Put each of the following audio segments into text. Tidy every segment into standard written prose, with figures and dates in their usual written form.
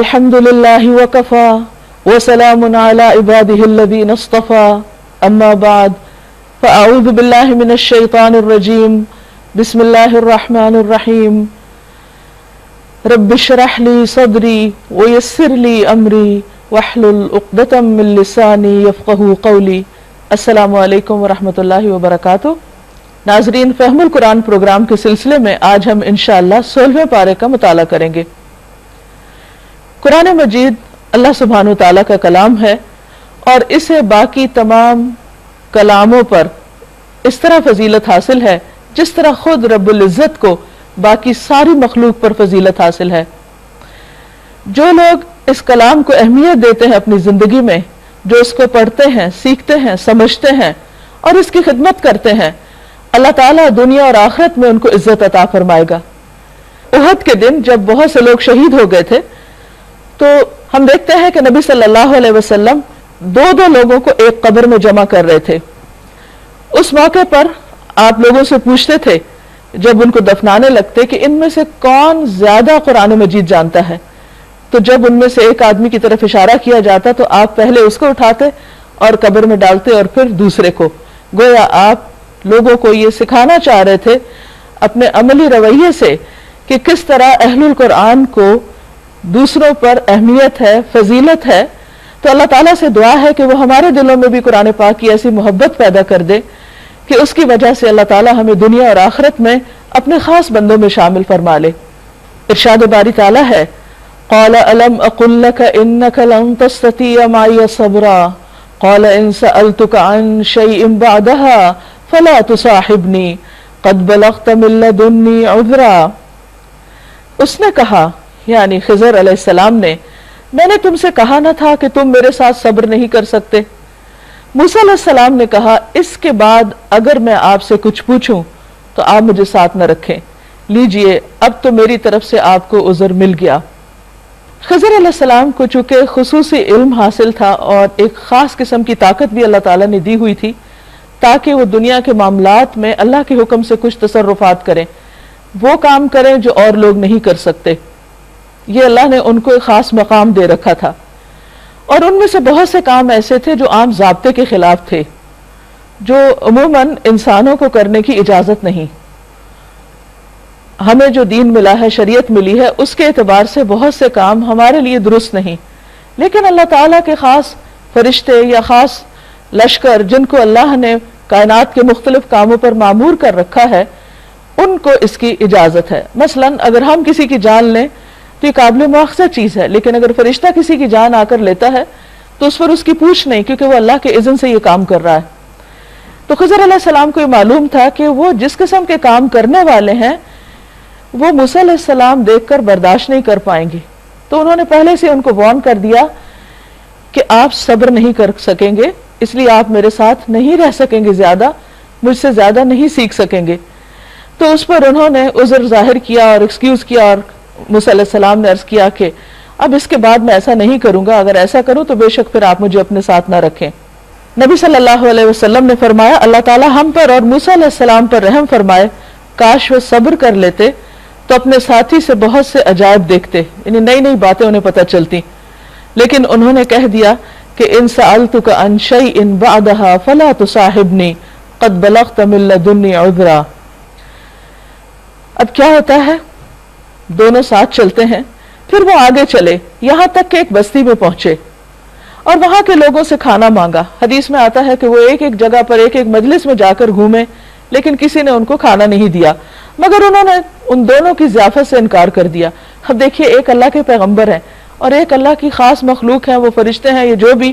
الحمدللہ وکفا وسلام علی عبادہ الذین اصطفا اما بعد فاعوذ باللہ من الشیطان الرجیم بسم اللہ الرحمن الرحیم رب اشرح لی صدری ویسر لی امری واحلل عقدۃ من لسانی یفقہوا قولی۔ السلام علیکم ورحمۃ اللہ وبرکاتہ۔ ناظرین، فہم القرآن پروگرام کے سلسلے میں آج ہم انشاءاللہ 16ویں پارے کا مطالعہ کریں گے۔ قرآن مجید اللہ سبحانہ تعالیٰ کا کلام ہے اور اسے باقی تمام کلاموں پر اس طرح فضیلت حاصل ہے جس طرح خود رب العزت کو باقی ساری مخلوق پر فضیلت حاصل ہے۔ جو لوگ اس کلام کو اہمیت دیتے ہیں اپنی زندگی میں، جو اس کو پڑھتے ہیں، سیکھتے ہیں، سمجھتے ہیں اور اس کی خدمت کرتے ہیں، اللہ تعالیٰ دنیا اور آخرت میں ان کو عزت عطا فرمائے گا۔ احد کے دن جب بہت سے لوگ شہید ہو گئے تھے تو ہم دیکھتے ہیں کہ نبی صلی اللہ علیہ وسلم دو لوگوں کو ایک قبر میں جمع کر رہے تھے۔ اس موقع پر آپ لوگوں سے پوچھتے تھے جب ان کو دفنانے لگتے کہ ان میں سے کون زیادہ قرآن مجید جانتا ہے، تو جب ان میں سے ایک آدمی کی طرف اشارہ کیا جاتا تو آپ پہلے اس کو اٹھاتے اور قبر میں ڈالتے اور پھر دوسرے کو۔ گویا آپ لوگوں کو یہ سکھانا چاہ رہے تھے اپنے عملی رویے سے کہ کس طرح اہل القرآن کو دوسروں پر اہمیت ہے، فضیلت ہے۔ تو اللہ تعالیٰ سے دعا ہے کہ وہ ہمارے دلوں میں بھی قرآن پاک کی ایسی محبت پیدا کر دے کہ اس کی وجہ سے اللہ تعالیٰ ہمیں دنیا اور آخرت میں اپنے خاص بندوں میں شامل فرما لے۔ ارشاد باری تعالیٰ ہے، قال الم اقل لك انك لن تستطيع معي صبرا قال ان سألتك عن شيء بعدها فلا تصاحبني قد بلغت من لدني عذرا۔ اس نے کہا، یعنی خضر علیہ السلام نے، میں نے تم سے کہا نہ تھا کہ تم میرے ساتھ صبر نہیں کر سکتے؟ موسیٰ علیہ السلام نے کہا، اس کے بعد اگر میں آپ سے کچھ پوچھوں تو آپ مجھے ساتھ نہ رکھیں، لیجئے اب تو میری طرف سے آپ کو عذر مل گیا۔ خضر علیہ السلام کو چونکہ خصوصی علم حاصل تھا اور ایک خاص قسم کی طاقت بھی اللہ تعالیٰ نے دی ہوئی تھی تاکہ وہ دنیا کے معاملات میں اللہ کے حکم سے کچھ تصرفات کریں، وہ کام کریں جو اور لوگ نہیں کر سکتے۔ یہ اللہ نے ان کو ایک خاص مقام دے رکھا تھا، اور ان میں سے بہت سے کام ایسے تھے جو عام ضابطے کے خلاف تھے، جو عموماً انسانوں کو کرنے کی اجازت نہیں۔ ہمیں جو دین ملا ہے، شریعت ملی ہے، اس کے اعتبار سے بہت سے کام ہمارے لیے درست نہیں، لیکن اللہ تعالیٰ کے خاص فرشتے یا خاص لشکر جن کو اللہ نے کائنات کے مختلف کاموں پر مامور کر رکھا ہے، ان کو اس کی اجازت ہے۔ مثلاً اگر ہم کسی کی جان لیں تو یہ قابل مواخذہ چیز ہے، لیکن اگر فرشتہ کسی کی جان آ کر لیتا ہے تو اس پر اس کی پوچھ نہیں، کیونکہ وہ اللہ کے اذن سے یہ کام کر رہا ہے۔ تو خضر علیہ السلام کو یہ معلوم تھا کہ وہ جس قسم کے کام کرنے والے ہیں وہ موسیٰ علیہ السلام دیکھ کر برداشت نہیں کر پائیں گے، تو انہوں نے پہلے سے ان کو وارن کر دیا کہ آپ صبر نہیں کر سکیں گے، اس لیے آپ میرے ساتھ نہیں رہ سکیں گے، زیادہ مجھ سے زیادہ نہیں سیکھ سکیں گے۔ تو اس پر انہوں نے عذر ظاہر کیا اور ایکسکیوز کیا، اور موسیٰ علیہ السلام نے عرض کیا کہ اب اس کے بعد میں ایسا نہیں کروں گا، اگر ایسا کروں تو بے شک پھر آپ مجھے اپنے ساتھ نہ رکھیں۔ نبی صلی اللہ علیہ وسلم نے فرمایا، اللہ تعالیٰ ہم پر اور موسیٰ علیہ السلام پر رحم فرمائے، کاش وہ صبر کر لیتے تو اپنے ساتھی سے بہت سے عجائب دیکھتے، یعنی نئی نئی باتیں انہیں پتہ چلتی، لیکن انہوں نے کہہ دیا کہ ان سألتک عن شیء بعدها فلا تصاحبنی قد بلغت من لدنی عذرا۔ اب کیا ہوتا ہے، دونوں ساتھ چلتے ہیں، پھر وہ آگے چلے یہاں تک کہ ایک بستی میں پہنچے اور وہاں کے لوگوں سے کھانا مانگا۔ حدیث میں آتا ہے کہ وہ ایک ایک جگہ پر ایک ایک مجلس میں جا کر گھومے، لیکن کسی نے ان کو کھانا نہیں دیا، مگر انہوں نے ان دونوں کی ضیافت سے انکار کر دیا۔ اب دیکھیے، ایک اللہ کے پیغمبر ہیں اور ایک اللہ کی خاص مخلوق ہیں، وہ فرشتے ہیں، یہ جو بھی،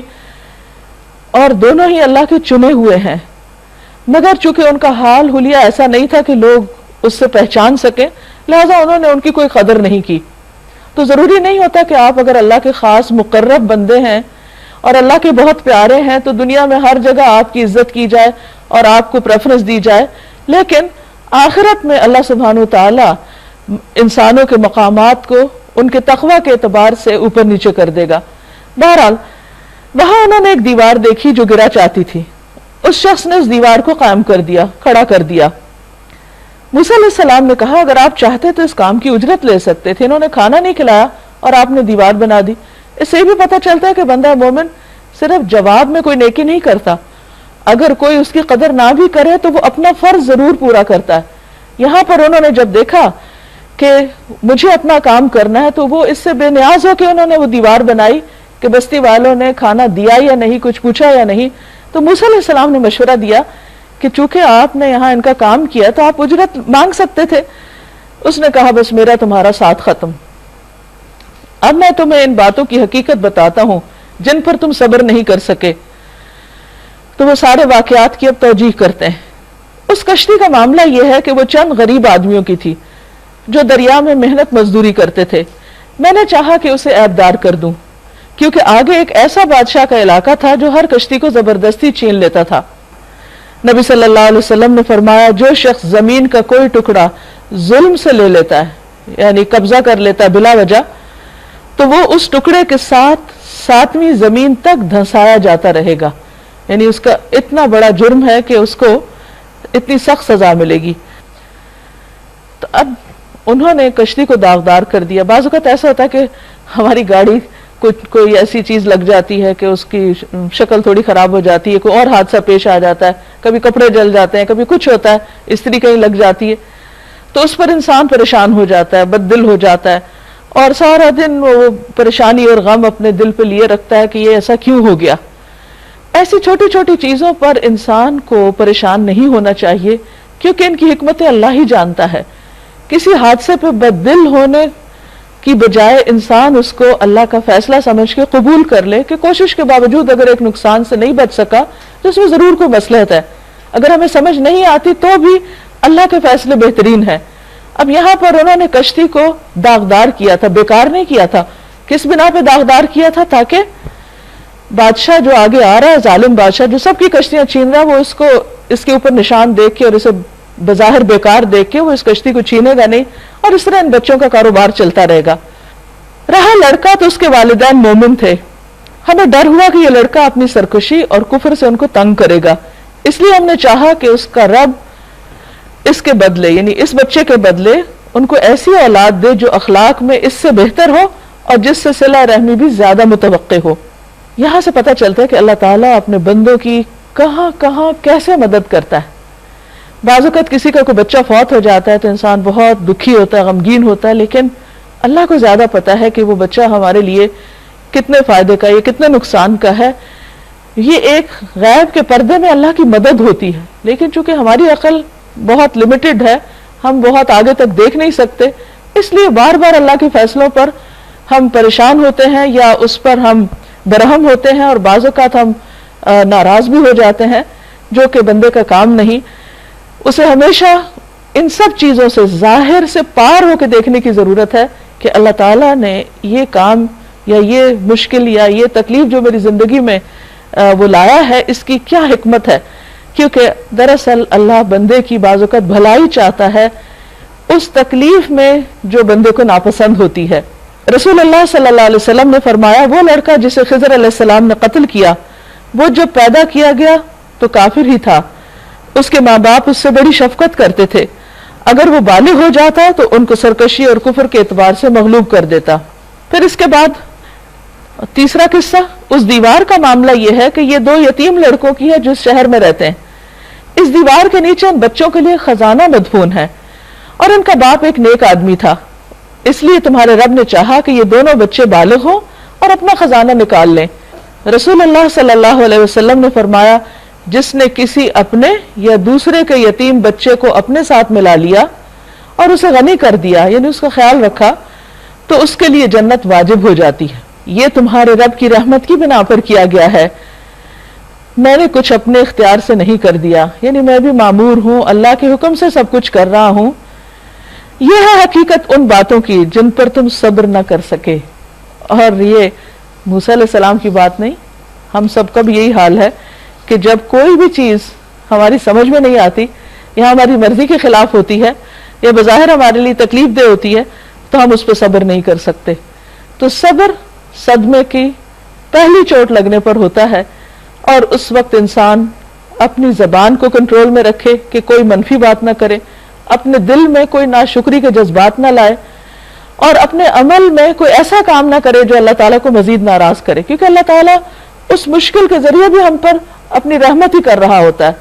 اور دونوں ہی اللہ کے چنے ہوئے ہیں، مگر چونکہ ان کا حال حلیہ ایسا نہیں تھا کہ لوگ اس سے پہچان سکیں، لہذا انہوں نے ان کی کوئی قدر نہیں کی۔ تو ضروری نہیں ہوتا کہ آپ اگر اللہ کے خاص مقرب بندے ہیں اور اللہ کے بہت پیارے ہیں تو دنیا میں ہر جگہ آپ کی عزت کی جائے اور آپ کو پریفرنس دی جائے، لیکن آخرت میں اللہ سبحانہ وتعالی انسانوں کے مقامات کو ان کے تقوی کے اعتبار سے اوپر نیچے کر دے گا۔ بہرحال وہاں انہوں نے ایک دیوار دیکھی جو گرا چاہتی تھی، اس شخص نے اس دیوار کو قائم کر دیا، کھڑا کر دیا۔ موسیٰ علیہ السلام نے کہا، اگر آپ چاہتے تو اس کام کی اجرت لے سکتے تھے، انہوں نے کھانا نہیں کھلایا اور آپ نے دیوار بنا دی. اس سے بھی پتہ چلتا ہے کہ بندہ مومن صرف جواب میں کوئی نیکی نہیں کرتا, اگر کوئی اس کی قدر نہ بھی کرے تو وہ اپنا فرض ضرور پورا کرتا ہے. یہاں پر انہوں نے جب دیکھا کہ مجھے اپنا کام کرنا ہے تو وہ اس سے بے نیاز ہو کے انہوں نے وہ دیوار بنائی کہ بستی والوں نے کھانا دیا یا نہیں, کچھ پوچھا یا نہیں. تو موسیٰ علیہ السلام نے مشورہ دیا کہ چونکہ آپ نے یہاں ان کا کام کیا تو آپ اجرت مانگ سکتے تھے. اس نے کہا بس میرا تمہارا ساتھ ختم. اب میں تمہیں ان باتوں کی حقیقت بتاتا ہوں جن پر تم صبر نہیں کر سکے. تو وہ سارے واقعات کی اب توجیح کرتے ہیں. اس کشتی کا معاملہ یہ ہے کہ وہ چند غریب آدمیوں کی تھی جو دریا میں محنت مزدوری کرتے تھے. میں نے چاہا کہ اسے عیبدار کر دوں کیونکہ آگے ایک ایسا بادشاہ کا علاقہ تھا جو ہر کشتی کو زبردستی چھین لیتا تھا. نبی صلی اللہ علیہ وسلم نے فرمایا جو شخص زمین کا کوئی ٹکڑا ظلم سے لے لیتا ہے یعنی قبضہ کر لیتا ہے بلا وجہ, تو وہ اس ٹکڑے کے ساتھ 7ویں زمین تک دھنسایا جاتا رہے گا. یعنی اس کا اتنا بڑا جرم ہے کہ اس کو اتنی سخت سزا ملے گی. تو اب انہوں نے کشتی کو داغدار کر دیا. بعض اوقات ایسا ہوتا ہے کہ ہماری گاڑی کوئی ایسی چیز لگ جاتی ہے کہ اس کی شکل تھوڑی خراب ہو جاتی ہے, کوئی اور حادثہ پیش آ جاتا ہے, کبھی کپڑے جل جاتے ہیں, کبھی کچھ ہوتا ہے, استری کہیں لگ جاتی ہے, تو اس پر انسان پریشان ہو جاتا ہے, بد دل ہو جاتا ہے اور سارا دن وہ پریشانی اور غم اپنے دل پہ لیے رکھتا ہے کہ یہ ایسا کیوں ہو گیا. ایسی چھوٹی چھوٹی چیزوں پر انسان کو پریشان نہیں ہونا چاہیے کیونکہ ان کی حکمتیں اللہ ہی جانتا ہے. کسی حادثے پہ بد دل ہونے کی بجائے انسان اس کو اللہ کا فیصلہ سمجھ کے قبول کر لے کہ کوشش کے باوجود اگر ایک نقصان سے نہیں بچ سکا تو اس میں ضرور کوئی مصلحت ہے. اگر ہمیں سمجھ نہیں آتی تو بھی اللہ کے فیصلے بہترین ہیں. اب یہاں پر انہوں نے کشتی کو داغدار کیا تھا, بیکار نہیں کیا تھا. کس بنا پہ داغدار کیا تھا؟ تاکہ بادشاہ جو آگے آ رہا ہے, ظالم بادشاہ جو سب کی کشتیاں چھین رہا ہے, وہ اس کو اس کے اوپر نشان دیکھ کے اور اسے بظاہر بیکار دیکھ کے وہ اس کشتی کو چھینے گا نہیں اور اس طرح ان بچوں کا کاروبار چلتا رہے گا. رہا لڑکا تو اس کے والدین مومن تھے. ہمیں ڈر ہوا کہ یہ لڑکا اپنی سرکشی اور کفر سے ان کو تنگ کرے گا, اس لیے ہم نے چاہا کہ اس کا رب اس کے بدلے یعنی اس بچے کے بدلے ان کو ایسی اولاد دے جو اخلاق میں اس سے بہتر ہو اور جس سے صلہ رحمی بھی زیادہ متوقع ہو. یہاں سے پتہ چلتا ہے کہ اللہ تعالیٰ اپنے بندوں کی کہاں کہاں کیسے مدد کرتا ہے. بعض اوقات کسی کا کوئی بچہ فوت ہو جاتا ہے تو انسان بہت دکھی ہوتا ہے, غمگین ہوتا ہے, لیکن اللہ کو زیادہ پتا ہے کہ وہ بچہ ہمارے لیے کتنے فائدے کا, یہ کتنے نقصان کا ہے. یہ ایک غیب کے پردے میں اللہ کی مدد ہوتی ہے, لیکن چونکہ ہماری عقل بہت لمیٹڈ ہے, ہم بہت آگے تک دیکھ نہیں سکتے, اس لیے بار بار اللہ کے فیصلوں پر ہم پریشان ہوتے ہیں یا اس پر ہم برہم ہوتے ہیں اور بعض اوقات ہم ناراض بھی ہو جاتے ہیں, جو کہ بندے کا کام نہیں. اسے ہمیشہ ان سب چیزوں سے ظاہر سے پار ہو کے دیکھنے کی ضرورت ہے کہ اللہ تعالیٰ نے یہ کام یا یہ مشکل یا یہ تکلیف جو میری زندگی میں وہ لایا ہے, اس کی کیا حکمت ہے. کیونکہ دراصل اللہ بندے کی بعض اوقات بھلائی چاہتا ہے اس تکلیف میں جو بندے کو ناپسند ہوتی ہے. رسول اللہ صلی اللہ علیہ وسلم نے فرمایا وہ لڑکا جسے خضر علیہ السلام نے قتل کیا وہ جب پیدا کیا گیا تو کافر ہی تھا. اس کے ماں باپ اس سے بڑی شفقت کرتے تھے, اگر وہ بالغ ہو جاتا تو ان کو سرکشی اور کفر کے اعتبار سے مغلوب کر دیتا. پھر اس کے بعد تیسرا قصہ, اس دیوار کا معاملہ یہ ہے کہ یہ 2 یتیم لڑکوں کی ہے جو اس شہر میں رہتے ہیں. اس دیوار کے نیچے ان بچوں کے لیے خزانہ مدفون ہے اور ان کا باپ ایک نیک آدمی تھا, اس لیے تمہارے رب نے چاہا کہ یہ دونوں بچے بالغ ہوں اور اپنا خزانہ نکال لیں. رسول اللہ صلی اللہ علیہ وسلم نے فرمایا جس نے کسی اپنے یا دوسرے کے یتیم بچے کو اپنے ساتھ ملا لیا اور اسے غنی کر دیا یعنی اس کا خیال رکھا تو اس کے لیے جنت واجب ہو جاتی ہے. یہ تمہارے رب کی رحمت کی بنا پر کیا گیا ہے, میں نے کچھ اپنے اختیار سے نہیں کر دیا, یعنی میں بھی مامور ہوں, اللہ کے حکم سے سب کچھ کر رہا ہوں. یہ ہے حقیقت ان باتوں کی جن پر تم صبر نہ کر سکے. اور یہ موسیٰ علیہ السلام کی بات نہیں, ہم سب کا بھی یہی حال ہے کہ جب کوئی بھی چیز ہماری سمجھ میں نہیں آتی یا ہماری مرضی کے خلاف ہوتی ہے یا بظاہر ہمارے لیے تکلیف دہ ہوتی ہے تو ہم اس پہ صبر نہیں کر سکتے. تو صبر صدمے کی پہلی چوٹ لگنے پر ہوتا ہے اور اس وقت انسان اپنی زبان کو کنٹرول میں رکھے کہ کوئی منفی بات نہ کرے, اپنے دل میں کوئی ناشکری کے جذبات نہ لائے اور اپنے عمل میں کوئی ایسا کام نہ کرے جو اللہ تعالیٰ کو مزید ناراض کرے، کیونکہ اللہ تعالیٰ اس مشکل کے ذریعے بھی ہم پر اپنی رحمت ہی کر رہا ہوتا ہے۔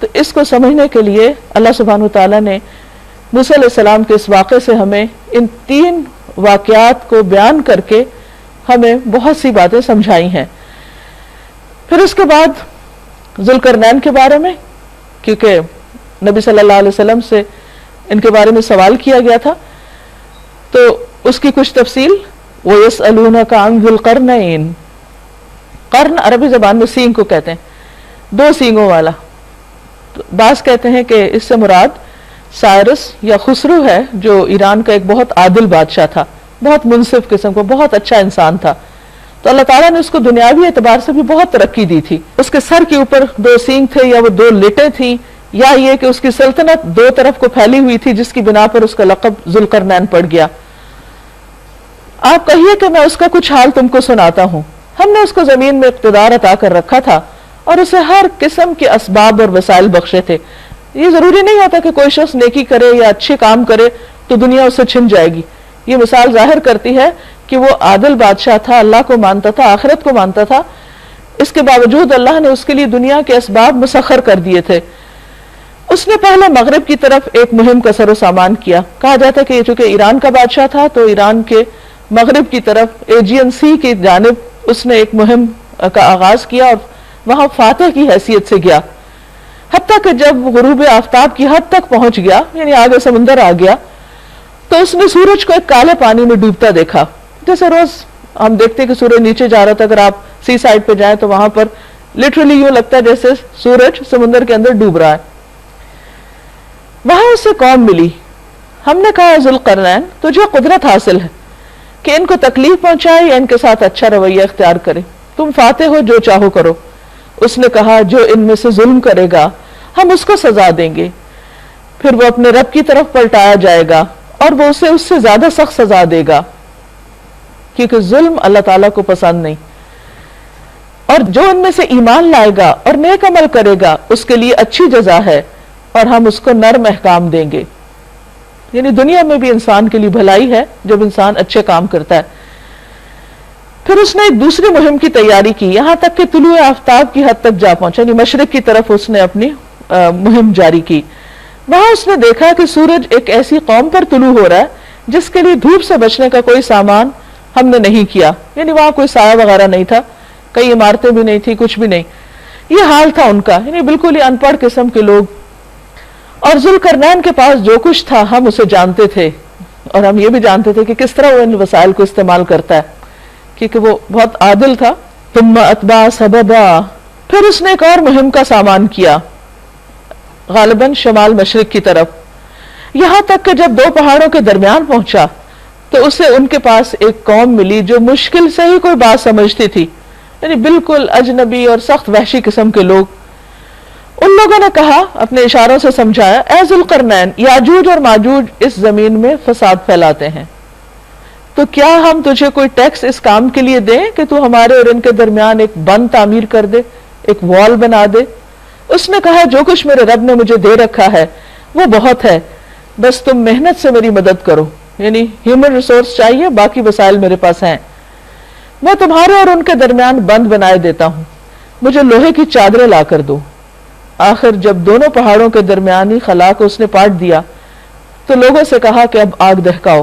تو اس کو سمجھنے کے لیے اللہ سبحانہ وتعالیٰ نے موسیٰ علیہ السلام کے اس واقعے سے ہمیں ان 3 واقعات کو بیان کر کے ہمیں بہت سی باتیں سمجھائی ہیں۔ پھر اس کے بعد ذوالقرنین کے بارے میں، کیونکہ نبی صلی اللہ علیہ وسلم سے ان کے بارے میں سوال کیا گیا تھا، تو اس کی کچھ تفصیل، وَيَسْأَلُونَكَ عَنْ ذِي الْقَرْنَيْنِ، قرن عربی زبان میں سینگ کو کہتے ہیں، 2 سینگوں والا۔ بعض کہتے ہیں کہ اس سے مراد سائرس یا خسرو ہے، جو ایران کا ایک بہت عادل بادشاہ تھا، بہت منصف قسم کو، بہت اچھا انسان تھا، تو اللہ تعالیٰ نے اس کو دنیاوی اعتبار سے بھی بہت ترقی دی تھی۔ اس کے سر کے اوپر 2 سینگ تھے، یا وہ 2 لٹیں تھیں، یا یہ کہ اس کی سلطنت 2 طرف کو پھیلی ہوئی تھی، جس کی بنا پر اس کا لقب ذوالقرنین پڑ گیا۔ آپ کہیے کہ میں اس کا کچھ حال تم کو سناتا ہوں۔ ہم نے اس کو زمین میں اقتدار عطا کر رکھا تھا اور اسے ہر قسم کے اسباب اور وسائل بخشے تھے۔ یہ ضروری نہیں ہوتا کہ کوئی شخص نیکی کرے یا اچھے کام کرے تو دنیا اسے چھن جائے گی۔ یہ مثال ظاہر کرتی ہے کہ وہ عادل بادشاہ تھا، اللہ کو مانتا تھا، آخرت کو مانتا تھا، اس کے باوجود اللہ نے اس کے لیے دنیا کے اسباب مسخر کر دیے تھے۔ اس نے پہلے مغرب کی طرف ایک مہم کا سر و سامان کیا۔ کہا جاتا ہے کہ چونکہ ایران کا بادشاہ تھا تو ایران کے مغرب کی طرف ایجین سی کی جانب اس نے ایک مہم کا آغاز کیا اور وہاں فاتح کی حیثیت سے گیا، حتیٰ کہ جب غروب آفتاب کی حد تک پہنچ گیا، یعنی آگے سمندر آ گیا، تو اس نے سورج کو ایک کالے پانی میں ڈوبتا دیکھا۔ جیسے روز ہم دیکھتے ہیں کہ سورج نیچے جا رہا تھا، اگر آپ سی سائڈ پہ جائیں تو وہاں پر لٹرلی یوں لگتا ہے جیسے سورج سمندر کے اندر ڈوب رہا ہے۔ وہاں اسے قوم ملی۔ ہم نے کہا ذوالقرنین تجھے قدرت حاصل ہے کہ ان کو تکلیف پہنچائے یا ان کے ساتھ اچھا رویہ اختیار کرے، تم فاتح ہو، جو چاہو کرو۔ اس نے کہا جو ان میں سے ظلم کرے گا ہم اس کو سزا دیں گے، پھر وہ اپنے رب کی طرف پلٹایا جائے گا اور وہ اسے اس سے زیادہ سخت سزا دے گا، کیونکہ ظلم اللہ تعالیٰ کو پسند نہیں۔ اور جو ان میں سے ایمان لائے گا اور نیک عمل کرے گا اس کے لیے اچھی جزا ہے اور ہم اس کو نرم احکام دیں گے۔ یعنی دنیا میں بھی انسان کے لیے بھلائی ہے جب انسان اچھے کام کرتا ہے۔ پھر اس نے ایک دوسری مہم کی تیاری کی، یہاں تک کہ طلوع آفتاب کی حد تک جا پہنچا، یعنی مشرق کی طرف اس نے اپنی مہم جاری کی۔ وہاں اس نے دیکھا کہ سورج ایک ایسی قوم پر طلوع ہو رہا ہے جس کے لیے دھوپ سے بچنے کا کوئی سامان ہم نے نہیں کیا، یعنی وہاں کوئی سایہ وغیرہ نہیں تھا، کئی عمارتیں بھی نہیں تھی، کچھ بھی نہیں۔ یہ حال تھا ان کا، یعنی بالکل ہی ان پڑھ قسم کے لوگ۔ اور ذوالقرنین کے پاس جو کچھ تھا ہم اسے جانتے تھے، اور ہم یہ بھی جانتے تھے کہ کس طرح وہ ان وسائل کو استعمال کرتا ہے، کیونکہ وہ بہت عادل تھا۔ ثم اتبع سببا، پھر اس نے ایک اور مہم کا سامان کیا، غالباً شمال مشرق کی طرف، یہاں تک کہ جب 2 پہاڑوں کے درمیان پہنچا تو اسے ان کے پاس ایک قوم ملی جو مشکل سے ہی کوئی بات سمجھتی تھی، یعنی بالکل اجنبی اور سخت وحشی قسم کے لوگ۔ ان لوگوں نے کہا، اپنے اشاروں سے سمجھایا، اے ذوالقرنین یاجوج اور ماجوج اس زمین میں فساد پھیلاتے ہیں، تو کیا ہم تجھے کوئی ٹیکس اس کام کے لیے دیں کہ تو ہمارے اور ان کے درمیان ایک بند تعمیر کر دے، ایک وال بنا دے؟ اس نے کہا جو کچھ میرے رب نے مجھے دے رکھا ہے وہ بہت ہے، بس تم محنت سے میری مدد کرو، یعنی ہیومن ریسورس چاہیے، باقی وسائل میرے پاس ہیں، میں تمہارے اور ان کے درمیان بند بنائے دیتا ہوں، مجھے لوہے کی چادریں لا کر دو۔ آخر جب دونوں پہاڑوں کے درمیانی خلا کو اس نے پاٹ دیا تو لوگوں سے کہا کہ اب آگ دہکاؤ۔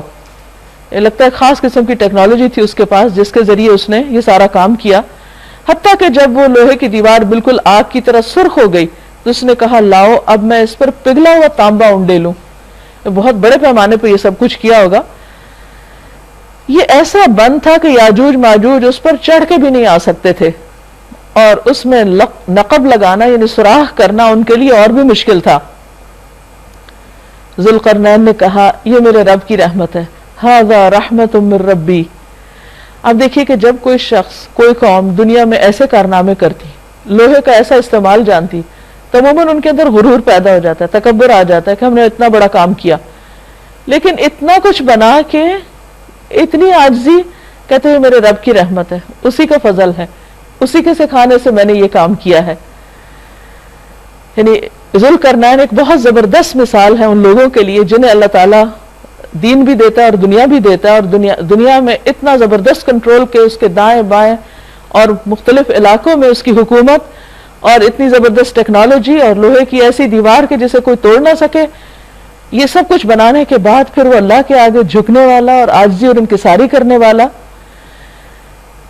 یہ لگتا ہے خاص قسم کی ٹیکنالوجی تھی اس کے پاس جس کے ذریعے اس نے یہ سارا کام کیا، حتیٰ کہ جب وہ لوہے کی دیوار بالکل آگ کی طرح سرخ ہو گئی تو اس نے کہا لاؤ اب میں اس پر پگھلا ہوا تانبا انڈے لوں۔ بہت بڑے پیمانے پہ یہ سب کچھ کیا ہوگا۔ یہ ایسا بند تھا کہ یاجوج ماجوج اس پر چڑھ کے بھی نہیں آ سکتے تھے، اور اس میں نقب لگانا یعنی سوراخ کرنا ان کے لیے اور بھی مشکل تھا۔ ذوالقرنین نے کہا یہ میرے رب کی رحمت ہے، ھذا رحمت من ربی۔ اب دیکھیے کہ جب کوئی شخص، کوئی قوم دنیا میں ایسے کارنامے کرتی، لوہے کا ایسا استعمال جانتی، تو عموماً ان کے اندر غرور پیدا ہو جاتا ہے، تکبر آ جاتا ہے کہ ہم نے اتنا بڑا کام کیا، لیکن اتنا کچھ بنا کے اتنی عاجزی، کہتے ہیں میرے رب کی رحمت ہے، اسی کا فضل ہے، اسی کے سکھانے سے میں نے یہ کام کیا ہے۔ یعنی ذوالقرنین ایک بہت زبردست مثال ہے ان لوگوں کے لیے جنہیں اللہ تعالیٰ دین بھی دیتا ہے اور دنیا بھی دیتا ہے، اور دنیا میں اتنا زبردست کنٹرول کہ اس کے دائیں بائیں اور مختلف علاقوں میں اس کی حکومت، اور اتنی زبردست ٹیکنالوجی اور لوہے کی ایسی دیوار کہ جسے کوئی توڑ نہ سکے، یہ سب کچھ بنانے کے بعد پھر وہ اللہ کے آگے جھکنے والا اور عاجزی اور انکساری کرنے والا۔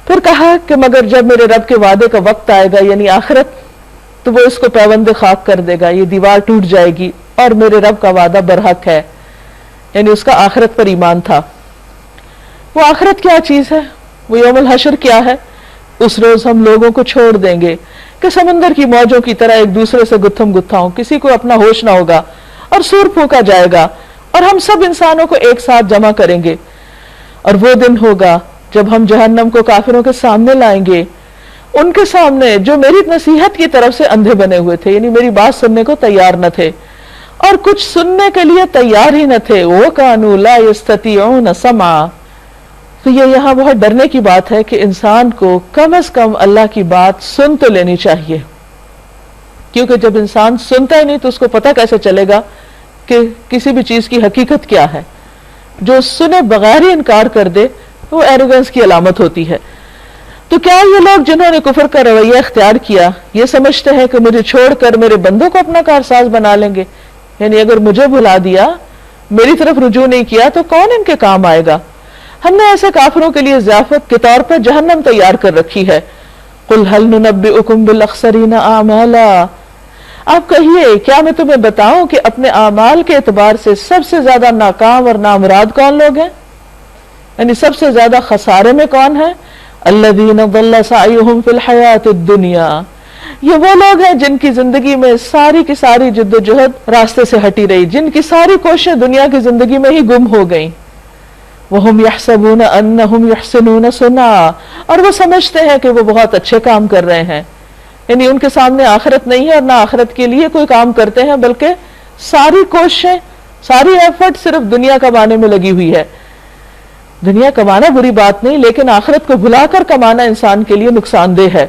پھر کہا کہ مگر جب میرے رب کے وعدے کا وقت آئے گا یعنی آخرت، تو وہ اس کو پیوند خاک کر دے گا، یہ دیوار ٹوٹ جائے گی، اور میرے رب کا وعدہ برحق ہے، یعنی اس کا آخرت پر ایمان تھا۔ وہ آخرت کیا چیز ہے؟ وہ یوم الحشر کیا ہے؟ اس روز ہم لوگوں کو چھوڑ دیں گے کہ سمندر کی موجوں کی طرح ایک دوسرے سے گتھم گتھا ہوں، کسی کو اپنا ہوش نہ ہوگا، اور سور پھونکا جائے گا، اور ہم سب انسانوں کو ایک ساتھ جمع کریں گے۔ اور وہ دن ہوگا جب ہم جہنم کو کافروں کے سامنے لائیں گے، ان کے سامنے جو میری نصیحت کی طرف سے اندھے بنے ہوئے تھے، یعنی میری بات سننے کو تیار نہ تھے اور کچھ سننے کے لیے تیار ہی نہ تھے۔ وَكَانُوا لَا يَسْتَطِيعُونَ سَمْعًا۔ تو یہ یہاں بہت ڈرنے کی بات ہے کہ انسان کو کم از کم اللہ کی بات سن تو لینی چاہیے، کیونکہ جب انسان سنتا ہی نہیں تو اس کو پتہ کیسے چلے گا کہ کسی بھی چیز کی حقیقت کیا ہے۔ جو سنے بغیر ہی انکار کر دے وہ ایروگنس کی علامت ہوتی ہے۔ تو کیا یہ لوگ جنہوں نے کفر کا رویہ اختیار کیا یہ سمجھتے ہیں کہ مجھے چھوڑ کر میرے بندوں کو اپنا کارساز بنا لیں گے؟ یعنی اگر مجھے بھلا دیا، میری طرف رجوع نہیں کیا تو کون ان کے کام آئے گا؟ ہم نے ایسے کافروں کے لیے ضیافت کے طور پر جہنم تیار کر رکھی ہے۔ قُلْ هَلْ نُنَبِّئُكُمْ بِالْأَخْسَرِينَ أَعْمَالًا۔ آپ کہیے کیا میں تمہیں بتاؤں کہ اپنے اعمال کے اعتبار سے سب سے زیادہ ناکام اور نامراد کون لوگ ہیں؟ یعنی سب سے زیادہ خسارے میں کون ہے؟ الذین ضل سعیہم فی الحیات الدنیا۔ یہ وہ لوگ ہیں جن کی زندگی میں ساری کی ساری جد و جہد راستے سے ہٹی رہی، جن کی ساری کوششیں دنیا کی زندگی میں ہی گم ہو گئیں۔ وہم یحسبون انہم یحسنون صنعا، اور وہ سمجھتے ہیں کہ وہ بہت اچھے کام کر رہے ہیں، یعنی ان کے سامنے آخرت نہیں ہے اور نہ آخرت کے لیے کوئی کام کرتے ہیں، بلکہ ساری کوششیں، ساری ایفرٹ صرف دنیا کمانے میں لگی ہوئی ہے۔ دنیا کمانا بری بات نہیں، لیکن آخرت کو بھلا کر کمانا انسان کے لیے نقصان دہ ہے۔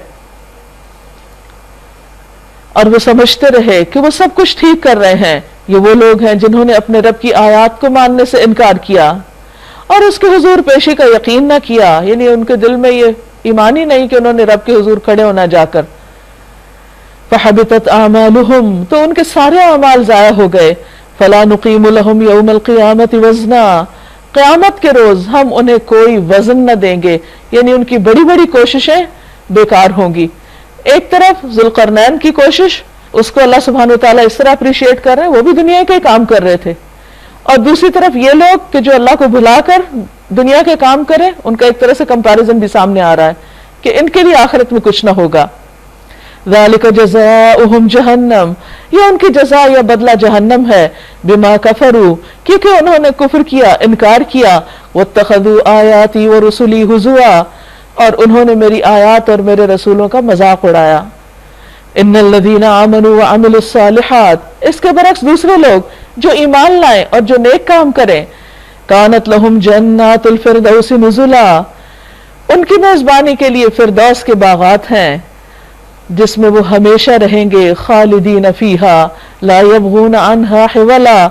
اور وہ سمجھتے رہے کہ وہ سب کچھ ٹھیک کر رہے ہیں۔ یہ وہ لوگ ہیں جنہوں نے اپنے رب کی آیات کو ماننے سے انکار کیا اور اس کے حضور پیشی کا یقین نہ کیا، یعنی ان کے دل میں یہ ایمان ہی نہیں کہ انہوں نے رب کے حضور کھڑے ہونا جا کر۔ فَحَبِطَتْ أَعْمَالُهُمْ، تو ان کے سارے اعمال ضائع ہو گئے۔ فَلَا نُقِيمُ لَهُمْ يَوْمَ الْقِيَامَةِ وَزْنًا، قیامت کے روز ہم انہیں کوئی وزن نہ دیں گے، یعنی ان کی بڑی بڑی کوششیں بیکار ہوں گی۔ ایک طرف ذوالقرنین کی کوشش، اس کو اللہ سبحانہ وتعالیٰ اس طرح اپریشیٹ کر رہے ہیں، وہ بھی دنیا کے کام کر رہے تھے، اور دوسری طرف یہ لوگ کہ جو اللہ کو بھلا کر دنیا کے کام کریں، ان کا ایک طرح سے کمپیریزن بھی سامنے آ رہا ہے کہ ان کے لیے آخرت میں کچھ نہ ہوگا۔ ذَلِكَ جَزَاؤُهُمْ جَهَنَّمْ، یہ ان کی جزا یا بدلہ جہنم ہے، بِمَا كَفَرُوا، کیونکہ انہوں نے کفر کیا، انکار کیا، وَاتَّخَذُوا آيَاتِي وَرُسُلِي هُزُوًا، اور انہوں نے میری آیات اور میرے رسولوں کا مذاق اڑایا۔ ان الذین آمنوا وعملوا الصالحات، اس کے برعکس دوسرے لوگ جو ایمان لائیں اور جو نیک کام کریں، کانت لہم جنات الفردوس نزلا، ان کی میزبانی کے لیے فردوس کے باغات ہیں جس میں وہ ہمیشہ رہیں گے، خالدین فیہا لا یبغون عنہا حولا،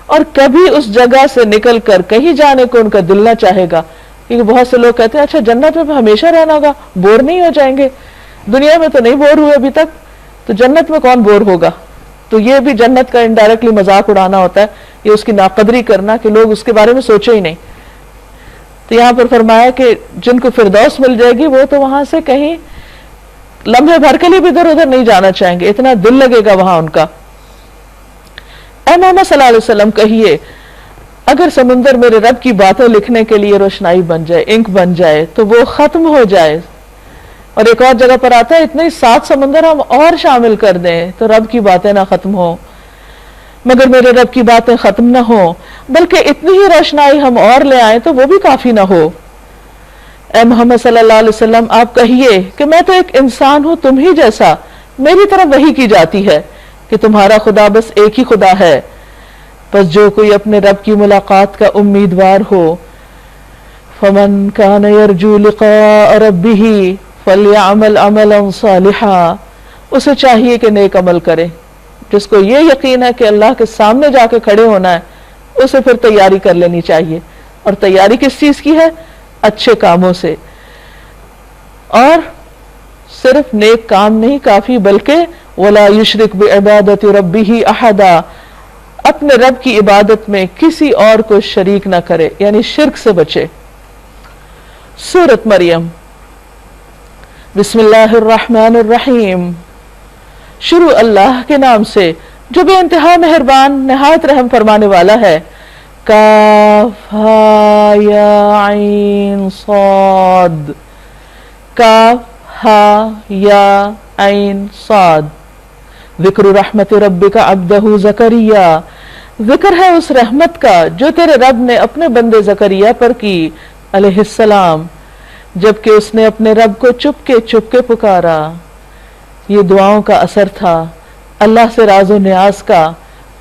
اور کبھی اس جگہ سے نکل کر کہیں جانے کو ان کا دل نہ چاہے گا۔ کیونکہ بہت سے لوگ کہتے ہیں اچھا جنت میں ہمیشہ رہنا ہوگا، بور نہیں ہو جائیں گے؟ دنیا میں تو نہیں بور ہوئے ابھی تک، تو جنت میں کون بور ہوگا؟ تو یہ بھی جنت کا انڈائریکٹلی مذاق اڑانا ہوتا ہے، یہ اس کی ناقدری کرنا کہ لوگ اس کے بارے میں سوچے ہی نہیں۔ تو یہاں پر فرمایا کہ جن کو فردوس مل جائے گی وہ تو وہاں سے کہیں لمحے بھر کے لیے بھی ادھر ادھر نہیں جانا چاہیں گے، اتنا دل لگے گا وہاں ان کا۔ اے محمد صلی اللہ علیہ وسلم کہیے اگر سمندر میرے رب کی باتیں لکھنے کے لیے روشنائی بن جائے، انک بن جائے، تو وہ ختم ہو جائے۔ اور ایک اور جگہ پر آتا ہے اتنے 7 سمندر ہم اور شامل کر دیں تو رب کی باتیں نہ ختم ہوں، مگر میرے رب کی باتیں ختم نہ ہوں، بلکہ اتنی ہی روشنائی ہم اور لے آئیں تو وہ بھی کافی نہ ہو۔ اے محمد صلی اللہ علیہ وسلم آپ کہیے کہ میں تو ایک انسان ہوں تم ہی جیسا، میری طرف وحی کی جاتی ہے کہ تمہارا خدا بس ایک ہی خدا ہے، پس جو کوئی اپنے رب کی ملاقات کا امیدوار ہو، فمن کان یرجو لقاء ربہ فلیعمل عملا صالحا، اسے چاہیے کہ نیک عمل کرے۔ جس کو یہ یقین ہے کہ اللہ کے سامنے جا کے کھڑے ہونا ہے، اسے پھر تیاری کر لینی چاہیے. اور تیاری کس چیز کی ہے؟ اچھے کاموں سے. اور صرف نیک کام نہیں کافی بلکہ وَلَا يُشْرِكْ بِعِبَادَةِ رَبِّهِ أَحَدًا، اپنے رب کی عبادت میں کسی اور کو شریک نہ کرے، یعنی شرک سے بچے. سورۃ مریم. بسم اللہ الرحمن الرحیم. شروع اللہ کے نام سے جو بے انتہا مہربان نہایت رحم فرمانے والا ہے. کاف ہا یا عین صاد. کاف ہا یا عین صاد. ذکر رحمت ربک عبدہ زکریا، ذکر ہے اس رحمت کا جو تیرے رب نے اپنے بندے زکریا پر کی علیہ السلام، جبکہ اس نے اپنے رب کو چپ کے پکارا. یہ دعاؤں کا اثر تھا، اللہ سے راز و نیاز کا،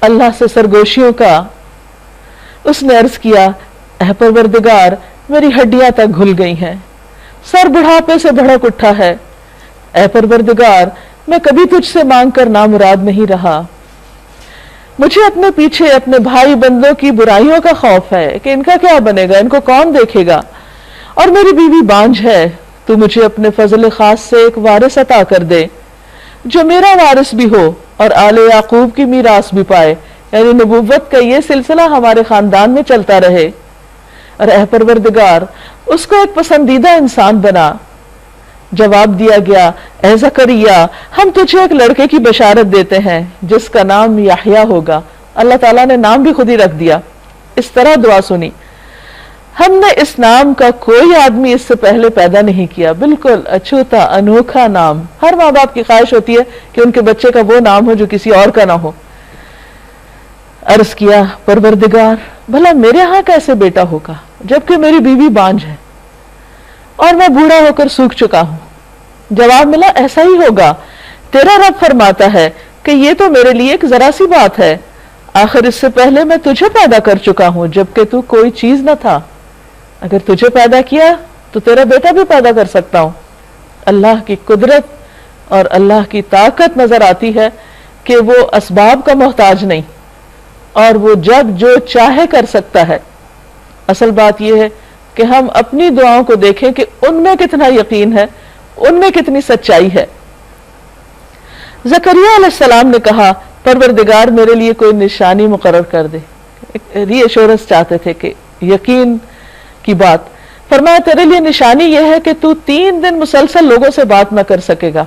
اللہ سے سرگوشیوں کا. اس نے عرض کیا، اے پروردگار میری ہڈیاں تک گھل گئی ہیں، سر بڑھاپے سے بھڑک اٹھا ہے. اے پروردگار میں کبھی تجھ سے مانگ کر نامراد نہیں رہا. مجھے اپنے پیچھے اپنے بھائی بندوں کی برائیوں کا خوف ہے کہ ان کا کیا بنے گا، ان کو کون دیکھے گا. اور میری بیوی بانجھ ہے، تو مجھے اپنے فضل خاص سے ایک وارث عطا کر دے جو میرا وارث بھی ہو اور آل یعقوب کی میراث بھی پائے، یعنی نبوت کا یہ سلسلہ ہمارے خاندان میں چلتا رہے. اور اے پروردگار اس کو ایک پسندیدہ انسان بنا. جواب دیا گیا، اے زکریا ہم تجھے ایک لڑکے کی بشارت دیتے ہیں جس کا نام یحییٰ ہوگا. اللہ تعالیٰ نے نام بھی خود ہی رکھ دیا. اس طرح دعا سنی، ہم نے اس نام کا کوئی آدمی اس سے پہلے پیدا نہیں کیا. بالکل اچھوتا انوکھا نام. ہر ماں باپ کی خواہش ہوتی ہے کہ ان کے بچے کا وہ نام ہو جو کسی اور کا نہ ہو. عرض کیا، پروردگار بھلا میرے ہاں کیسے بیٹا ہوگا جبکہ میری بیوی بانجھ ہے اور میں بوڑھا ہو کر سوکھ چکا ہوں. جواب ملا، ایسا ہی ہوگا. تیرا رب فرماتا ہے کہ یہ تو میرے لیے ایک ذرا سی بات ہے. آخر اس سے پہلے میں تجھے پیدا کر چکا ہوں جبکہ تو کوئی چیز نہ تھا. اگر تجھے پیدا کیا تو تیرا بیٹا بھی پیدا کر سکتا ہوں. اللہ کی قدرت اور اللہ کی طاقت نظر آتی ہے کہ وہ اسباب کا محتاج نہیں اور وہ جب جو چاہے کر سکتا ہے. اصل بات یہ ہے کہ ہم اپنی دعاؤں کو دیکھیں کہ ان میں کتنا یقین ہے، ان میں کتنی سچائی ہے. زکریا علیہ السلام نے کہا، پروردگار میرے لیے کوئی نشانی مقرر کر دے. ری ایشورنس چاہتے تھے کہ یقین کی بات. فرمایا تیرے لیے نشانی یہ ہے کہ تو 3 دن مسلسل لوگوں سے بات نہ کر سکے گا.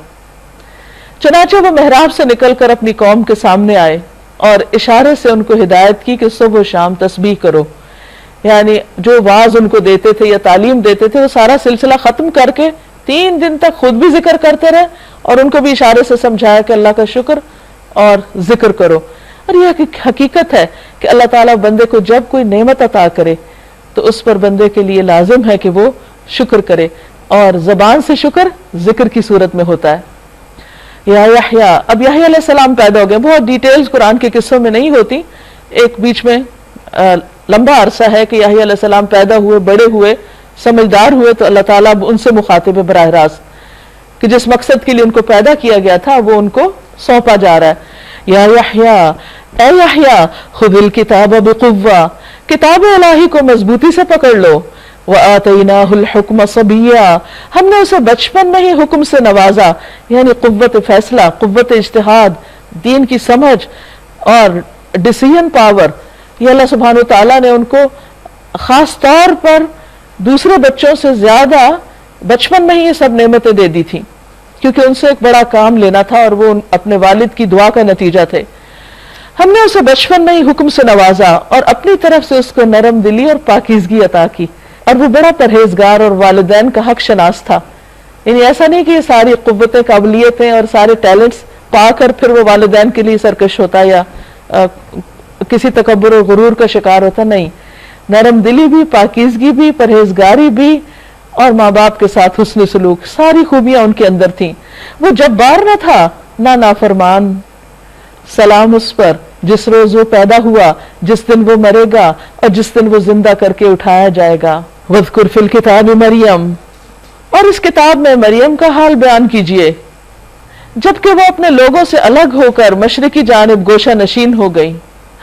چنانچہ وہ محراب سے نکل کر اپنی قوم کے سامنے آئے اور اشارے سے ان کو ہدایت کی کہ صبح و شام تسبیح کرو. یعنی جو واعظ ان کو دیتے تھے یا تعلیم دیتے تھے وہ سارا سلسلہ ختم کر کے 3 دن تک خود بھی ذکر کرتے رہے اور ان کو بھی اشارے سے سمجھایا کہ اللہ کا شکر اور ذکر کرو. اور یہ حقیقت ہے کہ اللہ تعالیٰ بندے کو جب کوئی نعمت عطا کرے تو اس پر بندے کے لیے لازم ہے کہ وہ شکر کرے، اور زبان سے شکر ذکر کی صورت میں ہوتا ہے. یا یحییٰ، اب یحییٰ علیہ السلام پیدا ہو گئے. بہت ڈیٹیلز قرآن کے قصوں میں نہیں ہوتی، ایک بیچ میں لمبا عرصہ ہے کہ یحییٰ علیہ السلام پیدا ہوئے، بڑے ہوئے، سمجھدار ہوئے تو اللہ تعالیٰ ان سے مخاطب ہے براہ راست کہ جس مقصد کے لیے ان کو پیدا کیا گیا تھا وہ ان کو سونپا جا رہا ہے. یا یحییٰ، اے یحییٰ خذ الکتاب بقوہ، کتاب الہی کو مضبوطی سے پکڑ لو. وآتیناہ الحکم صبیا، ہم نے اسے بچپن میں ہی حکم سے نوازا، یعنی قوت فیصلہ، قوت اجتہاد، دین کی سمجھ اور ڈیسیژن پاور. یہ اللہ سبحانہ وتعالیٰ نے ان کو خاص طور پر دوسرے بچوں سے زیادہ بچپن میں ہی یہ سب نعمتیں دے دی تھیں کیونکہ ان سے ایک بڑا کام لینا تھا اور وہ اپنے والد کی دعا کا نتیجہ تھے. ہم نے اسے بچپن میں ہی حکم سے نوازا اور اپنی طرف سے اس کو نرم دلی اور پاکیزگی عطا کی، اور وہ بڑا پرہیزگار اور والدین کا حق شناس تھا. یعنی ایسا نہیں کہ یہ ساری قوتیں، قابلیتیں اور سارے ٹیلنٹس پا کر پھر وہ والدین کے لیے سرکش ہوتا یا کسی تکبر و غرور کا شکار ہوتا. نہیں، نرم دلی بھی، پاکیزگی بھی، پرہیزگاری بھی اور ماں باپ کے ساتھ حسن سلوک، ساری خوبیاں ان کے اندر تھیں. وہ جبار نہ تھا نہ نافرمان. سلام اس پر جس روز وہ پیدا ہوا، جس دن وہ مرے گا اور جس دن وہ زندہ کر کے اٹھایا جائے گا. وَاذْكُرْ فِي الْكِتَابِ مریم، اور اس کتاب میں مریم کا حال بیان کیجئے جبکہ وہ اپنے لوگوں سے الگ ہو کر مشرقی جانب گوشہ نشین ہو گئی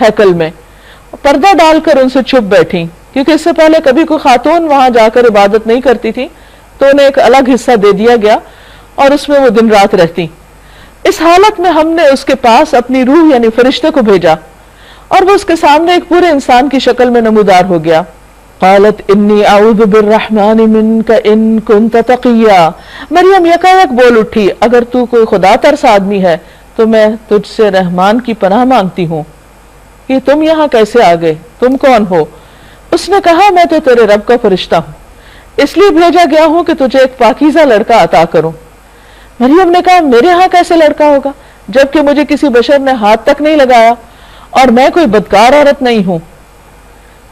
ہیکل میں. پردہ ڈال کر ان سے چھپ بیٹھی، کیونکہ اس سے پہلے کبھی کوئی خاتون وہاں جا کر عبادت نہیں کرتی تھی، تو انہیں ایک الگ حصہ دے دیا گیا اور اس میں وہ دن رات رہتی۔ اس حالت میں ہم نے اس کے پاس اپنی روح یعنی فرشتے کو بھیجا اور وہ اس کے سامنے ایک پورے انسان کی شکل میں نمودار ہو گیا۔ قالت انی اعوذ بالرحمن منک ان کنت تقیا، مریم یکایک بول اٹھی، اگر تو کوئی خدا ترس آدمی ہے تو میں تجھ سے رحمان کی پناہ مانگتی ہوں کہ تم یہاں کیسے آ گئے، تم کون ہو؟ اس نے کہا میں تو تیرے رب کا فرشتہ ہوں، اس لیے بھیجا گیا ہوں کہ تجھے ایک پاکیزہ لڑکا عطا کروں۔ مریم نے کہا میرے ہاں کیسے لڑکا ہوگا جبکہ مجھے کسی بشر نے ہاتھ تک نہیں لگایا اور میں کوئی بدکار عورت نہیں ہوں۔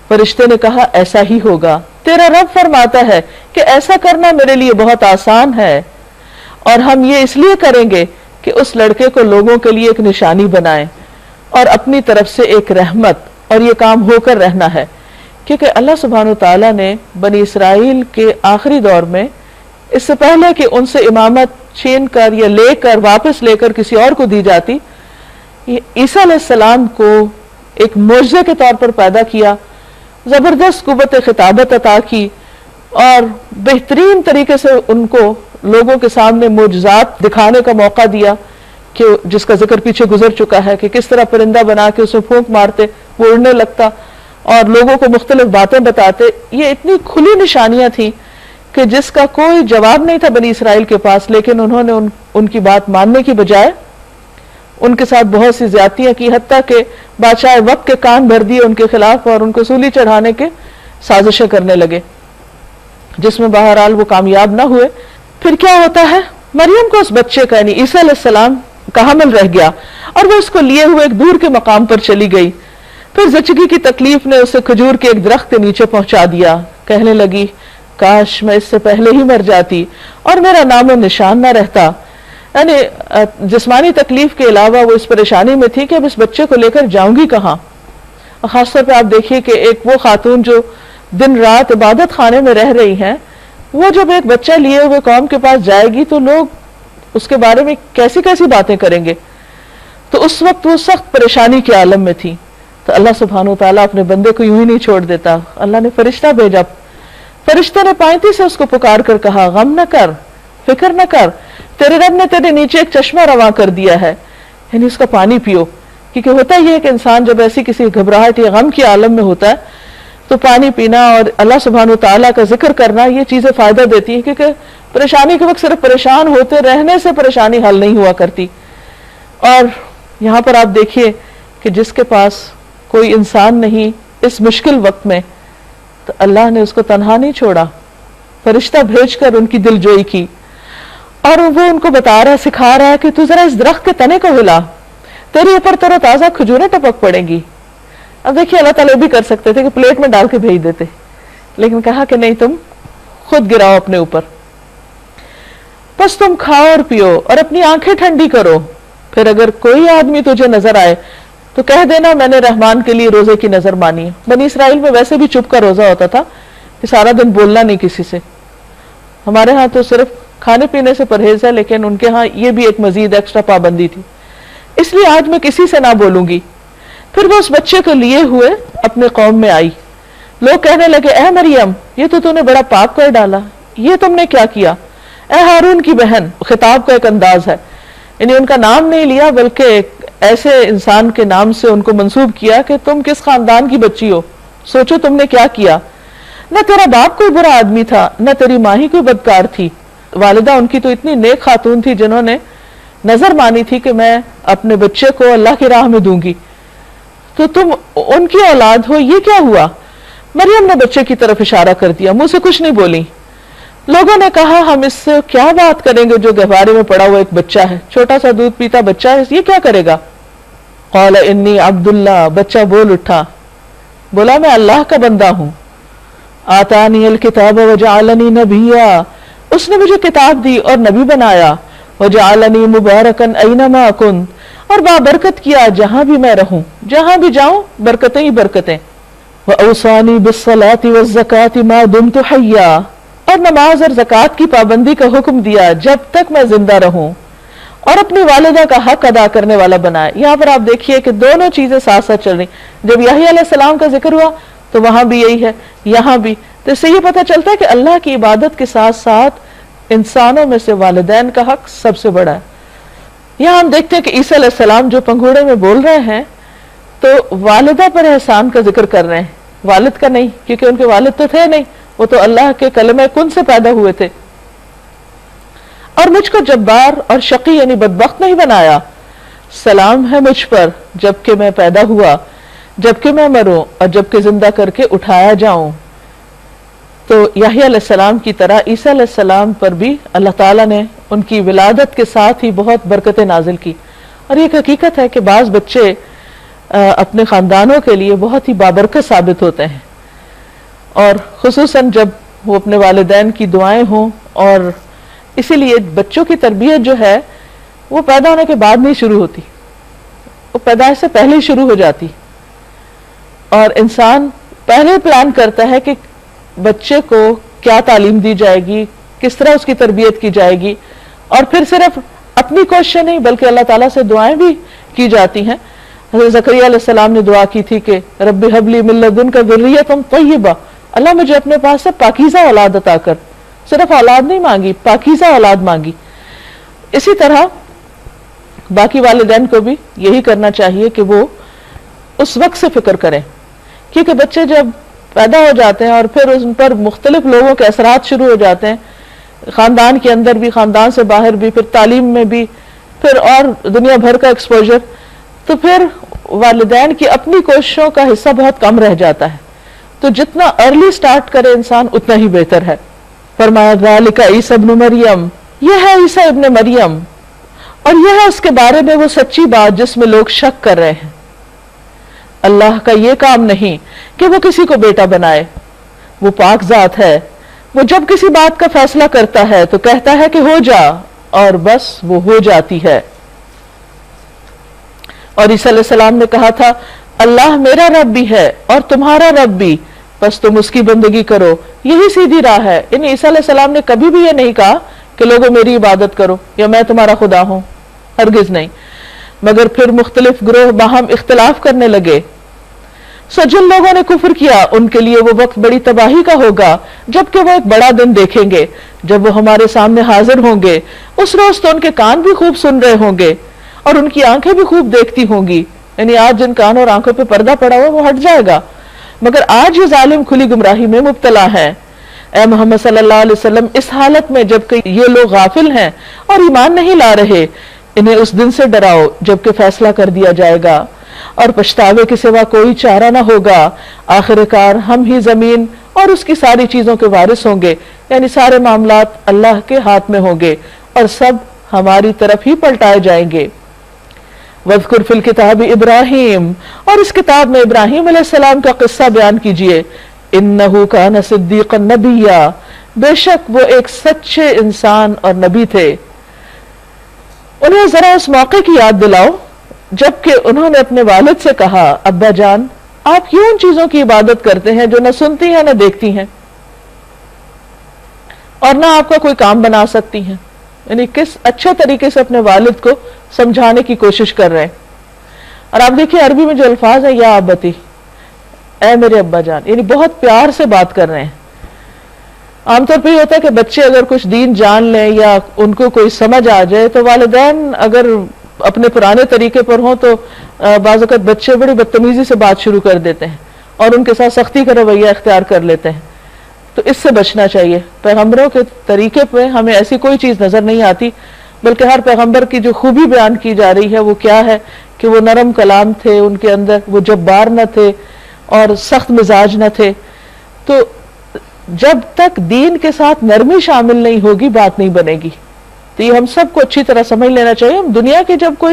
فرشتے نے کہا ایسا ہی ہوگا، تیرا رب فرماتا ہے کہ ایسا کرنا میرے لیے بہت آسان ہے، اور ہم یہ اس لیے کریں گے کہ اس لڑکے کو لوگوں کے لیے ایک نشانی بنائیں اور اپنی طرف سے ایک رحمت، اور یہ کام ہو کر رہنا ہے، کیونکہ اللہ سبحانہ وتعالیٰ نے بنی اسرائیل کے آخری دور میں اس سے پہلے کہ ان سے امامت چھین کر یا لے کر واپس لے کر کسی اور کو دی جاتی، عیسیٰ علیہ السلام کو ایک معجزے کے طور پر پیدا کیا، زبردست قوت خطابت عطا کی اور بہترین طریقے سے ان کو لوگوں کے سامنے معجزات دکھانے کا موقع دیا، کہ جس کا ذکر پیچھے گزر چکا ہے کہ کس طرح پرندہ بنا کے اسے پھونک مارتے وہ اڑنے لگتا اور لوگوں کو مختلف باتیں بتاتے۔ یہ اتنی کھلی نشانیاں تھیں کہ جس کا کوئی جواب نہیں تھا بنی اسرائیل کے پاس، لیکن انہوں نے ان کی بات ماننے کی بجائے ان کے ساتھ بہت سی زیادتیاں کی، حتیٰ کہ بادشاہ وقت کے کان بھر دیے ان کے خلاف اور ان کو سولی چڑھانے کے سازشیں کرنے لگے، جس میں بہرحال وہ کامیاب نہ ہوئے۔ پھر کیا ہوتا ہے، مریم کو اس بچے کا یعنی عیسیٰ علیہ السلام کا حمل رہ گیا اور وہ اس کو لیے ہوئے ایک دور کے مقام پر چلی گئی۔ پھر زچگی کی تکلیف نے اسے کھجور کے ایک درخت کے نیچے پہنچا دیا، کہنے لگی کاش میں اس سے پہلے ہی مر جاتی اور میرا نام و نشان نہ رہتا۔ یعنی جسمانی تکلیف کے علاوہ وہ اس پریشانی میں تھی کہ اب اس بچے کو لے کر جاؤں گی کہاں۔ اور خاص طور پہ آپ دیکھیے کہ ایک وہ خاتون جو دن رات عبادت خانے میں رہ رہی ہیں، وہ جب ایک بچہ لیے ہوئے قوم کے پاس جائے گی تو لوگ اس کے بارے میں کیسی کیسی باتیں کریں گے، تو اس وقت وہ سخت پریشانی کے عالم میں تھی۔ تو اللہ سبحانہ وتعالیٰ اپنے بندے کو یوں ہی نہیں چھوڑ دیتا، اللہ نے فرشتہ بھیجا۔ فرشتے نے پائنتی سے اس کو پکار کر کہا غم نہ کر، فکر نہ کر، تیرے رب نے تیرے نیچے ایک چشمہ رواں کر دیا ہے، یعنی اس کا پانی پیو۔ کیونکہ ہوتا یہ ہے کہ انسان جب ایسی کسی گھبراہٹ یا غم کے عالم میں ہوتا ہے تو پانی پینا اور اللہ سبحانہ وتعالیٰ کا ذکر کرنا یہ چیزیں فائدہ دیتی ہیں، کیونکہ پریشانی کے وقت صرف پریشان ہوتے رہنے سے پریشانی حل نہیں ہوا کرتی۔ اور یہاں پر آپ دیکھیے کہ جس کے پاس کوئی انسان نہیں اس مشکل وقت میں، تو اللہ نے اس کو تنہا نہیں چھوڑا، فرشتہ بھیج کر ان کی دلجوئی کی، اور وہ ان کو بتا رہا ہے، سکھا رہا ہے کہ تو ذرا اس درخت کے تنے کو ہلا، تیرے اوپر تر و تازہ کھجوریں ٹپک پڑیں گی۔ اب دیکھیے اللہ تعالیٰ بھی کر سکتے تھے کہ پلیٹ میں ڈال کے بھیج دیتے، لیکن کہا کہ نہیں، تم خود گراؤ اپنے اوپر، بس تم کھاؤ اور پیو اور اپنی آنکھیں ٹھنڈی کرو، پھر اگر کوئی آدمی تجھے نظر آئے تو کہہ دینا میں نے رحمان کے لیے روزے کی نظر مانی ہے۔ بنی اسرائیل میں ویسے بھی چپ کا روزہ ہوتا تھا کہ سارا دن بولنا نہیں کسی سے، ہمارے ہاں تو صرف کھانے پینے سے پرہیز ہے، لیکن ان کے ہاں یہ بھی ایک مزید ایکسٹرا پابندی تھی، اس لیے آج میں کسی سے نہ بولوں گی۔ پھر وہ اس بچے کو لیے ہوئے اپنے قوم میں آئی، لوگ کہنے لگے اے مریم یہ تو نے بڑا پاپ کر ڈالا، یہ تم نے کیا کیا؟ اے ہارون کی بہن، خطاب کا ایک انداز ہے، یعنی ان کا نام نہیں لیا بلکہ ایک ایسے انسان کے نام سے ان کو منسوب کیا کہ تم کس خاندان کی بچی ہو، سوچو تم نے کیا کیا۔ نہ تیرا باپ کوئی برا آدمی تھا، نہ تیری ماں ہی کوئی بدکار تھی، والدہ ان کی تو اتنی نیک خاتون تھی جنہوں نے نظر مانی تھی کہ میں اپنے بچے کو اللہ کی راہ میں دوں گی، تو تم ان کی اولاد ہو، یہ کیا ہوا؟ مریم نے بچے کی طرف اشارہ کر دیا، منہ سے کچھ نہیں بولی۔ لوگوں نے کہا ہم اس سے کیا بات کریں گے جو گہوارے میں پڑا ہوا ایک بچہ ہے، چھوٹا سا دودھ پیتا بچہ ہے، یہ کیا کرے گا؟ قال انی عبداللہ، بچہ بول اٹھا، بولا میں اللہ کا بندہ ہوں، آتانی الکتاب وجعلنی نبیا، اس نے مجھے کتاب دی اور نبی بنایا، وجعلنی مبارکن اینما کنت، اور بابرکت کیا جہاں بھی میں رہوں، جہاں بھی جاؤں برکتیں ہی برکتیں، وأوصانی بالصلاة والزکاة ما دمت حیا، اور نماز اور زکوٰۃ کی پابندی کا حکم دیا جب تک میں زندہ رہوں، اور اپنی والدہ کا حق ادا کرنے والا بنائے. یہاں پر آپ دیکھیے کہ دونوں چیزیں ساتھ ساتھ چل رہی. جب یحییٰ علیہ السلام کا ذکر ہوا تو وہاں بھی یہی ہے, یہاں بھی. تو اس سے یہ پتہ چلتا ہے کہ اللہ کی عبادت کے ساتھ ساتھ انسانوں میں سے والدین کا حق سب سے بڑا ہے. یہاں ہم دیکھتے ہیں کہ عیسیٰ علیہ السلام جو پنگھوڑے میں بول رہے ہیں تو والدہ پر احسان کا ذکر کر رہے ہیں, والد کا نہیں, کیونکہ ان کے والد تو تھے نہیں, وہ تو اللہ کے کلمہ کن سے پیدا ہوئے تھے. اور مجھ کو جبار اور شقی یعنی بدبخت نہیں بنایا, سلام ہے مجھ پر جبکہ میں پیدا ہوا, جبکہ میں مروں اور جبکہ زندہ کر کے اٹھایا جاؤں. تو یحییٰ علیہ السلام کی طرح عیسیٰ علیہ السلام پر بھی اللہ تعالیٰ نے ان کی ولادت کے ساتھ ہی بہت برکتیں نازل کی. اور یہ ایک حقیقت ہے کہ بعض بچے اپنے خاندانوں کے لیے بہت ہی بابرکت ثابت ہوتے ہیں, اور خصوصاً جب وہ اپنے والدین کی دعائیں ہوں. اور اسی لیے بچوں کی تربیت جو ہے وہ پیدا ہونے کے بعد نہیں شروع ہوتی, وہ پیدائش سے پہلے ہی شروع ہو جاتی. اور انسان پہلے پلان کرتا ہے کہ بچے کو کیا تعلیم دی جائے گی, کس طرح اس کی تربیت کی جائے گی, اور پھر صرف اپنی کوششیں نہیں بلکہ اللہ تعالیٰ سے دعائیں بھی کی جاتی ہیں. حضرت زکریا علیہ السلام نے دعا کی تھی کہ رب ہب لی من لدنک ذریۃ طیبہ, اللہ مجھے اپنے پاس سے پاکیزہ اولاد عطا کر. صرف اولاد نہیں مانگی, پاکیزہ اولاد مانگی. اسی طرح باقی والدین کو بھی یہی کرنا چاہیے کہ وہ اس وقت سے فکر کریں, کیونکہ بچے جب پیدا ہو جاتے ہیں اور پھر ان پر مختلف لوگوں کے اثرات شروع ہو جاتے ہیں, خاندان کے اندر بھی, خاندان سے باہر بھی, پھر تعلیم میں بھی, پھر اور دنیا بھر کا ایکسپوجر, تو پھر والدین کی اپنی کوششوں کا حصہ بہت کم رہ جاتا ہے. تو جتنا ارلی سٹارٹ کرے انسان اتنا ہی بہتر ہے. فرمایا ذالک عیسی ابن مریم, یہ ہے عیسی ابن مریم, اور یہ ہے اس کے بارے میں وہ سچی بات جس میں لوگ شک کر رہے ہیں. اللہ کا یہ کام نہیں کہ وہ کسی کو بیٹا بنائے, وہ پاک ذات ہے, وہ جب کسی بات کا فیصلہ کرتا ہے تو کہتا ہے کہ ہو جا, اور بس وہ ہو جاتی ہے. اور عیسیٰ علیہ السلام نے کہا تھا اللہ میرا رب بھی ہے اور تمہارا رب بھی, بس تم اس کی بندگی کرو, یہی سیدھی راہ ہے. یعنی عیسیٰ علیہ السلام نے کبھی بھی یہ نہیں کہا کہ لوگوں میری عبادت کرو یا میں تمہارا خدا ہوں, ہرگز نہیں. مگر پھر مختلف گروہ باہم اختلاف کرنے لگے. سو جن لوگوں نے کفر کیا ان کے لیے وہ وقت بڑی تباہی کا ہوگا جبکہ وہ ایک بڑا دن دیکھیں گے جب وہ ہمارے سامنے حاضر ہوں گے. اس روز تو ان کے کان بھی خوب سن رہے ہوں گے اور ان کی آنکھیں بھی خوب دیکھتی ہوں گی. یعنی آج جن کانوں اور آنکھوں پہ پردہ پڑا ہوا وہ ہٹ جائے گا, مگر آج یہ ظالم کھلی گمراہی میں مبتلا ہے. اے محمد صلی اللہ علیہ وسلم, اس حالت میں جبکہ یہ لوگ غافل ہیں اور ایمان نہیں لا رہے, انہیں اس دن سے ڈراؤ جبکہ فیصلہ کر دیا جائے گا اور پچھتاوے کے سوا کوئی چارہ نہ ہوگا. آخر کار ہم ہی زمین اور اس کی ساری چیزوں کے وارث ہوں گے, یعنی سارے معاملات اللہ کے ہاتھ میں ہوں گے اور سب ہماری طرف ہی پلٹائے جائیں گے. وَاذْكُرْ فِي الْكِتَابِ ابراہیم, اور اس کتاب میں ابراہیم علیہ السلام کا قصہ بیان کیجئے. انہو کان صدیقا نبیا, بے شک وہ ایک سچے انسان اور نبی تھے. انہیں ذرا اس موقع کی یاد دلاؤ جبکہ انہوں نے اپنے والد سے کہا ابا جان آپ کیوں ان چیزوں کی عبادت کرتے ہیں جو نہ سنتی ہیں نہ دیکھتی ہیں اور نہ آپ کا کوئی کام بنا سکتی ہیں. یعنی کس اچھے طریقے سے اپنے والد کو سمجھانے کی کوشش کر رہے ہیں. اور آپ دیکھیں عربی میں جو الفاظ ہیں یا ابتی, اے میرے ابا جان, یعنی بہت پیار سے بات کر رہے ہیں. عام طور پہ یہ ہوتا ہے کہ بچے اگر کچھ دین جان لیں یا ان کو کوئی سمجھ آ جائے تو والدین اگر اپنے پرانے طریقے پر ہوں تو بعض اوقات بچے بڑی بدتمیزی سے بات شروع کر دیتے ہیں اور ان کے ساتھ سختی کا رویہ اختیار کر لیتے ہیں. تو اس سے بچنا چاہیے. پیغمبروں کے طریقے پہ ہمیں ایسی کوئی چیز نظر نہیں آتی, بلکہ ہر پیغمبر کی جو خوبی بیان کی جا رہی ہے وہ کیا ہے کہ وہ نرم کلام تھے, ان کے اندر وہ جبار نہ تھے اور سخت مزاج نہ تھے. تو جب تک دین کے ساتھ نرمی شامل نہیں ہوگی بات نہیں بنے گی. تو یہ ہم سب کو اچھی طرح سمجھ لینا چاہیے. ہم دنیا کی جب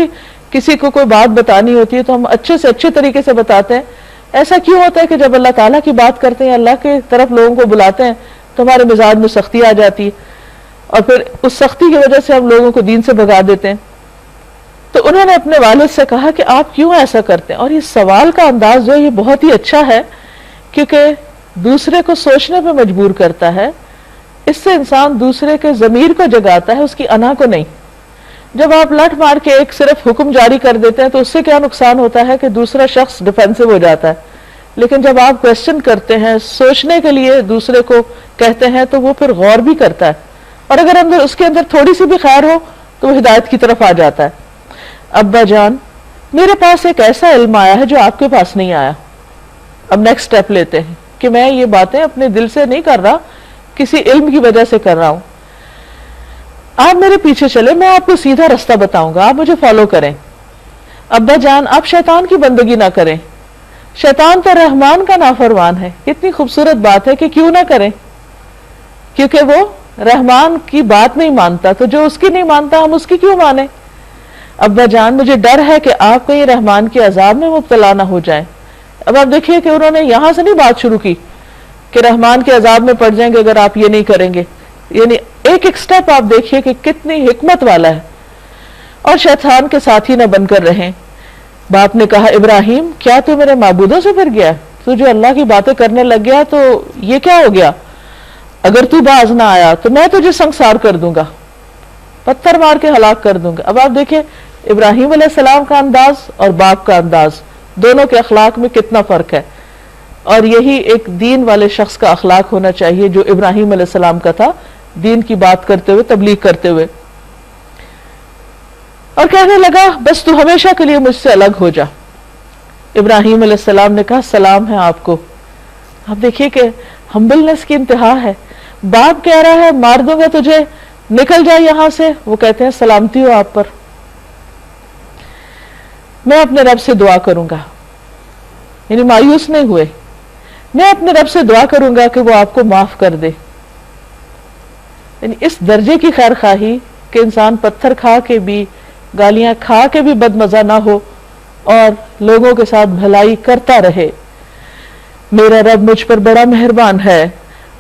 کسی کو کوئی بات بتانی ہوتی ہے تو ہم اچھے سے اچھے طریقے سے بتاتے ہیں. ایسا کیوں ہوتا ہے کہ جب اللہ تعالیٰ کی بات کرتے ہیں, اللہ کی طرف لوگوں کو بلاتے ہیں تو ہمارے مزاج میں سختی آ جاتی ہے اور پھر اس سختی کی وجہ سے ہم لوگوں کو دین سے بھگا دیتے ہیں. تو انہوں نے اپنے والد سے کہا کہ آپ کیوں ایسا کرتے ہیں. اور یہ سوال کا انداز جو ہے یہ بہت ہی اچھا ہے کیونکہ دوسرے کو سوچنے پہ مجبور کرتا ہے. اس سے انسان دوسرے کے ضمیر کو جگاتا ہے, اس کی انا کو نہیں. جب آپ لٹ مار کے ایک صرف حکم جاری کر دیتے ہیں تو اس سے کیا نقصان ہوتا ہے کہ دوسرا شخص ڈیفینسو ہو جاتا ہے، لیکن جب آپ کوشچن کرتے ہیں، سوچنے کے لیے دوسرے کو کہتے ہیں، تو وہ پھر غور بھی کرتا ہے، اور اگر اس کے اندر تھوڑی سی بھی خیر ہو تو وہ ہدایت کی طرف آ جاتا ہے۔ ابا جان، میرے پاس ایک ایسا علم آیا ہے جو آپ کے پاس نہیں آیا۔ اب نیکسٹ سٹیپ لیتے ہیں کہ میں یہ باتیں اپنے دل سے نہیں کر رہا، کسی علم کی وجہ سے کر رہا ہوں۔ آپ میرے پیچھے چلے، میں آپ کو سیدھا رستہ بتاؤں گا، آپ مجھے فالو کریں۔ ابا جان، آپ شیطان کی بندگی نہ کریں، شیطان تو رحمان کا نافرمان ہے۔ کتنی خوبصورت بات ہے کہ کیوں نہ کریں، کیونکہ وہ رحمان کی بات نہیں مانتا، تو جو اس کی نہیں مانتا ہم اس کی کیوں مانیں۔ ابا جان، مجھے ڈر ہے کہ آپ کہیں رحمان کے عذاب میں مبتلا نہ ہو جائیں۔ اب آپ دیکھیے کہ انہوں نے یہاں سے نہیں بات شروع کی کہ رحمان کے عذاب میں پڑ جائیں گے اگر آپ یہ نہیں کریں گے، یعنی ایک ایک سٹیپ آپ دیکھیے کہ کتنی حکمت والا ہے۔ اور شیطان کے ساتھی نہ بن کر رہیں۔ باپ نے کہا، ابراہیم، کیا تو میرے معبودوں سے پھر گیا؟ تو جو اللہ کی باتیں کرنے لگ گیا تو یہ کیا ہو گیا؟ اگر تو باز نہ آیا تو میں تجھے سنسار کر دوں گا، پتھر مار کے ہلاک کر دوں گا۔ اب آپ دیکھیں ابراہیم علیہ السلام کا انداز اور باپ کا انداز، دونوں کے اخلاق میں کتنا فرق ہے، اور یہی ایک دین والے شخص کا اخلاق ہونا چاہیے جو ابراہیم علیہ السلام کا تھا، دین کی بات کرتے ہوئے، تبلیغ کرتے ہوئے۔ اور کہنے لگا، بس تو ہمیشہ کے لیے مجھ سے الگ ہو جا۔ ابراہیم علیہ السلام نے کہا، سلام ہے آپ کو۔ آپ دیکھیے کہ ہمبلنس کی انتہا ہے۔ باپ کہہ رہا ہے مار دوں گا تجھے، نکل جائے یہاں سے، وہ کہتے ہیں سلامتی ہو آپ پر، میں اپنے رب سے دعا کروں گا، یعنی مایوس نہیں ہوئے، میں اپنے رب سے دعا کروں گا کہ وہ آپ کو معاف کر دے۔ یعنی اس درجے کی خیر خواہی کہ انسان پتھر کھا کے بھی، گالیاں کھا کے بھی بد مزہ نہ ہو اور لوگوں کے ساتھ بھلائی کرتا رہے۔ میرا رب مجھ پر بڑا مہربان ہے،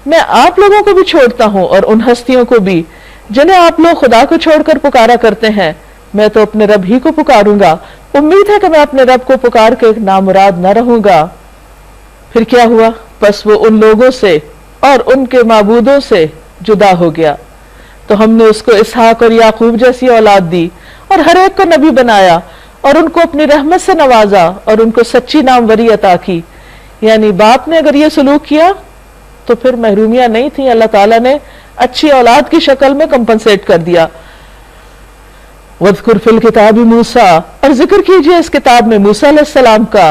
میں آپ لوگوں کو بھی چھوڑتا ہوں اور ان ہستیوں کو بھی جنہیں آپ لوگ خدا کو چھوڑ کر پکارا کرتے ہیں، میں تو اپنے رب ہی کو پکاروں گا، امید ہے کہ میں اپنے رب کو پکار کے نامراد نہ رہوں گا۔ پھر کیا ہوا؟ پس وہ ان لوگوں سے اور ان کے معبودوں سے جدا ہو گیا، تو ہم نے اس کو اسحاق اور یعقوب جیسی اولاد دی اور ہر ایک کو نبی بنایا اور ان کو اپنی رحمت سے نوازا اور ان کو سچی ناموری عطا کی۔ یعنی باپ نے اگر یہ سلوک کیا تو پھر محرومیاں نہیں تھیں، اللہ تعالیٰ نے اچھی اولاد کی شکل میں کمپنسیٹ کر دیا۔ وَاذْكُرْ فِي الْكِتَابِ مُوسَىٰ، اور ذکر کیجئے اس کتاب میں موسیٰ علیہ السلام کا،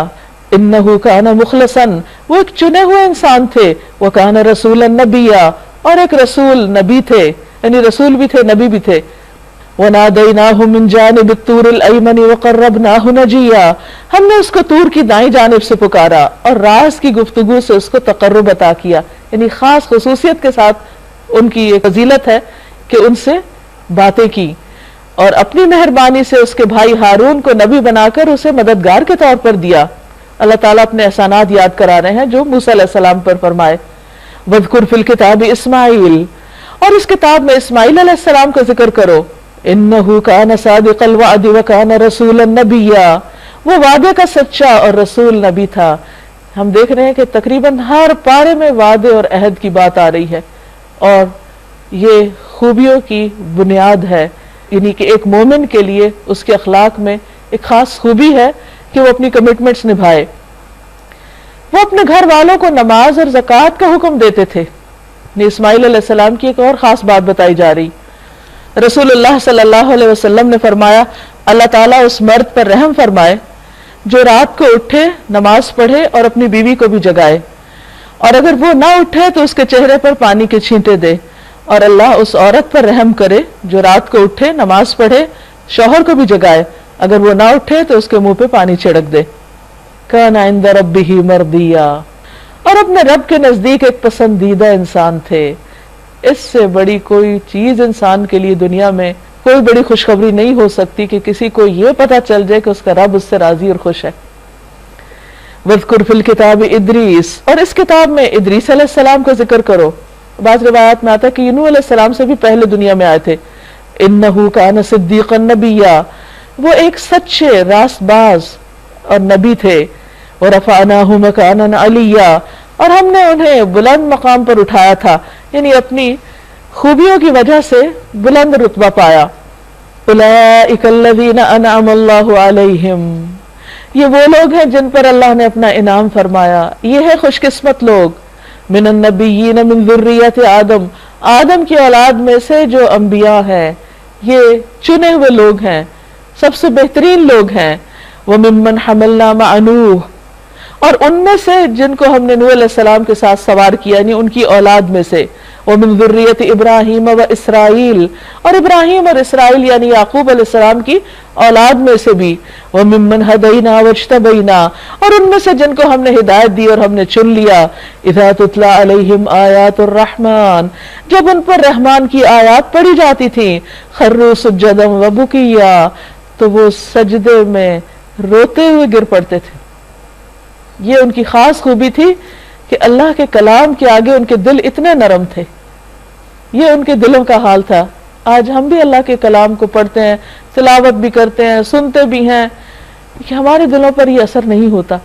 إِنَّهُ كَانَ مُخْلَصًا، وہ ایک چنے ہوئے انسان تھے، وَكَانَ رَسُولًا نَبِيًّا، اور ایک رسول نبی تھے، یعنی رسول بھی تھے نبی بھی تھے۔ وَنَادَيْنَاهُ مِنْ جَانِبِ الطُّورِ الْأَيْمَنِ وَقَرَّبْنَاهُ نَجِيًّا، ہم نے اس کو طور کی دائیں جانب سے پکارا اور راز کی گفتگو سے اس کو تقرب عطا کیا، یعنی خاص خصوصیت کے ساتھ ان کی ایک فضیلت ہے کہ ان سے باتیں کی، اور اپنی مہربانی سے اس کے بھائی ہارون کو نبی بنا کر اسے مددگار کے طور پر دیا۔ اللہ تعالیٰ اپنے احسانات یاد کرا رہے ہیں جو موسیٰ علیہ السلام پر فرمائے۔ وَاذْكُرْ فِي الْكِتَابِ اسماعیل، اور اس کتاب میں اسماعیل علیہ السلام کا ذکر کرو، إِنَّهُ كَانَ صَادِقَ الْوَعْدِ وَكَانَ رَسُولًا نَبِيًّا، وہ وعدے کا سچا اور رسول نبی تھا۔ ہم دیکھ رہے ہیں کہ تقریباً ہر پارے میں وعدے اور عہد کی بات آ رہی ہے، اور یہ خوبیوں کی بنیاد ہے، یعنی کہ ایک مومن کے لیے اس کے اخلاق میں ایک خاص خوبی ہے کہ وہ اپنی کمٹمنٹس نبھائے۔ وہ اپنے گھر والوں کو نماز اور زکوٰۃ کا حکم دیتے تھے۔ اسماعیل علیہ السلام کی ایک اور خاص بات بتائی جا رہی، رسول اللہ صلی اللہ علیہ وسلم نے فرمایا، اللہ تعالیٰ اس مرد پر رحم فرمائے جو رات کو اٹھے، نماز پڑھے اور اپنی بیوی کو بھی جگائے، اور اگر وہ نہ اٹھے تو اس کے چہرے پر پانی کے چھینٹے دے، اور اللہ اس عورت پر رحم کرے جو رات کو اٹھے، نماز پڑھے، شوہر کو بھی جگائے، اگر وہ نہ اٹھے تو اس کے منہ پہ پانی چھڑک دے۔ کان عند ربہ مرضیہ، اور اپنے رب کے نزدیک ایک پسندیدہ انسان تھے۔ اس سے بڑی کوئی چیز انسان کے لیے دنیا میں کوئی بڑی خوشخبری نہیں ہو سکتی کہ کسی کو یہ پتا چل جائے کہ اس کا رب اس سے راضی اور خوش ہے۔ وَاذْكُرْ فِي الْكِتَابِ إِدْرِيسَ، اور اس کتاب میں ادریس علیہ السلام کا ذکر کرو۔ بعض روایات میں آتا ہے کہ نوح علیہ السلام سے بھی پہلے دنیا میں آئے تھے۔ إِنَّهُ كَانَ صِدِّيقًا نَبِيًّا، وہ ایک سچے راست باز اور نبی تھے۔ وَرَفَعْنَاهُ مَكَانًا عَلِيًّا، اور ہم نے انہیں بلند مقام پر اٹھایا تھا، یعنی اپنی خوبیوں کی وجہ سے بلند رتبہ پایا۔ اولئک الذین انعم اللہ علیہم، یہ وہ لوگ ہیں جن پر اللہ نے اپنا انعام فرمایا، یہ ہے خوش قسمت لوگ، من النبیین من ذریت آدم، آدم کی اولاد میں سے جو انبیاء ہیں، یہ چنے ہوئے لوگ ہیں، سب سے بہترین لوگ ہیں، وممن حملنا مع نوح، اور ان میں سے جن کو ہم نے نوح علیہ السلام کے ساتھ سوار کیا، یعنی ان کی اولاد میں سے، ومن ذریت ابراہیم و اسرائیل، اور ابراہیم اور اسرائیل یعنی یعقوب علیہ السلام کی اولاد میں سے بھی، وممن ہدینا واجتبینا، اور ان میں سے جن کو ہم نے ہدایت دی اور ہم نے چن لیا، اذا تتلی علیہم آیات الرحمن، جب ان پر رحمان کی آیات پڑھی جاتی تھیں، خروا سجدا وبکیا، تو وہ سجدے میں روتے ہوئے گر پڑتے تھے۔ یہ ان کی خاص خوبی تھی کہ اللہ کے کلام کے آگے ان کے دل اتنے نرم تھے، یہ ان کے دلوں کا حال تھا۔ آج ہم بھی اللہ کے کلام کو پڑھتے ہیں، تلاوت بھی کرتے ہیں، سنتے بھی ہیں، کہ ہمارے دلوں پر یہ اثر نہیں ہوتا۔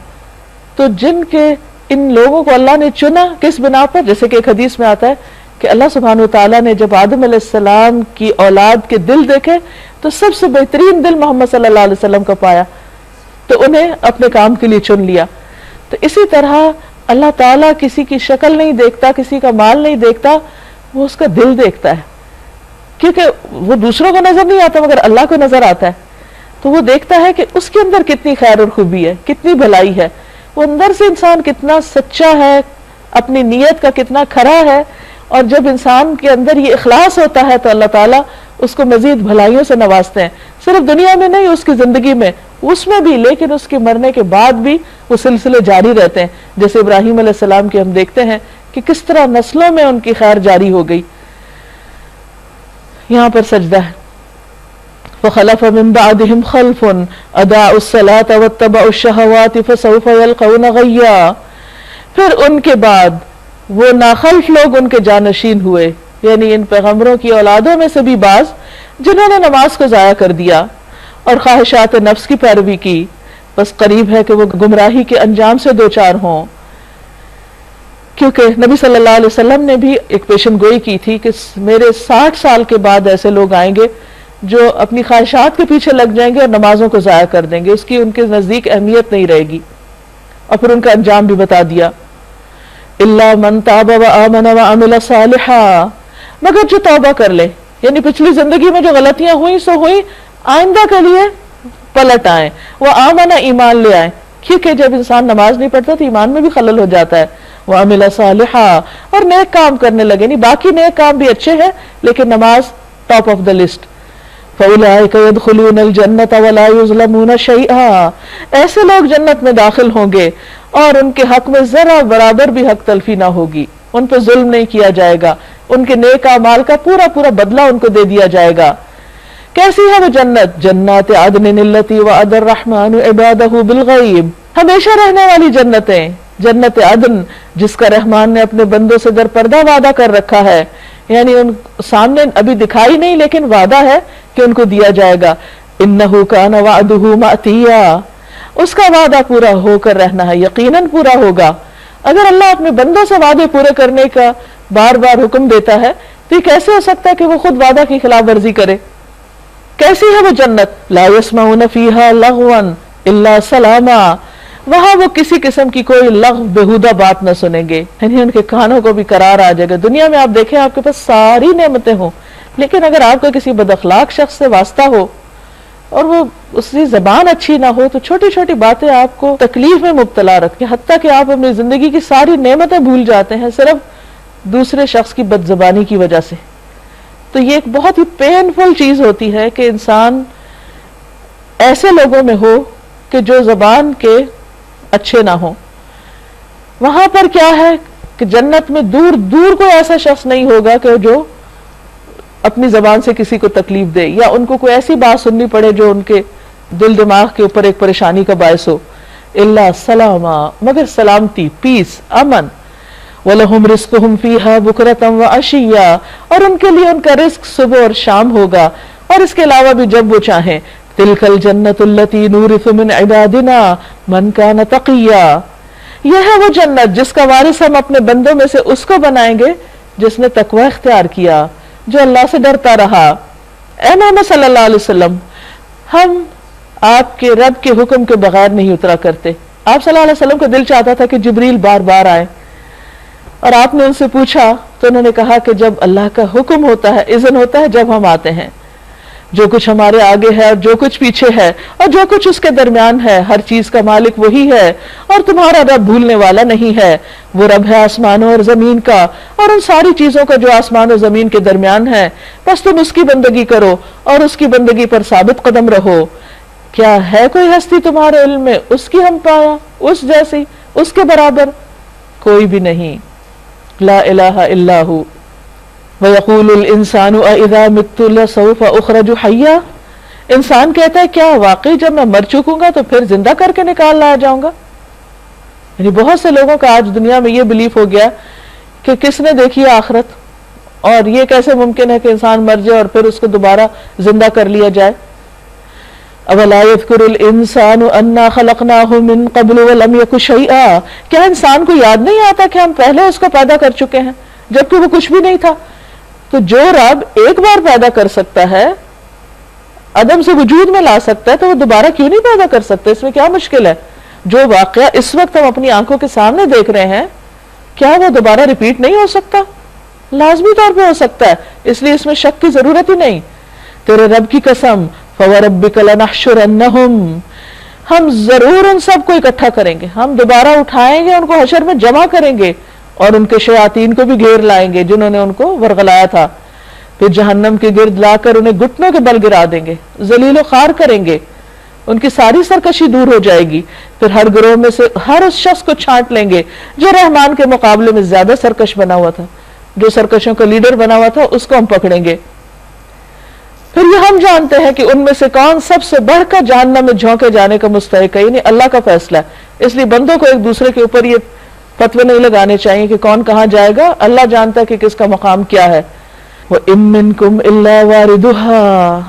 تو جن کے ان لوگوں کو اللہ نے چنا کس بنا پر، جیسے کہ ایک حدیث میں آتا ہے کہ اللہ سبحانہ وتعالیٰ نے جب آدم علیہ السلام کی اولاد کے دل دیکھے تو سب سے بہترین دل محمد صلی اللہ علیہ وسلم کا پایا، تو انہیں اپنے کام کے لیے چن لیا۔ تو اسی طرح اللہ تعالیٰ کسی کی شکل نہیں دیکھتا، کسی کا مال نہیں دیکھتا، وہ اس کا دل دیکھتا ہے، کیونکہ وہ دوسروں کو نظر نہیں آتا مگر اللہ کو نظر آتا ہے۔ تو وہ دیکھتا ہے کہ اس کے اندر کتنی خیر اور خوبی ہے، کتنی بھلائی ہے، وہ اندر سے انسان کتنا سچا ہے، اپنی نیت کا کتنا کھرا ہے، اور جب انسان کے اندر یہ اخلاص ہوتا ہے تو اللہ تعالیٰ اس کو مزید بھلائیوں سے نوازتے ہیں، صرف دنیا میں نہیں، اس کی زندگی میں، اس میں بھی، لیکن اس کے مرنے کے بعد بھی وہ سلسلے جاری رہتے ہیں۔ جیسے ابراہیم علیہ السلام کے ہم دیکھتے ہیں کہ کس طرح نسلوں میں ان کی خیر جاری ہو گئی۔ یہاں پر سجدہ ہے، فخلف من بعدهم خلف اضاعوا الصلاة واتبعوا الشهوات فسوف يلقون غیا، پھر ان کے بعد وہ ناخلف لوگ ان کے جانشین ہوئے، یعنی ان پیغمبروں کی اولادوں میں سے بھی بعض جنہوں نے نماز کو ضائع کر دیا اور خواہشات نفس کی پیروی کی، بس قریب ہے کہ وہ گمراہی کے انجام سے دوچار ہوں۔ کیونکہ نبی صلی اللہ علیہ وسلم نے بھی ایک پیشن گوئی کی تھی کہ میرے 60 سال کے بعد ایسے لوگ آئیں گے جو اپنی خواہشات کے پیچھے لگ جائیں گے اور نمازوں کو ضائع کر دیں گے، اس کی ان کے نزدیک اہمیت نہیں رہے گی، اور پھر ان کا انجام بھی بتا دیا، الا من تاب وآمن وعمل صالحا، مگر جو توبہ کر لے، یعنی پچھلی زندگی میں جو غلطیاں ہوئیں سو ہوئیں، آئندہ کے لیے پلٹ آئیں، وآمن، ایمان لے آئیں، کیونکہ جب انسان نماز نہیں پڑھتا تو ایمان میں بھی خلل ہو جاتا ہے، وعمل صالحا، اور نیک کام کرنے لگے، نہیں باقی نیک کام بھی اچھے ہیں لیکن نماز ٹاپ آف دا لسٹ، فَأُولَٰئِكَ يَدْخُلُونَ الْجَنَّةَ وَلَا يُظْلَمُونَ شَيْئًا، ایسے لوگ جنت میں داخل ہوں گے اور ان کے حق میں ذرا برابر بھی حق تلفی نہ ہوگی، ان پہ ظلم نہیں کیا جائے گا، ان کے نیک اعمال کا پورا پورا بدلہ ان کو دے دیا جائے گا۔ کیسی ہے وہ جنت؟ جنات عدن التی وعد الرحمن عبادہ بالغیب، ہمیشہ رہنے والی جنتیں، جنت عدن جس کا رحمان نے اپنے بندوں سے در پردہ وعدہ کر رکھا ہے، یعنی ان سامنے ابھی دکھائی نہیں لیکن وعدہ ہے کہ ان کو دیا جائے گا۔ انہ کان وعدہ مأتیا، اس کا وعدہ پورا ہو کر رہنا ہے، یقیناً پورا ہوگا۔ اگر اللہ اپنے بندوں سے وعدے پورے کرنے کا بار بار حکم دیتا ہے تو یہ کیسے ہو سکتا ہے کہ وہ خود وعدہ کی خلاف ورزی کرے؟ کیسی ہے وہ جنت؟ لا يسمعون فیہا لغوا الا سلاما، وہاں وہ کسی قسم کی کوئی لغو بےہودہ بات نہ سنیں گے، یعنی ان کے کانوں کو بھی قرار آ جائے گا۔ دنیا میں آپ دیکھیں آپ کے پاس ساری نعمتیں ہوں، لیکن اگر آپ کا کسی بد اخلاق شخص سے واسطہ ہو اور وہ اس کی زبان اچھی نہ ہو تو چھوٹی چھوٹی باتیں آپ کو تکلیف میں مبتلا رکھیں، حتیٰ کہ آپ اپنی زندگی کی ساری نعمتیں بھول جاتے ہیں صرف دوسرے شخص کی بد زبانی کی وجہ سے۔ تو یہ ایک بہت ہی پینفل چیز ہوتی ہے کہ انسان ایسے لوگوں میں ہو کہ جو زبان کے اچھے نہ ہوں۔ وہاں پر کیا ہے کہ جنت میں دور دور کوئی ایسا شخص نہیں ہوگا کہ جو اپنی زبان سے کسی کو تکلیف دے یا ان کو کوئی ایسی بات سننی پڑے جو ان کے دل دماغ کے اوپر ایک پریشانی کا باعث ہو۔ الا سلاما، مگر سلامتی، پیس، امن۔ وَلَهُمْ رِزْقُهُمْ فِيهَا بُكْرَةً وَعَشِيًّا، اور ان کے لیے ان کا رزق صبح اور شام ہوگا، اور اس کے علاوہ بھی جب وہ چاہیں۔ تِلْكَ الْجَنَّةُ الَّتِي نُورِثُ مِنْ عِبَادِنَا مَنْ كَانَ تَقِيًّا، یہ ہے وہ جنت جس کا وارث ہم اپنے بندوں میں سے اس کو بنائیں گے جس نے تقوی اختیار کیا، جو اللہ سے ڈرتا رہا۔ اے محمد صلی اللہ علیہ وسلم ہم آپ کے رب کے حکم کے بغیر نہیں اترا کرتے. آپ صلی اللہ علیہ وسلم کا دل چاہتا تھا کہ جبریل بار بار آئے، اور آپ نے ان سے پوچھا تو انہوں نے کہا کہ جب اللہ کا حکم ہوتا ہے، اذن ہوتا ہے، جب ہم آتے ہیں. جو کچھ ہمارے آگے ہے اور جو کچھ پیچھے ہے اور جو کچھ اس کے درمیان ہے، ہر چیز کا مالک وہی ہے، اور تمہارا رب بھولنے والا نہیں ہے. وہ رب ہے آسمانوں اور زمین کا اور ان ساری چیزوں کا جو آسمان اور زمین کے درمیان ہے. بس تم اس کی بندگی کرو اور اس کی بندگی پر ثابت قدم رہو. کیا ہے کوئی ہستی تمہارے علم میں اس کی ہم پایا، اس جیسی، اس کے برابر؟ کوئی بھی نہیں. لا الہ الا ہو. وَيَقُولُ الْإِنسَانُ أَإِذَا مِتُّ لَسَوْفَ أُخْرَجُ حَيًّا. انسان کہتا ہے کیا واقعی جب میں مر چکوں گا تو پھر زندہ کر کے نکال لایا جاؤں گا؟ یعنی بہت سے لوگوں کا آج دنیا میں یہ بلیف ہو گیا کہ کس نے دیکھی ہے آخرت، اور یہ کیسے ممکن ہے کہ انسان مر جائے اور پھر اس کو دوبارہ زندہ کر لیا جائے. أَوَلَا يَذْكُرُ الْإِنسَانُ أَنَّا خَلَقْنَاهُ مِن قَبْلُ وَلَمْ يَكُ شَيْئًا. کیا انسان کو یاد نہیں آتا کہ ہم پہلے اس کو پیدا کر چکے ہیں جبکہ وہ کچھ بھی نہیں تھا؟ تو جو رب ایک بار پیدا کر سکتا ہے، عدم سے وجود میں لا سکتا ہے، تو وہ دوبارہ کیوں نہیں پیدا کر سکتا؟ اس میں کیا مشکل ہے؟ جو واقعہ اس وقت ہم اپنی آنکھوں کے سامنے دیکھ رہے ہیں، کیا وہ دوبارہ ریپیٹ نہیں ہو سکتا؟ لازمی طور پہ ہو سکتا ہے. اس لیے اس میں شک کی ضرورت ہی نہیں. تیرے رب کی قسم، فَوَرَبِّكَ لَنَحْشُرَنَّهُمْ، ہم ضرور ان سب کو اکٹھا کریں گے، ہم دوبارہ اٹھائیں گے، ان کو حشر میں جمع کریں گے، اور ان کے شیاطین کو بھی گھیر لائیں گے جنہوں نے ان کو ورغلایا تھا. پھر جہنم کے گرد لا کر انہیں گھٹنوں کے بل گرا دیں گے، ذلیل و خوار کریں گے، ان کی ساری سرکشی دور ہو جائے گی. پھر ہر گروہ میں سے ہر اس شخص کو چھانٹ لیں گے جو رحمان کے مقابلے میں زیادہ سرکش بنا ہوا تھا، جو سرکشوں کا لیڈر بنا ہوا تھا اس کو ہم پکڑیں گے. پھر یہ ہم جانتے ہیں کہ ان میں سے کون سب سے بڑھ کر جہنم میں جھونکے جانے کا مستحق ہے. یعنی اللہ کا فیصلہ ہے، اس لیے بندوں کو ایک دوسرے کے اوپر یہ فتوے نہیں لگانے چاہیے کہ کون کہاں جائے گا. اللہ جانتا ہے کہ کس کا مقام کیا ہے. وَإِن مِّنكُمْ إِلَّا وَارِدُهَا،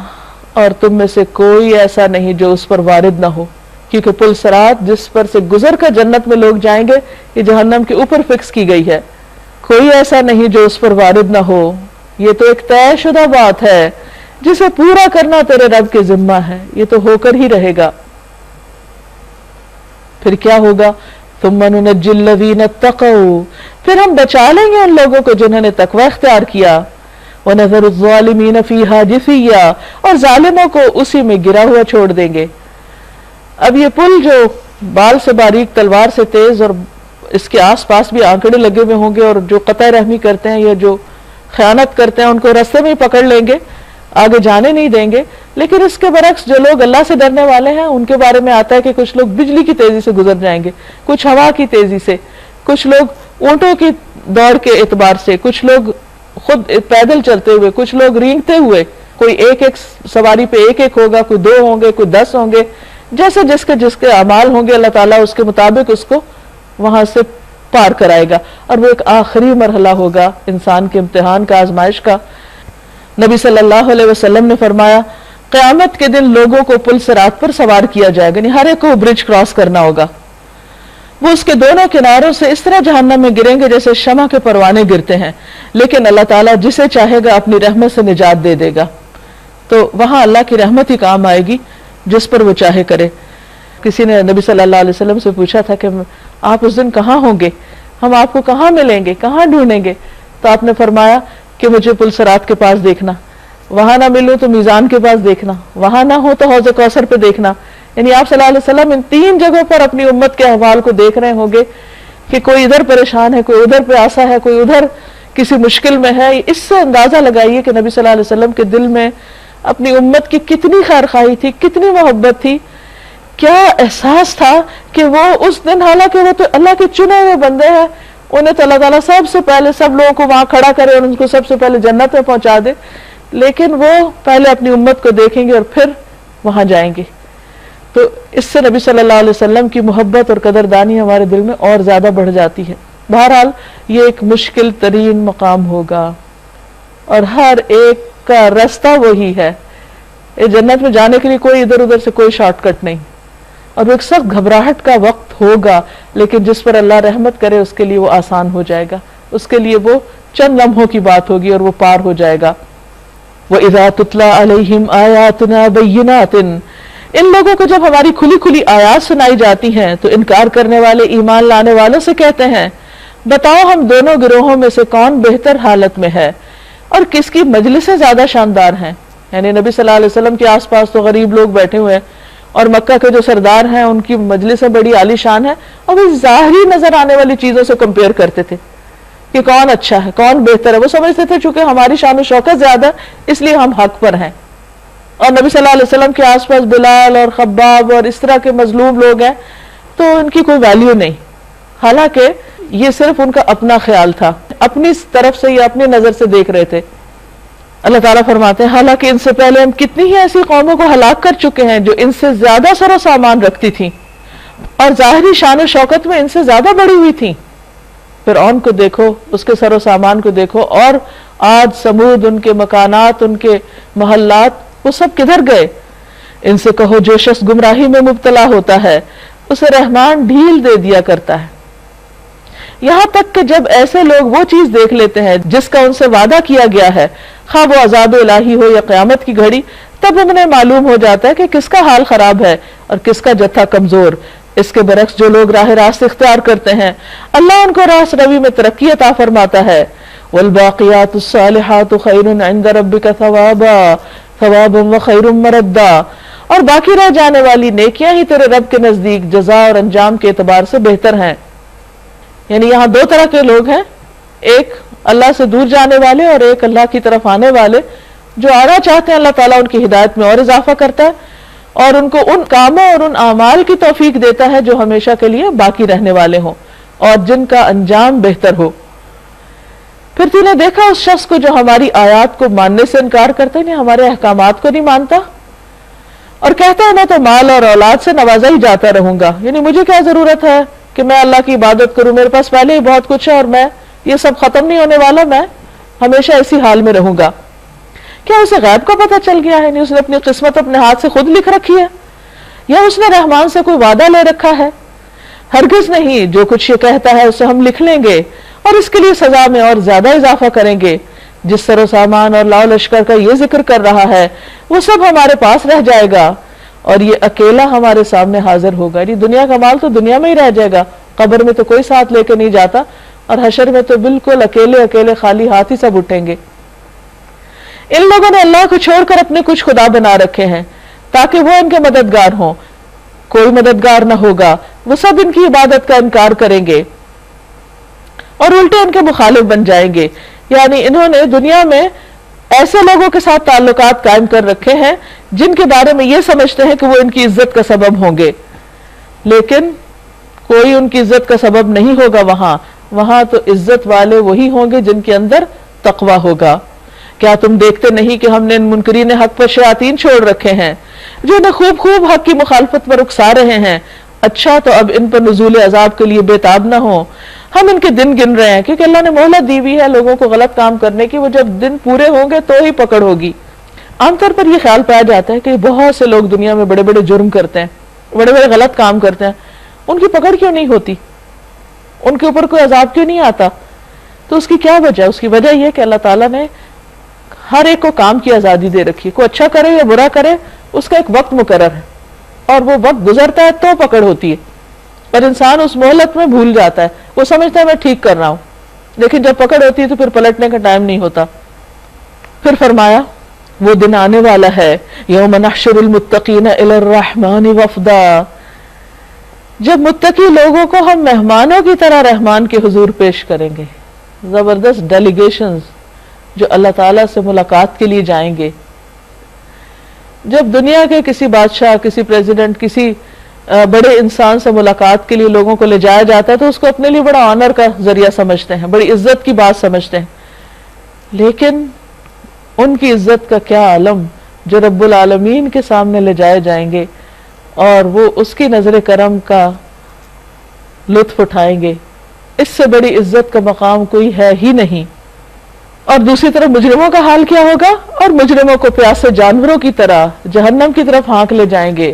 اور تم میں سے کوئی ایسا نہیں جو اس پر وارد نہ ہو، کیونکہ پل صراط جس پر سے گزر کر جنت میں لوگ جائیں گے یہ جہنم کے اوپر فکس کی گئی ہے. کوئی ایسا نہیں جو اس پر وارد نہ ہو. یہ تو ایک طے شدہ بات ہے جسے پورا کرنا تیرے رب کے ذمہ ہے، یہ تو ہو کر ہی رہے گا. پھر کیا ہوگا؟ ثُمَّ نُنَجِّي الَّذِينَ اتَّقَوْا، پھر ہم بچا لیں گے ان لوگوں کو جنہوں نے تقوی اختیار کیا. وَنَذَرُ الظَّالِمِينَ فِيهَا جِثِيًّا، اور ظالموں کو اسی میں گرا ہوا چھوڑ دیں گے. اب یہ پل جو بال سے باریک تلوار سے تیز اور اس کے آس پاس بھی آنکڑے لگے ہوئے ہوں گے، اور جو قطع رحمی کرتے ہیں یا جو خیانت کرتے ہیں ان کو رستے میں ہی پکڑ لیں گے، آگے جانے نہیں دیں گے. لیکن اس کے برعکس جو لوگ اللہ سے ڈرنے والے ہیں ان کے بارے میں آتا ہے کہ کچھ لوگ بجلی کی تیزی سے گزر جائیں گے، کچھ ہوا کی تیزی سے، کچھ لوگ اونٹوں کی دوڑ کے اعتبار سے، کچھ لوگ خود پیدل چلتے ہوئے، کچھ لوگ رینگتے ہوئے. کوئی ایک ایک سواری پہ ایک ایک ہوگا، کوئی 2 ہوں گے، کوئی 10 ہوں گے. جیسے جس کے اعمال ہوں گے اللہ تعالیٰ اس کے مطابق اس کو وہاں سے پار کرائے گا. اور وہ ایک آخری مرحلہ ہوگا انسان کے امتحان کا، آزمائش کا. نبی صلی اللہ علیہ وسلم نے فرمایا قیامت کے دن لوگوں کو پل صراط پر سوار کیا جائے گا، یعنی ہر ایک کو برج کراس کرنا ہوگا. وہ اس کے دونوں کناروں سے اس طرح جہنم میں گریں گے جیسے شمع کے پروانے گرتے ہیں، لیکن اللہ تعالیٰ جسے چاہے گا اپنی رحمت سے نجات دے دے گا. تو وہاں اللہ کی رحمت ہی کام آئے گی جس پر وہ چاہے کرے. کسی نے نبی صلی اللہ علیہ وسلم سے پوچھا تھا کہ آپ اس دن کہاں ہوں گے، ہم آپ کو کہاں ملیں گے، کہاں ڈھونڈیں گے؟ تو آپ نے فرمایا کہ مجھے پل صراط کے پاس دیکھنا، وہاں نہ ملوں تو میزان کے پاس دیکھنا، وہاں نہ ہو تو حوض کوثر پہ دیکھنا. یعنی آپ صلی اللہ علیہ وسلم ان 3 جگہوں پر اپنی امت کے احوال کو دیکھ رہے ہوں گے کہ کوئی ادھر پریشان ہے، کوئی ادھر پیاسا ہے، کوئی ادھر کسی مشکل میں ہے. اس سے اندازہ لگائیے کہ نبی صلی اللہ علیہ وسلم کے دل میں اپنی امت کی کتنی خیر خواہی تھی، کتنی محبت تھی، کیا احساس تھا کہ وہ اس دن، حالانکہ وہ تو اللہ کے چنے ہوئے بندے ہیں، انہیں تو اللہ تعالیٰ سب سے پہلے سب لوگوں کو وہاں کھڑا کرے اور ان کو سب سے پہلے جنت میں پہنچا دے، لیکن وہ پہلے اپنی امت کو دیکھیں گے اور پھر وہاں جائیں گے. تو اس سے نبی صلی اللہ علیہ وسلم کی محبت اور قدردانی ہمارے دل میں اور زیادہ بڑھ جاتی ہے. بہرحال یہ ایک مشکل ترین مقام ہوگا اور ہر ایک کا راستہ وہی ہے. جنت میں جانے کے لیے کوئی ادھر ادھر سے کوئی شارٹ کٹ نہیں، اور وہ ایک سخت گھبراہٹ کا وقت ہوگا، لیکن جس پر اللہ رحمت کرے اس کے لیے وہ آسان ہو جائے گا، اس کے لیے وہ چند لمحوں کی بات ہوگی اور وہ پار ہو جائے گا. وَإِذَا تُتْلَى عَلَيْهِمْ آيَاتُنَا بَيِّنَاتٍ، ان لوگوں کو جب ہماری کھلی کھلی آیات سنائی جاتی ہیں تو انکار کرنے والے ایمان لانے والوں سے کہتے ہیں بتاؤ ہم دونوں گروہوں میں سے کون بہتر حالت میں ہے اور کس کی مجلسیں زیادہ شاندار ہیں. یعنی نبی صلی اللہ علیہ وسلم کے آس پاس تو غریب لوگ بیٹھے ہوئے ہیں اور مکہ کے جو سردار ہیں ان کی مجلسیں بڑی عالی شان ہیں، اور وہ ظاہری نظر آنے والی چیزوں سے کمپیئر کرتے تھے کہ کون اچھا ہے کون بہتر ہے. وہ سمجھتے تھے چونکہ ہماری شان و شوکت زیادہ اس لیے ہم حق پر ہیں. اور نبی صلی اللہ علیہ وسلم کے آس پاس بلال اور خباب اور اس طرح کے مظلوم لوگ ہیں تو ان کی کوئی ویلیو نہیں. حالانکہ یہ صرف ان کا اپنا خیال تھا، اپنی طرف سے یا اپنی نظر سے دیکھ رہے تھے. اللہ تعالیٰ فرماتے ہیں حالانکہ ان سے پہلے ہم کتنی ہی ایسی قوموں کو ہلاک کر چکے ہیں جو ان سے زیادہ سر و سامان رکھتی تھیں اور ظاہری شان و شوکت میں ان سے زیادہ بڑی ہوئی تھیں. فرعون کو دیکھو، اس کے سر و سامان کو دیکھو، اور عاد سمود، ان کے مکانات، ان کے محلات، وہ سب کدھر گئے. ان سے کہو جو شخص گمراہی میں مبتلا ہوتا ہے اسے رحمان ڈھیل دے دیا کرتا ہے. یہاں تک کہ جب ایسے لوگ وہ چیز دیکھ لیتے ہیں جس کا ان سے وعدہ کیا گیا ہے، خواہ وہ عذاب الہی ہو یا قیامت کی گھڑی، تب انہیں معلوم ہو جاتا ہے کہ کس کا حال خراب ہے اور کس کا جتھا کمزور. اس کے برعکس جو لوگ راہ راست اختیار کرتے ہیں اللہ ان کو راست روی میں ترقی عطا فرماتا ہے. والباقیات الصالحات خیر عند ربک ثوابا ثوابا وخیر مردا، اور باقی رہ جانے والی نیکیاں ہی تیرے رب کے نزدیک جزا اور انجام کے اعتبار سے بہتر ہیں. یعنی یہاں دو طرح کے لوگ ہیں، ایک اللہ سے دور جانے والے اور ایک اللہ کی طرف آنے والے. جو آنا چاہتے ہیں اللہ تعالیٰ ان کی ہدایت میں اور اضافہ کرتا ہے اور ان کو ان کاموں اور ان اعمال کی توفیق دیتا ہے جو ہمیشہ کے لیے باقی رہنے والے ہوں اور جن کا انجام بہتر ہو. پھر تو نے دیکھا اس شخص کو جو ہماری آیات کو ماننے سے انکار کرتا ہے، ہمارے احکامات کو نہیں مانتا اور کہتا ہے میں تو مال اور اولاد سے نوازا ہی جاتا رہوں گا. یعنی مجھے کیا ضرورت ہے کہ میں اللہ کی عبادت کروں، میرے پاس پہلے ہی بہت کچھ ہے اور میں یہ سب ختم نہیں ہونے والا، میں ہمیشہ اسی حال میں رہوں گا. کیا اسے غیب کا پتہ چل گیا ہے؟ یعنی اس نے اپنی قسمت اپنے ہاتھ سے خود لکھ رکھی ہے یا اس نے رحمان سے کوئی وعدہ لے رکھا ہے؟ ہرگز نہیں. جو کچھ یہ کہتا ہے اسے ہم لکھ لیں گے اور اس کے لیے سزا میں اور زیادہ اضافہ کریں گے. جس سر و سامان اور لاؤ لشکر کا یہ ذکر کر رہا ہے وہ سب ہمارے پاس رہ جائے گا اور یہ اکیلا ہمارے سامنے حاضر ہوگا. یعنی دنیا کا مال تو دنیا میں ہی رہ جائے گا، قبر میں تو کوئی ساتھ لے کے نہیں جاتا اور حشر میں تو بالکل اکیلے اکیلے خالی ہاتھ ہی سب اٹھیں گے. ان لوگوں نے اللہ کو چھوڑ کر اپنے کچھ خدا بنا رکھے ہیں تاکہ وہ ان کے مددگار ہوں. کوئی مددگار نہ ہوگا، وہ سب ان کی عبادت کا انکار کریں گے اور الٹے ان کے مخالف بن جائیں گے. یعنی انہوں نے دنیا میں ایسے لوگوں کے ساتھ تعلقات قائم کر رکھے ہیں جن کے بارے میں یہ سمجھتے ہیں کہ وہ ان کی عزت کا سبب ہوں گے، لیکن کوئی ان کی عزت کا سبب نہیں ہوگا. وہاں تو عزت والے وہی ہوں گے جن کے اندر تقوی ہوگا. کیا تم دیکھتے نہیں کہ ہم نے ان منکرین حق پر شیاطین چھوڑ رکھے ہیں جو انہیں خوب خوب حق کی مخالفت پر اکسا رہے ہیں. اچھا تو اب ان پر نزول عذاب کے لیے بےتاب نہ ہو. ہم ان کے دن گن رہے ہیں کیونکہ اللہ نے مہلت دی ہوئی ہے لوگوں کو غلط کام کرنے کی. وہ جب دن پورے ہوں گے تو ہی پکڑ ہوگی. عام طور پر یہ خیال پایا جاتا ہے کہ بہت سے لوگ دنیا میں بڑے بڑے جرم کرتے ہیں، بڑے بڑے غلط کام کرتے ہیں، ان کی پکڑ کیوں نہیں ہوتی؟ ان کے اوپر کوئی عذاب کیوں نہیں آتا؟ تو اس کی کیا وجہ ہے؟ اس کی وجہ یہ کہ اللہ تعالیٰ نے ہر ایک کو کام کی آزادی دے رکھی ہے. کوئی اچھا کرے یا برا کرے اس کا ایک وقت مقرر ہے اور وہ وقت گزرتا ہے تو پکڑ ہوتی ہے، اور انسان اس مہلت میں بھول جاتا ہے. وہ سمجھتا ہے میں ٹھیک کر رہا ہوں، لیکن جب پکڑ ہوتی ہے تو پھر پلٹنے کا ٹائم نہیں ہوتا. پھر فرمایا وہ دن آنے والا ہے یوم نحشر المتقین الی الرحمن وفدا، جب متقی لوگوں کو ہم مہمانوں کی طرح رحمان کے حضور پیش کریں گے. زبردست ڈیلیگیشنز جو اللہ تعالیٰ سے ملاقات کے لیے جائیں گے. جب دنیا کے کسی بادشاہ، کسی پریزیڈنٹ، کسی بڑے انسان سے ملاقات کے لیے لوگوں کو لے جایا جاتا ہے تو اس کو اپنے لیے بڑا آنر کا ذریعہ سمجھتے ہیں، بڑی عزت کی بات سمجھتے ہیں. لیکن ان کی عزت کا کیا عالم جو رب العالمین کے سامنے لے جائے جائیں گے اور وہ اس کی نظر کرم کا لطف اٹھائیں گے. اس سے بڑی عزت کا مقام کوئی ہے ہی نہیں. اور دوسری طرف مجرموں کا حال کیا ہوگا؟ اور مجرموں کو پیاسے جانوروں کی طرح جہنم کی طرف ہانک لے جائیں گے.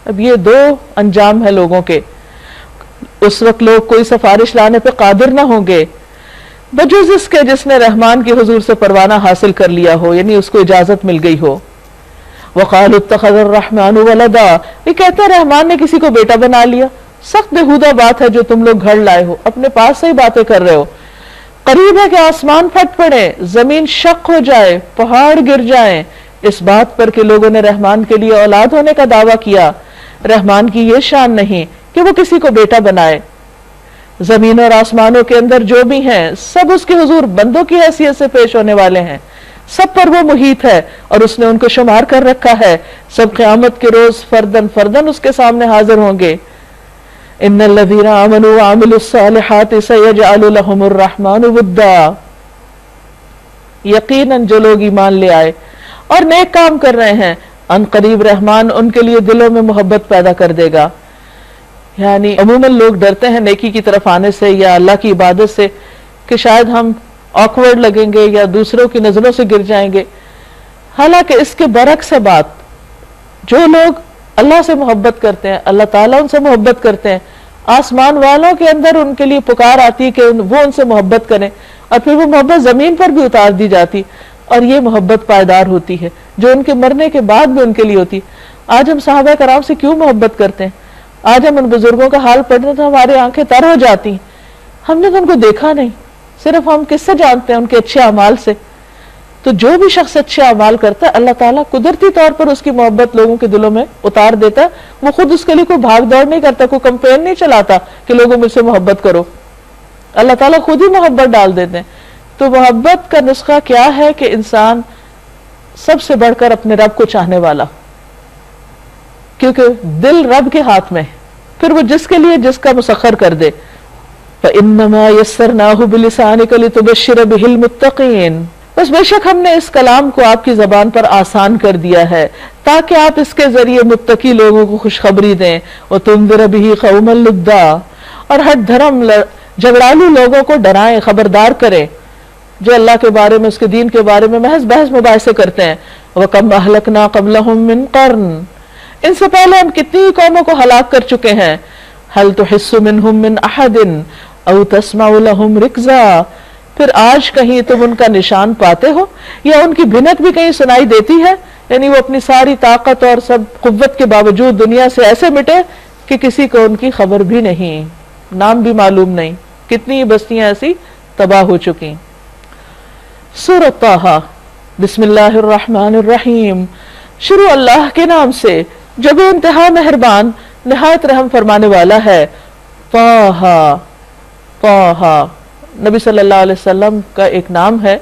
اب یہ دو انجام ہے لوگوں کے. اس وقت لوگ کوئی سفارش لانے پہ قادر نہ ہوں گے. بجز اس کے جس نے رحمان کے حضور سے پروانہ حاصل کر لیا ہو، یعنی اس کو اجازت مل گئی ہو۔ وقالوا اتخذ الرحمن ولدا، یہ کہتے ہیں رحمان نے کسی کو بیٹا بنا لیا۔ سخت بےہودہ بات ہے جو تم لوگ گھڑ لائے ہو، اپنے پاس سے ہی باتیں کر رہے ہو۔ قریب ہے کہ آسمان پھٹ پڑے، زمین شق ہو جائے، پہاڑ گر جائیں، اس بات پر کہ لوگوں نے رحمان کے لیے اولاد ہونے کا دعویٰ کیا۔ رحمان کی یہ شان نہیں کہ وہ کسی کو بیٹا بنائے۔ زمین اور آسمانوں کے اندر جو بھی ہیں سب اس کے حضور بندوں کی حیثیت سے پیش ہونے والے ہیں، سب پر وہ محیط ہے اور اس نے ان کو شمار کر رکھا ہے۔ سب قیامت کے روز فردن فردن اس کے سامنے حاضر ہوں گے۔ ان الذین آمنوا وعملوا الصالحات سیجعل لهم الرحمن ودا، یقیناً جو لوگ ایمان لے آئے اور نیک کام کر رہے ہیں، ان قریب رحمان ان کے لیے دلوں میں محبت پیدا کر دے گا۔ یعنی عموماً لوگ ڈرتے ہیں نیکی کی طرف آنے سے یا اللہ کی عبادت سے کہ شاید ہم آکورڈ لگیں گے یا دوسروں کی نظروں سے گر جائیں گے، حالانکہ اس کے برعکس ہے بات۔ جو لوگ اللہ سے محبت کرتے ہیں، اللہ تعالیٰ ان سے محبت کرتے ہیں، آسمان والوں کے اندر ان کے لیے پکار آتی ہے کہ وہ ان سے محبت کریں، اور پھر وہ محبت زمین پر بھی اتار دی جاتی، اور یہ محبت پائیدار ہوتی ہے جو ان کے مرنے کے بعد بھی ان کے لیے ہوتی۔ آج ہم صحابہ کرام سے کیوں محبت کرتے ہیں؟ آج ہم ان بزرگوں کا حال پڑھتے ہیں تو ہماری آنکھیں تر ہو جاتی ہیں۔ ہم نے تو ان کو دیکھا نہیں، صرف ہم کس سے جانتے ہیں؟ ان کے اچھے اعمال سے۔ تو جو بھی شخص اچھے اعمال کرتا ہے اللہ تعالیٰ قدرتی طور پر اس کی محبت لوگوں کے دلوں میں اتار دیتا ہے۔ وہ خود اس کے لیے کوئی بھاگ دوڑ نہیں کرتا، کوئی کمپین نہیں چلاتا کہ لوگوں مجھ سے محبت کرو، اللہ تعالیٰ خود ہی محبت ڈال دیتے ہیں۔ تو محبت کا نسخہ کیا ہے کہ انسان سب سے بڑھ کر اپنے رب کو چاہنے والا، کیونکہ دل رب کے ہاتھ میں، پھر وہ جس کے لیے جس کا مسخر کر دے۔ فَإِنَّمَا يَسَّرْنَاهُ بِلِسَانِكَ لِتُبَشِّرَ بِهِ الْمُتَّقِينَ، بس بے شک ہم نے اس کلام کو آپ کی زبان پر آسان کر دیا ہے تاکہ آپ اس کے ذریعے متقی لوگوں کو خوشخبری دیں۔ وَتُنذِرَ بِهِ قَوْمًا لُدًّا، اور ہر دھرم جھگڑالو لوگوں کو ڈرائیں، خبردار کریں، جو اللہ کے بارے میں، اس کے دین کے بارے میں محض بحث مباحثے کرتے ہیں۔ وَكَمْ أَهْلَكْنَا قَبْلَهُمْ مِنْ قَرْنٍ، ان سے پہلے ہم کتنی قوموں کو ہلاک کر چکے ہیں۔ هَلْ تُحِسُّ مِنْهُمْ مِنْ أَحَدٍ أَوْ تَسْمَعُ لَهُمْ رِكْزًا، پھر آج کہیں تم ان کا نشان پاتے ہو یا ان کی بھنک بھی کہیں سنائی دیتی ہے؟ یعنی وہ اپنی ساری طاقت اور سب قوت کے باوجود دنیا سے ایسے مٹے کہ کسی کو ان کی خبر بھی نہیں، نام بھی معلوم نہیں۔ کتنی بستیاں ایسی تباہ ہو چکی۔ سورۃ طٰہٰ، بسم اللہ الرحمن الرحیم، شروع اللہ کے نام سے جو بے انتہا مہربان نہایت رحم فرمانے والا ہے۔ طٰہٰ، طٰہٰ نبی صلی اللہ علیہ وسلم کا ایک نام ہے۔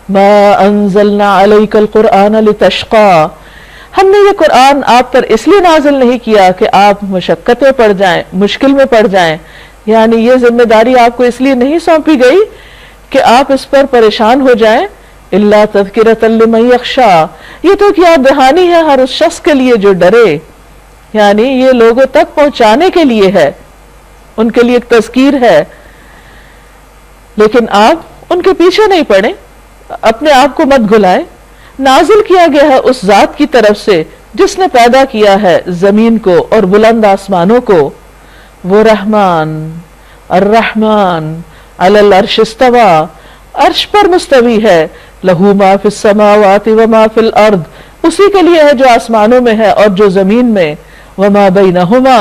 ما انزلنا علیک القرآن لتشقی، ہم نے یہ قرآن آپ پر اس لیے نازل نہیں کیا کہ آپ مشقت میں پڑ جائیں، مشکل میں پڑ جائیں، یعنی یہ ذمہ داری آپ کو اس لیے نہیں سونپی گئی کہ آپ اس پر پریشان ہو جائیں۔ الا تذکرۃ لمن یخشی، یہ تو ایک یاد دہانی ہے ہر اس شخص کے لیے جو ڈرے، یعنی یہ لوگوں تک پہنچانے کے لیے ہے، ان کے لیے ایک تذکیر ہے۔ لیکن آپ ان کے پیچھے نہیں پڑیں، اپنے آپ کو مت گھلائیں۔ نازل کیا گیا ہے اس ذات کی طرف سے جس نے پیدا کیا ہے زمین کو اور بلند آسمانوں کو۔ وہ رحمان، الرحمن علی العرش استوی، عرش پر مستوی ہے۔ لہو ما فی السماوات وما فی الارض، اسی کے لیے ہے جو آسمانوں میں ہے اور جو زمین میں۔ وما بینہما،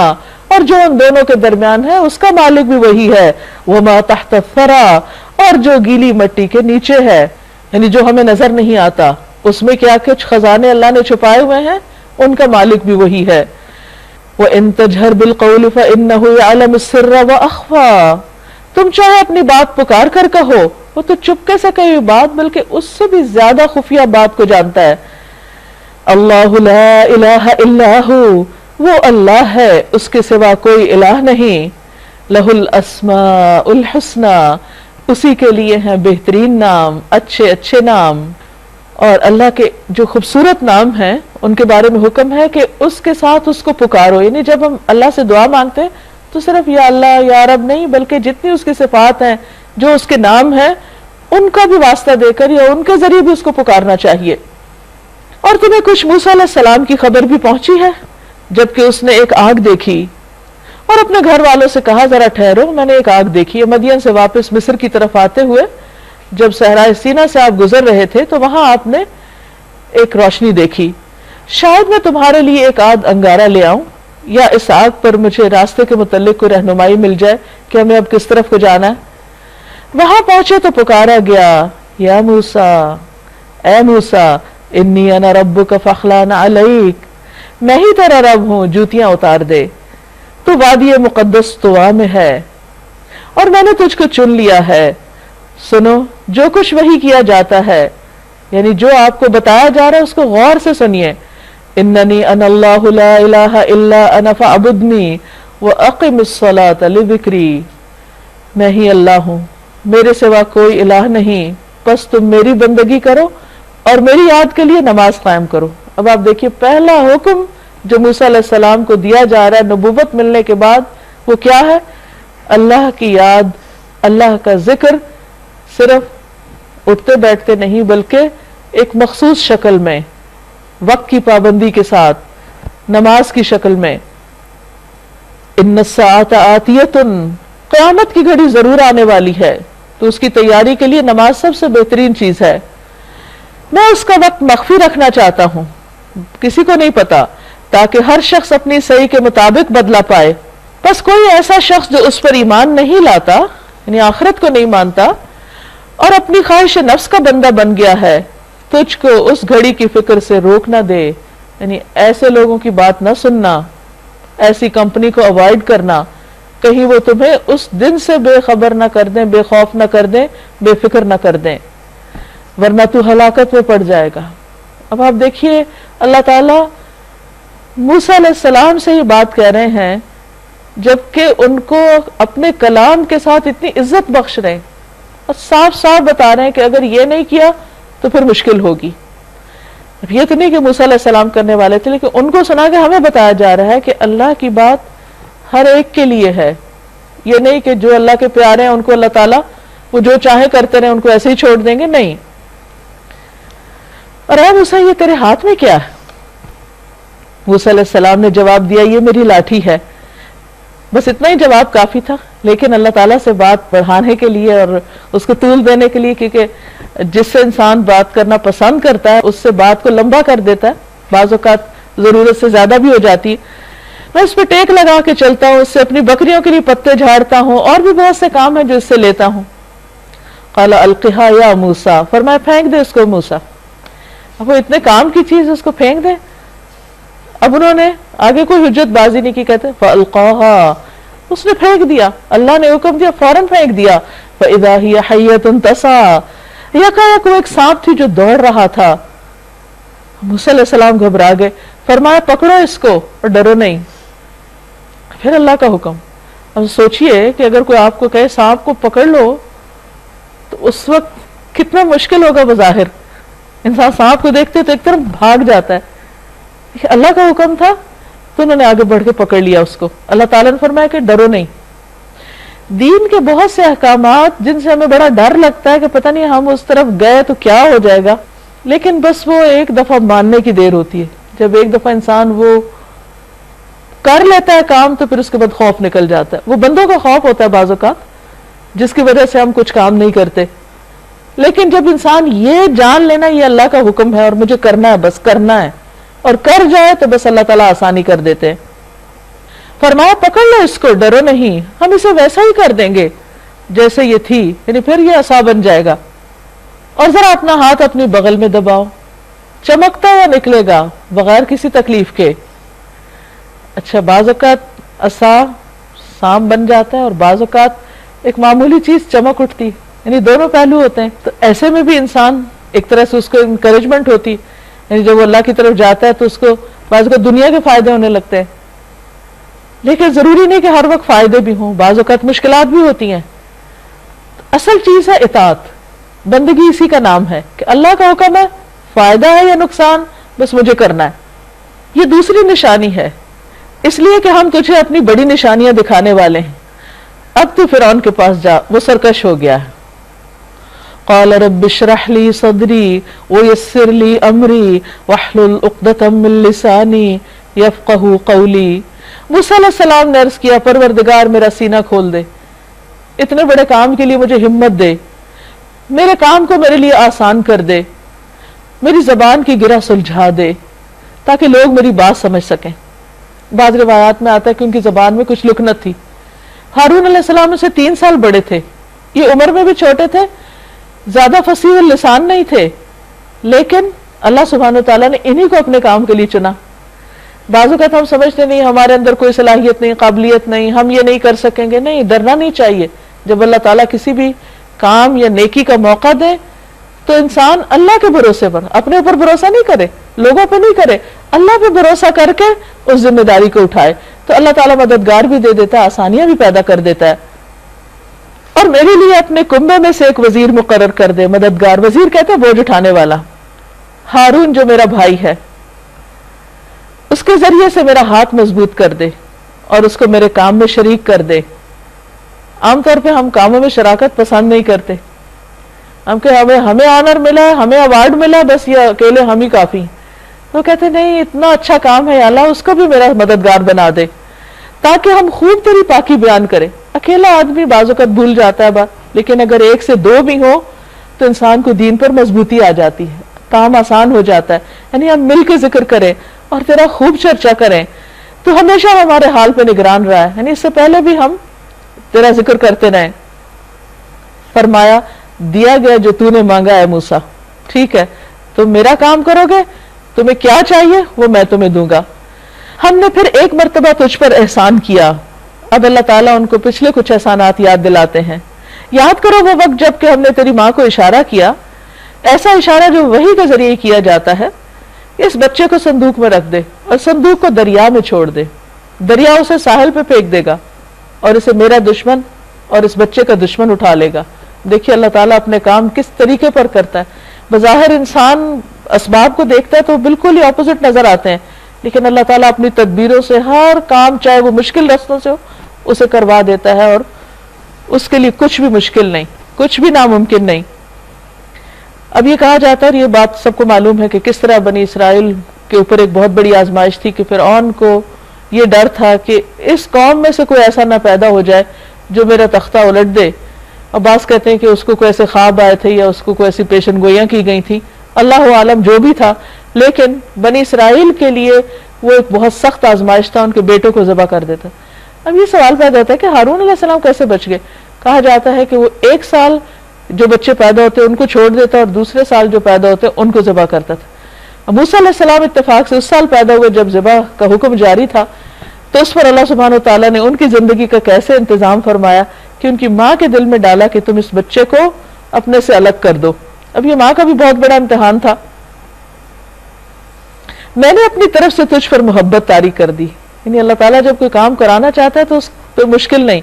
اور جو ان دونوں کے درمیان ہے اس کا مالک بھی وہی ہے۔ وما تحت الثری، اور جو گیلی مٹی کے نیچے ہے، یعنی جو ہمیں نظر نہیں آتا، اس میں کیا کچھ خزانے اللہ نے چھپائے ہوئے ہیں، ان کا مالک بھی وہی ہے۔ وَإِن تَجْهَرْ بِالْقَوْلِ فَإِنَّهُ يَعْلَمُ السِّرَّ وَأَخْفَى، تم چاہے اپنی بات پکار کر کہو، وہ تو چپکے سے کہی ہوئی بات بلکہ اس سے بھی زیادہ خفیہ بات کو جانتا ہے۔ اللہ لا الہ الا ہو، وہ اللہ ہے، اس کے سوا کوئی الہ نہیں۔ لہ الاسماء الحسنی، اسی کے لیے ہیں بہترین نام، اچھے اچھے نام۔ اور اللہ کے جو خوبصورت نام ہیں ان کے بارے میں حکم ہے کہ اس کے ساتھ اس کو پکارو، یعنی جب ہم اللہ سے دعا مانگتے ہیں تو صرف یا اللہ یا رب نہیں، بلکہ جتنی اس کی صفات ہیں، جو اس کے نام ہیں، ان کا بھی واسطہ دے کر یا ان کے ذریعے بھی اس کو پکارنا چاہیے۔ اور تمہیں کچھ موسیٰ علیہ السلام کی خبر بھی پہنچی ہے جبکہ اس نے ایک آگ دیکھی اور اپنے گھر والوں سے کہا ذرا ٹھہرو، میں نے ایک آگ دیکھی ہے۔ مدین سے واپس مصر کی طرف آتے ہوئے جب صحرائے سینا سے آپ گزر رہے تھے تو وہاں آپ نے ایک روشنی دیکھی، شاید میں تمہارے لیے ایک آدھ انگارہ لے آؤں، یا اس آگ پر مجھے راستے کے متعلق کوئی رہنمائی مل جائے کہ ہمیں اب کس طرف کو جانا ہے۔ وہاں پہنچے تو پکارا گیا، یا موسیٰ، اے موسیٰ، انی انا ربک فاخلع علیک، میں ہی تیرا رب ہوں، جوتیاں اتار دے، تو وادی مقدس طوا میں ہے اور میں نے تجھ کو چن لیا ہے۔ سنو جو کچھ وحی کیا جاتا ہے، یعنی جو آپ کو بتایا جا رہا ہے اس کو غور سے سنیے۔ اننی انا اللہ لا الہ الا انا فاعبدنی واقم الصلاۃ لذکری، میں ہی اللہ ہوں، میرے سوا کوئی الہ نہیں، بس تم میری بندگی کرو اور میری یاد کے لیے نماز قائم کرو۔ اب آپ دیکھیے پہلا حکم جو موسیٰ علیہ السلام کو دیا جا رہا ہے نبوت ملنے کے بعد، وہ کیا ہے؟ اللہ کی یاد، اللہ کا ذکر، صرف اٹھتے بیٹھتے نہیں بلکہ ایک مخصوص شکل میں، وقت کی پابندی کے ساتھ، نماز کی شکل میں۔ ان الساعۃ آتیۃ، قیامت کی گھڑی ضرور آنے والی ہے، تو اس کی تیاری کے لیے نماز سب سے بہترین چیز ہے۔ میں اس کا وقت مخفی رکھنا چاہتا ہوں، کسی کو نہیں پتا، تاکہ ہر شخص اپنی صحیح کے مطابق بدلہ پائے۔ بس کوئی ایسا شخص جو اس پر ایمان نہیں لاتا، یعنی آخرت کو نہیں مانتا اور اپنی خواہش نفس کا بندہ بن گیا ہے، تجھ کو اس گھڑی کی فکر سے روک نہ دے، یعنی ایسے لوگوں کی بات نہ سننا، ایسی کمپنی کو اوائڈ کرنا، کہیں وہ تمہیں اس دن سے بے خبر نہ کر دیں، بے خوف نہ کر دیں، بے فکر نہ کر دیں، ورنہ تو ہلاکت میں پڑ جائے گا۔ اب آپ دیکھیے اللہ تعالیٰ موسیٰ علیہ السلام سے یہ بات کہہ رہے ہیں جبکہ ان کو اپنے کلام کے ساتھ اتنی عزت بخش رہے ہیں اور صاف صاف بتا رہے ہیں کہ اگر یہ نہیں کیا تو پھر مشکل ہوگی۔ اب یہ تو نہیں کہ موسیٰ علیہ السلام کرنے والے تھے، لیکن ان کو سنا کے ہمیں بتایا جا رہا ہے کہ اللہ کی بات ہر ایک کے لیے ہے، یہ نہیں کہ جو اللہ کے پیارے ہیں ان کو اللہ تعالیٰ وہ جو چاہے کرتے رہے، ان کو ایسے ہی چھوڑ دیں گے، نہیں۔ اور اے موسیٰ یہ تیرے ہاتھ میں کیا ہے؟ موسیٰ علیہ السلام نے جواب دیا یہ میری لاٹھی ہے۔ بس اتنا ہی جواب کافی تھا، لیکن اللہ تعالیٰ سے بات بڑھانے کے لیے اور اس کو طول دینے کے لیے، کیونکہ جس سے انسان بات کرنا پسند کرتا ہے اس سے بات کو لمبا کر دیتا ہے، بعض اوقات ضرورت سے زیادہ بھی ہو جاتی ہے۔ میں اس پہ ٹیک لگا کے چلتا ہوں، اس سے اپنی بکریوں کے لیے پتے جھاڑتا ہوں، اور بھی بہت سے کام ہیں جو اس سے لیتا ہوں۔ قال القھا یا موسیٰ، فرمایا پھینک دے اس کو موسیٰ۔ اب وہ اتنے کام کی چیز اس کو پھینک دے؟ اب انہوں نے آگے کوئی حجت بازی نہیں کی، کہتے فَأَلْقَاهَا، اس نے پھینک دیا، اللہ نے حکم دیا فوراً پھینک دیا۔ فَإِذَا هِيَ حَيَّةٌ تَسْعَىٰ، یکایک وہ ایک سانپ تھی جو دوڑ رہا تھا۔ موسیٰ علیہ السلام گھبرا گئے، فرمایا پکڑو اس کو اور ڈرو نہیں۔ پھر اللہ کا حکم۔ اب سوچئے کہ اگر کوئی آپ کو کہے سانپ کو پکڑ لو تو اس وقت کتنا مشکل ہوگا بظاہر، انسان سانپ کو دیکھتے تو ایک طرف بھاگ جاتا ہے، اللہ کا حکم تھا تو انہوں نے آگے بڑھ کے پکڑ لیا اس کو۔ اللہ تعالیٰ نے فرمایا کہ ڈرو نہیں۔ دین کے بہت سے احکامات جن سے ہمیں بڑا ڈر لگتا ہے کہ پتہ نہیں ہم اس طرف گئے تو کیا ہو جائے گا، لیکن بس وہ ایک دفعہ ماننے کی دیر ہوتی ہے۔ جب ایک دفعہ انسان وہ کر لیتا ہے کام تو پھر اس کے بعد خوف نکل جاتا ہے۔ وہ بندوں کا خوف ہوتا ہے بعض اوقات جس کی وجہ سے ہم کچھ کام نہیں کرتے، لیکن جب انسان یہ جان لینا یہ اللہ کا حکم ہے اور مجھے کرنا ہے، بس کرنا ہے، اور کر جائے تو بس اللہ تعالیٰ آسانی کر دیتے ہیں۔ فرمایا پکڑ لو اس کو، ڈرو نہیں، ہم اسے ویسا ہی کر دیں گے جیسے یہ تھی، یعنی پھر یہ عصا بن جائے گا۔ اور ذرا اپنا ہاتھ اپنی بغل میں دباؤ، چمکتا ہوا نکلے گا بغیر کسی تکلیف کے۔ اچھا بعض اوقات عصا سانپ بن جاتا ہے اور بعض اوقات ایک معمولی چیز چمک اٹھتی، یعنی دونوں پہلو ہوتے ہیں۔ تو ایسے میں بھی انسان ایک طرح سے اس کو انکریجمنٹ ہوتی، یعنی جب وہ اللہ کی طرف جاتا ہے تو اس کو بعض اوقات دنیا کے فائدے ہونے لگتے ہیں، لیکن ضروری نہیں کہ ہر وقت فائدے بھی ہوں، بعض اوقات مشکلات بھی ہوتی ہیں۔ اصل چیز ہے اطاعت، بندگی اسی کا نام ہے کہ اللہ کا حکم ہے، فائدہ ہے یا نقصان بس مجھے کرنا ہے۔ یہ دوسری نشانی ہے، اس لیے کہ ہم تجھے اپنی بڑی نشانیاں دکھانے والے ہیں۔ اب تو فرعون کے پاس جا، وہ سرکش ہو گیا ہے۔ قال رب اشرح لي صدري ويسر لي امري واحلل عقدة من لساني يفقهوا قولي۔ موسیٰ علیہ السلام نے عرض کیا پروردگار میرا سینہ کھول دے، اتنے بڑے کام کے لیے مجھے ہمت دے، میرے کام کو میرے لیے آسان کر دے، میری زبان کی گرہ سلجھا دے تاکہ لوگ میری بات سمجھ سکیں۔ بعض روایات میں آتا ہے کہ ان کی زبان میں کچھ لکنت تھی۔ ہارون علیہ السلام سے 3 سال بڑے تھے، یہ عمر میں بھی چھوٹے تھے، زیادہ فصیح اللسان نہیں تھے، لیکن اللہ سبحانہ وتعالیٰ نے انہی کو اپنے کام کے لیے چنا۔ بعض اوقات ہم سمجھتے نہیں ہمارے اندر کوئی صلاحیت نہیں، قابلیت نہیں، ہم یہ نہیں کر سکیں گے۔ نہیں، ڈرنا نہیں چاہیے۔ جب اللہ تعالیٰ کسی بھی کام یا نیکی کا موقع دے تو انسان اللہ کے بھروسے پر، اپنے اوپر بھروسہ نہیں کرے، لوگوں پہ نہیں کرے، اللہ پہ بھروسہ کر کے اس ذمہ داری کو اٹھائے تو اللہ تعالیٰ مددگار بھی دے دیتا ہے، آسانیاں بھی پیدا کر دیتا ہے۔ اور میرے لیے اپنے کنبے میں سے ایک وزیر مقرر کر دے، مددگار، وزیر کہتے ہیں بوجھ اٹھانے والا۔ ہارون جو میرا بھائی ہے، اس کے ذریعے سے میرا ہاتھ مضبوط کر دے اور اس کو میرے کام میں شریک کر دے۔ عام طور پہ ہم کاموں میں شراکت پسند نہیں کرتے، ہم کہ ہمیں آنر ملا، ہمیں ایوارڈ ملا، بس یہ اکیلے ہم ہی کافی۔ وہ کہتے نہیں، اتنا اچھا کام ہے اللہ، اس کو بھی میرا مددگار بنا دے تاکہ ہم خوب تیری پاکی بیان کریں۔ اکیلا آدمی بعض اوقات بھول جاتا ہے بات، لیکن اگر 1 سے 2 بھی ہو تو انسان کو دین پر مضبوطی آ جاتی ہے، کام آسان ہو جاتا ہے۔ یعنی ہم مل کے ذکر کریں اور تیرا خوب چرچا کریں، تو ہمیشہ ہمارے حال پہ نگران رہا ہے، یعنی اس سے پہلے بھی ہم تیرا ذکر کرتے رہیں۔ فرمایا دیا گیا جو تو نے مانگا ہے موسیٰ، ٹھیک ہے، تم میرا کام کرو گے، تمہیں کیا چاہیے وہ میں تمہیں دوں گا۔ ہم نے پھر ایک مرتبہ تجھ پر احسان کیا۔ اب اللہ تعالیٰ ان کو پچھلے کچھ احسانات یاد دلاتے ہیں۔ یاد کرو وہ وقت جب کہ ہم نے تیری ماں کو اشارہ کیا، ایسا اشارہ جو وحی کے ذریعے کیا جاتا ہے، اس بچے کو صندوق میں رکھ دے اور صندوق کو دریا میں چھوڑ دے، دریا اسے ساحل پہ پھینک دے گا اور اسے میرا دشمن اور اس بچے کا دشمن اٹھا لے گا۔ دیکھیے اللہ تعالیٰ اپنے کام کس طریقے پر کرتا ہے۔ بظاہر انسان اسباب کو دیکھتا ہے تو بالکل ہی اپوزٹ نظر آتے ہیں، لیکن اللہ تعالیٰ اپنی تدبیروں سے ہر کام، چاہے وہ مشکل رستوں سے ہو، اسے کروا دیتا ہے، اور اس کے لیے کچھ بھی مشکل نہیں، کچھ بھی ناممکن نہیں۔ اب یہ کہا جاتا ہے، اور یہ بات سب کو معلوم ہے کہ کس طرح بنی اسرائیل کے اوپر ایک بہت بڑی آزمائش تھی کہ فرعون کو یہ ڈر تھا کہ اس قوم میں سے کوئی ایسا نہ پیدا ہو جائے جو میرا تختہ الٹ دے۔ اور بعض کہتے ہیں کہ اس کو کوئی ایسے خواب آئے تھے یا اس کو کوئی ایسی پیشن گوئیاں کی گئی تھی، اللہ عالم جو بھی تھا، لیکن بنی اسرائیل کے لیے وہ ایک بہت سخت آزمائش تھا، ان کے بیٹوں کو ذبح کر دیتا۔ اب یہ سوال پیدا ہوتا ہے کہ ہارون علیہ السلام کیسے بچ گئے؟ کہا جاتا ہے کہ وہ 1 سال جو بچے پیدا ہوتے ان کو چھوڑ دیتا اور دوسرے سال جو پیدا ہوتے ان کو ذبح کرتا تھا۔ موسیٰ علیہ السلام اتفاق سے اس سال پیدا ہوئے جب ذبح کا حکم جاری تھا، تو اس پر اللہ سبحانہ وتعالیٰ نے ان کی زندگی کا کیسے انتظام فرمایا کہ ان کی ماں کے دل میں ڈالا کہ تم اس بچے کو اپنے سے الگ کر دو۔ اب یہ ماں کا بھی بہت بڑا امتحان تھا۔ میں نے اپنی طرف سے تجھ پر محبت طاری کر دی، یعنی اللہ تعالیٰ جب کوئی کام کرانا چاہتا ہے تو اس پہ مشکل نہیں،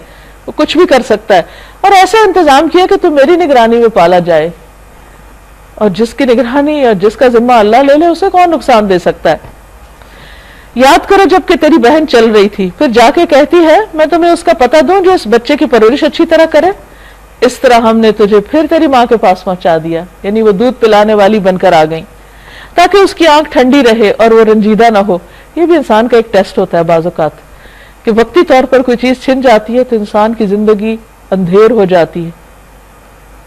وہ کچھ بھی کر سکتا ہے، اور ایسا انتظام کیا کہ تم میری نگرانی میں پالا جائے، اور جس کی نگرانی یا جس کا ذمہ اللہ لے لے اسے کون نقصان دے سکتا ہے۔ یاد کرو جب کہ تیری بہن چل رہی تھی، پھر جا کے کہتی ہے میں تمہیں اس کا پتہ دوں جو اس بچے کی پرورش اچھی طرح کرے، اس طرح ہم نے تجھے پھر تیری ماں کے پاس پہنچا دیا، یعنی وہ دودھ پلانے والی بن کر آ گئی تاکہ اس کی آنکھ ٹھنڈی رہے اور وہ رنجیدہ نہ ہو۔ یہ بھی انسان کا ایک ٹیسٹ ہوتا ہے بعض اوقات کہ وقتی طور پر کوئی چیز چھن جاتی ہے تو انسان کی زندگی اندھیر ہو جاتی ہے،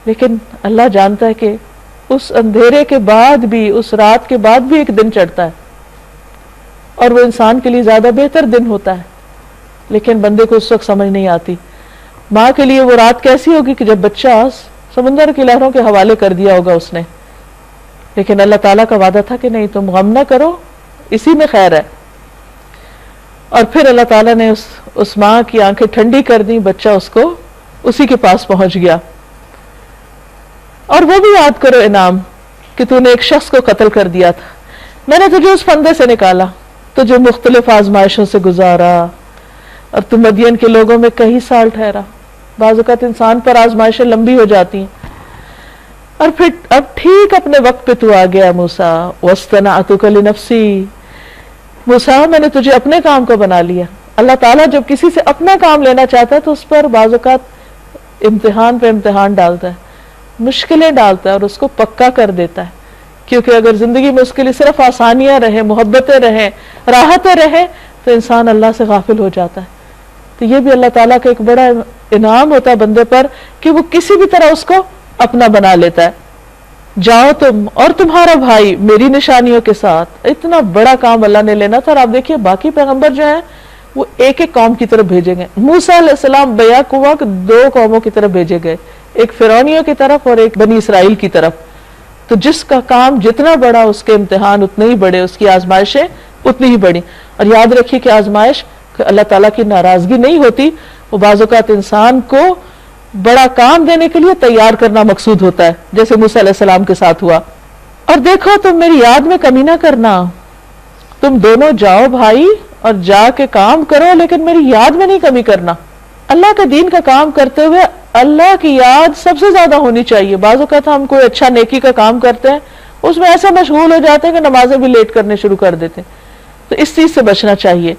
لیکن اللہ جانتا ہے کہ اس اندھیرے کے بعد بھی، اس رات کے بعد بھی ایک دن چڑھتا ہے، اور وہ انسان کے لیے زیادہ بہتر دن ہوتا ہے، لیکن بندے کو اس وقت سمجھ نہیں آتی۔ ماں کے لیے وہ رات کیسی ہوگی کہ جب بچہ سمندر کی لہروں کے حوالے کر دیا ہوگا اس نے، لیکن اللہ تعالیٰ کا وعدہ تھا کہ نہیں، تم غم نہ کرو، اسی میں خیر ہے۔ اور پھر اللہ تعالیٰ نے اس ماں کی آنکھیں ٹھنڈی کر دی، بچہ اس کو اسی کے پاس پہنچ گیا۔ اور وہ بھی یاد کرو انعام کہ تو نے ایک شخص کو قتل کر دیا تھا، میں نے تجھے اس پھندے سے نکالا، تجھے مختلف آزمائشوں سے گزارا، اور تم مدین کے لوگوں میں کئی سال ٹھہرا۔ بعض اوقات انسان پر آزمائشیں لمبی ہو جاتی ہیں، اور پھر اب ٹھیک اپنے وقت پہ تو آ گیا موسیٰ، وَاصْطَنَعْتُكَ لِنَفْسِي، موسیٰ میں نے تجھے اپنے کام کو بنا لیا۔ اللہ تعالیٰ جب کسی سے اپنا کام لینا چاہتا ہے تو اس پر بعض اوقات امتحان پہ امتحان ڈالتا ہے، مشکلیں ڈالتا ہے اور اس کو پکا کر دیتا ہے، کیونکہ اگر زندگی میں اس کے لیے صرف آسانیاں رہیں، محبتیں رہیں، راحتیں رہیں تو انسان اللہ سے غافل ہو جاتا ہے۔ تو یہ بھی اللہ تعالیٰ کا ایک بڑا انعام ہوتا ہے بندے پر کہ وہ کسی بھی طرح اس کو اپنا بنا لیتا ہے. جاؤ تم اور تمہارا بھائی میری نشانیوں کے ساتھ. اتنا بڑا کام اللہ نے لینا تھا. اور آپ دیکھیے باقی پیغمبر جو ہیں وہ ایک ایک قوم کی طرف بھیجے گئے. موسیٰ علیہ السلام بیک ہوا کہ 2 قوموں کی طرف بھیجے گئے, ایک فرعونیوں کی طرف اور ایک بنی اسرائیل کی طرف. تو جس کا کام جتنا بڑا اس کے امتحان اتنے ہی بڑے, اس کی آزمائشیں اتنی ہی بڑی. اور یاد رکھیے کہ آزمائش کہ اللہ تعالیٰ کی ناراضگی نہیں ہوتی, وہ بعض اوقات انسان کو بڑا کام دینے کے لیے تیار کرنا مقصود ہوتا ہے, جیسے موسیٰ علیہ السلام کے ساتھ ہوا. اور دیکھو تم میری یاد میں کمی نہ کرنا, تم دونوں جاؤ بھائی اور جا کے کام کرو, لیکن میری یاد میں نہیں کمی کرنا. اللہ کے دین کا کام کرتے ہوئے اللہ کی یاد سب سے زیادہ ہونی چاہیے. بعض اوقات ہم کوئی اچھا نیکی کا کام کرتے ہیں, اس میں ایسا مشغول ہو جاتے ہیں کہ نمازیں بھی لیٹ کرنے شروع کر دیتے ہیں. تو اس چیز سے بچنا چاہیے.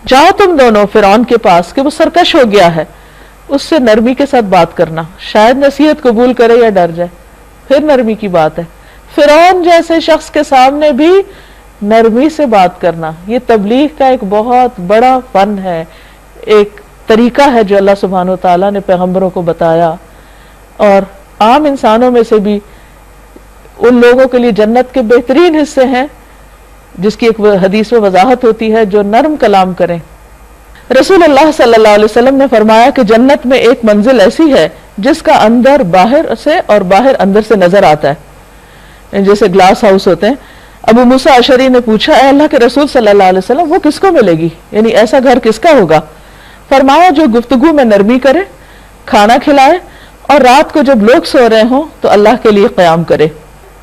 جاؤ تم دونوں فرعون کے پاس کہ وہ سرکش ہو گیا ہے, اس سے نرمی کے ساتھ بات کرنا, شاید نصیحت قبول کرے یا ڈر جائے. پھر نرمی کی بات ہے, فرعون جیسے شخص کے سامنے بھی نرمی سے بات کرنا, یہ تبلیغ کا ایک بہت بڑا فن ہے, ایک طریقہ ہے جو اللہ سبحانہ وتعالیٰ نے پیغمبروں کو بتایا. اور عام انسانوں میں سے بھی ان لوگوں کے لیے جنت کے بہترین حصے ہیں جس کی ایک حدیث میں وضاحت ہوتی ہے, جو نرم کلام کریں. رسول اللہ صلی اللہ علیہ وسلم نے فرمایا کہ جنت میں ایک منزل ایسی ہے جس کا اندر باہر سے اور باہر اندر سے نظر آتا ہے, جیسے گلاس ہاؤس ہوتے ہیں. ابو موسیٰ اشعری نے پوچھا, اے اللہ کے رسول صلی اللہ علیہ وسلم وہ کس کو ملے گی, یعنی ایسا گھر کس کا ہوگا؟ فرمایا جو گفتگو میں نرمی کرے, کھانا کھلائے, اور رات کو جب لوگ سو رہے ہوں تو اللہ کے لیے قیام کرے.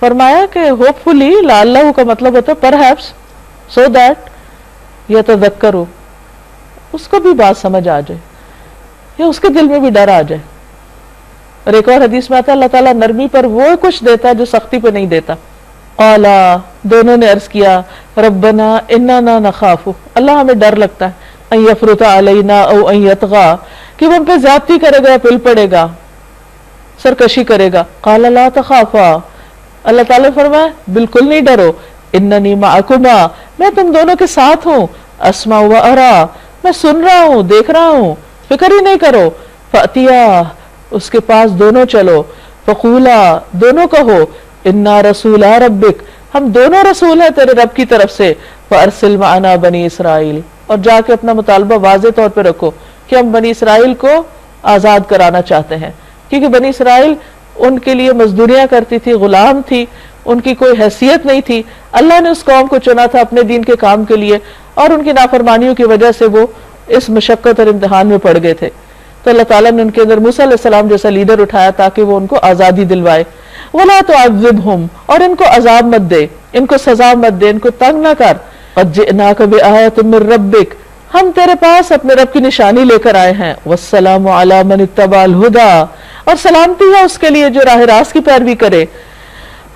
فرمایا کہ ہوپ فلی, لعلہ کا مطلب ہوتا ہے پرہیپس, سو دیٹ یتذکروا, اس کو بھی بات سمجھ آ جائے یا اس کے دل میں بھی ڈر آ جائے. اور ایک اور حدیث میں آتا ہے اللہ تعالیٰ نرمی پر وہ کچھ دیتا ہے جو سختی پہ نہیں دیتا. قالا, دونوں نے عرض کیا, ربنا اننا نخاف, اللہ ہمیں ڈر لگتا ہے, ان یفرط علینا او ان یطغى, کہ وہ ہم پہ زیادتی کرے گا, پل پڑے گا, سرکشی کرے گا. قال لا تخافا, اللہ تعالیٰ فرمایا بالکل نہیں ڈرو, اننی معکما, میں تم دونوں کے ساتھ ہوں, اسمع و ارا, میں سن رہا ہوں, دیکھ رہا ہوں, فکر ہی نہیں کرو. فاتیا, اس کے پاس دونوں چلو, فقولا, دونوں کہو, انا رسولا ربک, ہم دونوں رسول ہیں تیرے رب کی طرف سے, فارسل معنا بنی اسرائیل, اور جا کے اپنا مطالبہ واضح طور پہ رکھو کہ ہم بنی اسرائیل کو آزاد کرانا چاہتے ہیں, کیونکہ بنی اسرائیل ان کے لیے مزدوریاں کرتی تھی, غلام تھی, ان کی کوئی حیثیت نہیں تھی. اللہ نے اس قوم کو چنا تھا اپنے دین کے کام کے لیے, اور ان کی نافرمانیوں کی وجہ سے وہ اس مشقت اور امتحان میں پڑ گئے تھے. تو اللہ تعالیٰ نے ان کے اندر موسیٰ علیہ السلام جیسا لیڈر اٹھایا تاکہ وہ ان کو آزادی دلوائے. وَلَا تُعَذِّبْهُمْ, اور ان کو عذاب مت دے, ان کو سزا مت دے, ان کو تنگ نہ کر. قَدْ جِئْنَاكَ بِآيَةٍ مِّن رَّبِّكَ, ہم تیرے پاس اپنے رب کی نشانی لے کر آئے ہیں. وَالسَّلَامُ عَلَىٰ مَنِ اتَّبَعَ الْهُدَىٰ, اور سلامتی ہے اس کے لیے جو راہ راست کی پیروی کرے.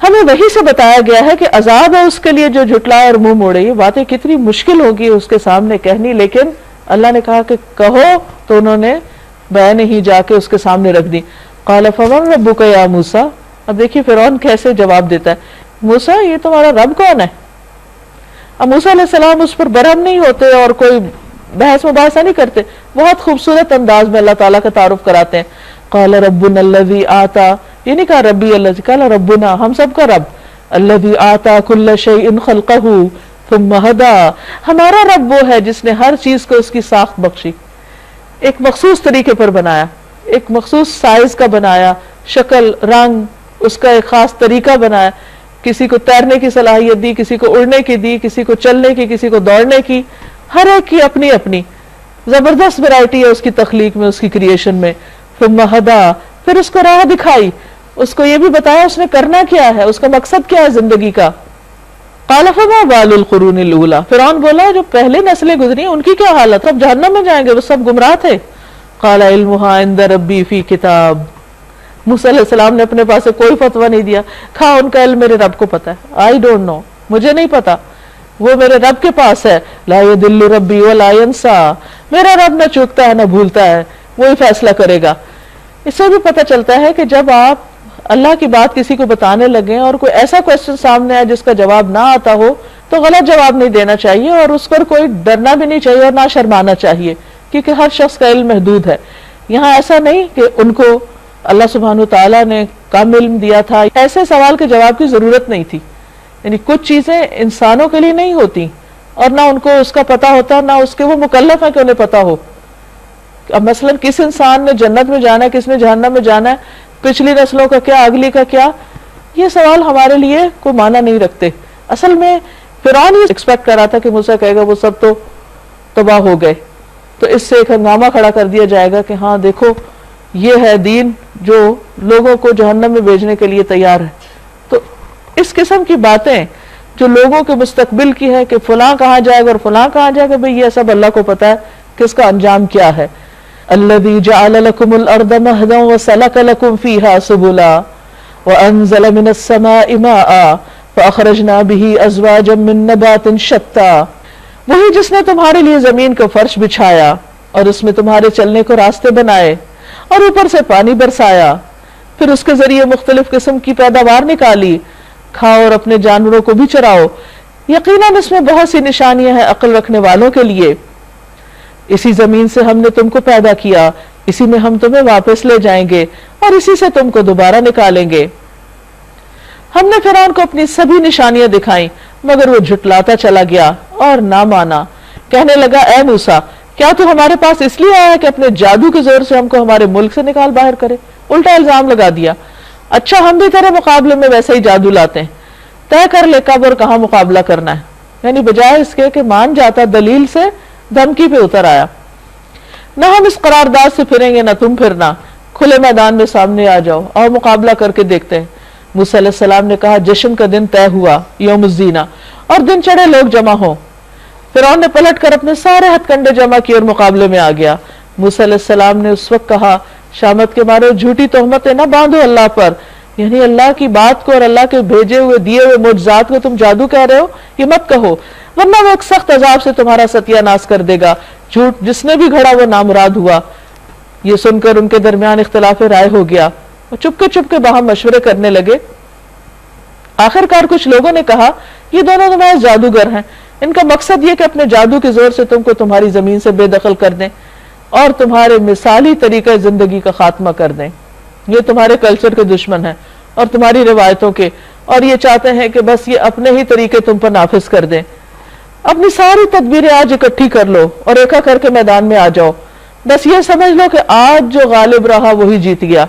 ہمیں وہی سے بتایا گیا ہے کہ عذاب ہے اس کے لیے جو جھٹلائے اور منہ موڑے. یہ باتیں کتنی مشکل ہوگی اس کے سامنے کہنی, لیکن اللہ نے کہا کہ کہو, تو انہوں نے بیان ہی جا کے اس کے سامنے رکھ دی. قال فمن ربک یا موسیٰ, اب دیکھیے فرعون کیسے جواب دیتا ہے, موسیٰ یہ تمہارا رب کون ہے؟ اب موسیٰ علیہ السلام اس پر برہم نہیں ہوتے اور کوئی بحث مباحثہ نہیں کرتے, بہت خوبصورت انداز میں اللہ تعالیٰ کا تعارف کراتے ہیں. قال ربنا الذی آتا, یہ نہیں کہا ربی اللہ, قال ربنا, ہم سب کا رب, الذی آتا کل شیء خلقہ ثم ہدی, ہمارا رب وہ ہے جس نے ہر چیز کو اس کی ساخت بخشی, ایک مخصوص طریقے پر بنایا, ایک مخصوص سائز کا بنایا, شکل رنگ اس کا ایک خاص طریقہ بنایا, کسی کو تیرنے کی صلاحیت دی, کسی کو اڑنے کی دی, کسی کو چلنے کی, کسی کو دوڑنے کی, ہر ایک کی اپنی اپنی زبردست ویرائٹی ہے اس کی تخلیق میں, اس کی کریشن میں. ثم ہدی, پھر اس کو راہ دکھائی, اس کو یہ بھی بتایا اس نے کرنا کیا ہے, اس کا مقصد کیا ہے زندگی کا. قال فما بال القرون الاولى, فرعون بولا جو پہلے نسلیں گزری ان کی کیا حالت, اب جہنم میں جائیں گے, وہ سب گمراہ تھے. قال علمها عند ربی فی کتاب, موسیٰ علیہ السلام نے اپنے پاس سے کوئی فتویٰ نہیں دیا, کہا ان کا علم میرے رب کو پتا ہے, آئی ڈونٹ نو, مجھے نہیں پتا, وہ میرے رب کے پاس ہے. لا یضل ربی ولا ینسا, میرا رب نہ چوکتا ہے نہ بھولتا ہے, وہی فیصلہ کرے گا. اس سے بھی پتہ چلتا ہے کہ جب آپ اللہ کی بات کسی کو بتانے لگیں اور کوئی ایسا کوشچن سامنے آئے جس کا جواب نہ آتا ہو تو غلط جواب نہیں دینا چاہیے, اور اس پر کوئی ڈرنا بھی نہیں چاہیے اور نہ شرمانا چاہیے, کیونکہ ہر شخص کا علم محدود ہے. یہاں ایسا نہیں کہ ان کو اللہ سبحانہ تعالیٰ نے کم علم دیا تھا، ایسے سوال کے جواب کی ضرورت نہیں تھی. یعنی کچھ چیزیں انسانوں کے لیے نہیں ہوتی اور نہ ان کو اس کا پتا ہوتا، نہ اس کے وہ مکلف ہے کہ انہیں پتا ہو. اب مثلا کس انسان نے جنت میں جانا ہے، کس نے جہنم میں جانا ہے، پچھلی نسلوں کا کیا، اگلی کا کیا، یہ سوال ہمارے لیے کوئی معنی نہیں رکھتے. اصل میں فرعون یہ ایکسپیکٹ کر رہا تھا کہ موسیٰ کہے گا وہ سب تو تباہ ہو گئے، تو اس سے ایک ہنگامہ کھڑا کر دیا جائے گا کہ ہاں دیکھو یہ ہے دین جو لوگوں کو جہنم میں بھیجنے کے لیے تیار ہے. تو اس قسم کی باتیں جو لوگوں کے مستقبل کی ہے کہ فلاں کہاں جائے گا اور فلاں کہاں جائے گا، بھئی یہ سب اللہ کو پتا ہے کہ اس کا انجام کیا ہے. الذی جعل لکم الارض مہدا وسلک لکم فیہا سبلا وانزل من السماء ماء فاخرجنا به ازواجا من نبات شتى، وہی جس نے تمہارے لیے زمین کا فرش بچھایا اور اس میں تمہارے چلنے کو راستے بنائے اور اوپر سے پانی برسایا، پھر اس کے ذریعے مختلف قسم کی پیداوار نکالی، کھاؤ اور اپنے جانوروں کو بھی چراؤ، یقیناً اس میں بہت سی نشانیاں ہیں عقل رکھنے والوں کے لیے. اسی زمین سے ہم نے تم کو پیدا کیا، اسی میں ہم تمہیں واپس لے جائیں گے اور اسی سے تم کو دوبارہ نکالیں گے. ہم نے فرعون کو اپنی سبھی نشانیاں دکھائیں مگر وہ جھٹلاتا چلا گیا اور نہ مانا. کہنے لگا اے موسیٰ کیا تو ہمارے پاس اس لیے آیا کہ اپنے جادو کے زور سے ہم کو ہمارے ملک سے نکال باہر کرے؟ الٹا الزام لگا دیا. اچھا ہم بھی تیرے مقابلے میں ویسے ہی جادو لاتے ہیں، طے کر لے کب اور کہاں مقابلہ کرنا ہے. یعنی بجائے اس کے کہ مان جاتا، دلیل سے دھمکی پہ اتر آیا. نہ ہم اس قرارداد سے پھریں گے نہ تم پھرنا، کھلے میدان میں سامنے آ جاؤ اور مقابلہ کر کے دیکھتے ہیں. موسیٰ علیہ السلام نے کہا جشن کا دن طے ہوا، یوم الزینہ، اور دن چڑھے لوگ جمع ہوں. فرعون نے پلٹ کر اپنے سارے ہتھ کنڈے جمع کیے اور مقابلے میں آ گیا. موسیٰ علیہ السلام نے اس وقت کہا شامت کے مارو جھوٹی تہمتیں نہ باندھو اللہ پر، یعنی اللہ کی بات کو اور اللہ کے بھیجے ہوئے دیے ہوئے معجزات کو تم جادو کہہ رہے ہو، یہ مت کہو ورنہ وہ ایک سخت عذاب سے تمہارا ستیہ ناش کر دے گا. جھوٹ جس نے بھی گھڑا وہ نامراد ہوا. یہ سن کر ان کے درمیان اختلاف رائے ہو گیا اور چپ کے باہم مشورے کرنے لگے. آخر کار کچھ لوگوں نے کہا یہ دونوں تمہارے جادوگر ہیں، ان کا مقصد یہ کہ اپنے جادو کے زور سے تم کو تمہاری زمین سے بے دخل کر دیں اور تمہارے مثالی طریقہ زندگی کا خاتمہ کر دیں. یہ تمہارے کلچر کے دشمن ہیں اور تمہاری روایتوں کے، اور یہ چاہتے ہیں کہ بس یہ اپنے ہی طریقے تم پر نافذ کر دیں. اپنی ساری تدبیریں آج اکٹھی کر لو اور ایکا کر کے میدان میں آ جاؤ. بس یہ سمجھ لو کہ آج جو غالب رہا وہی جیت گیا،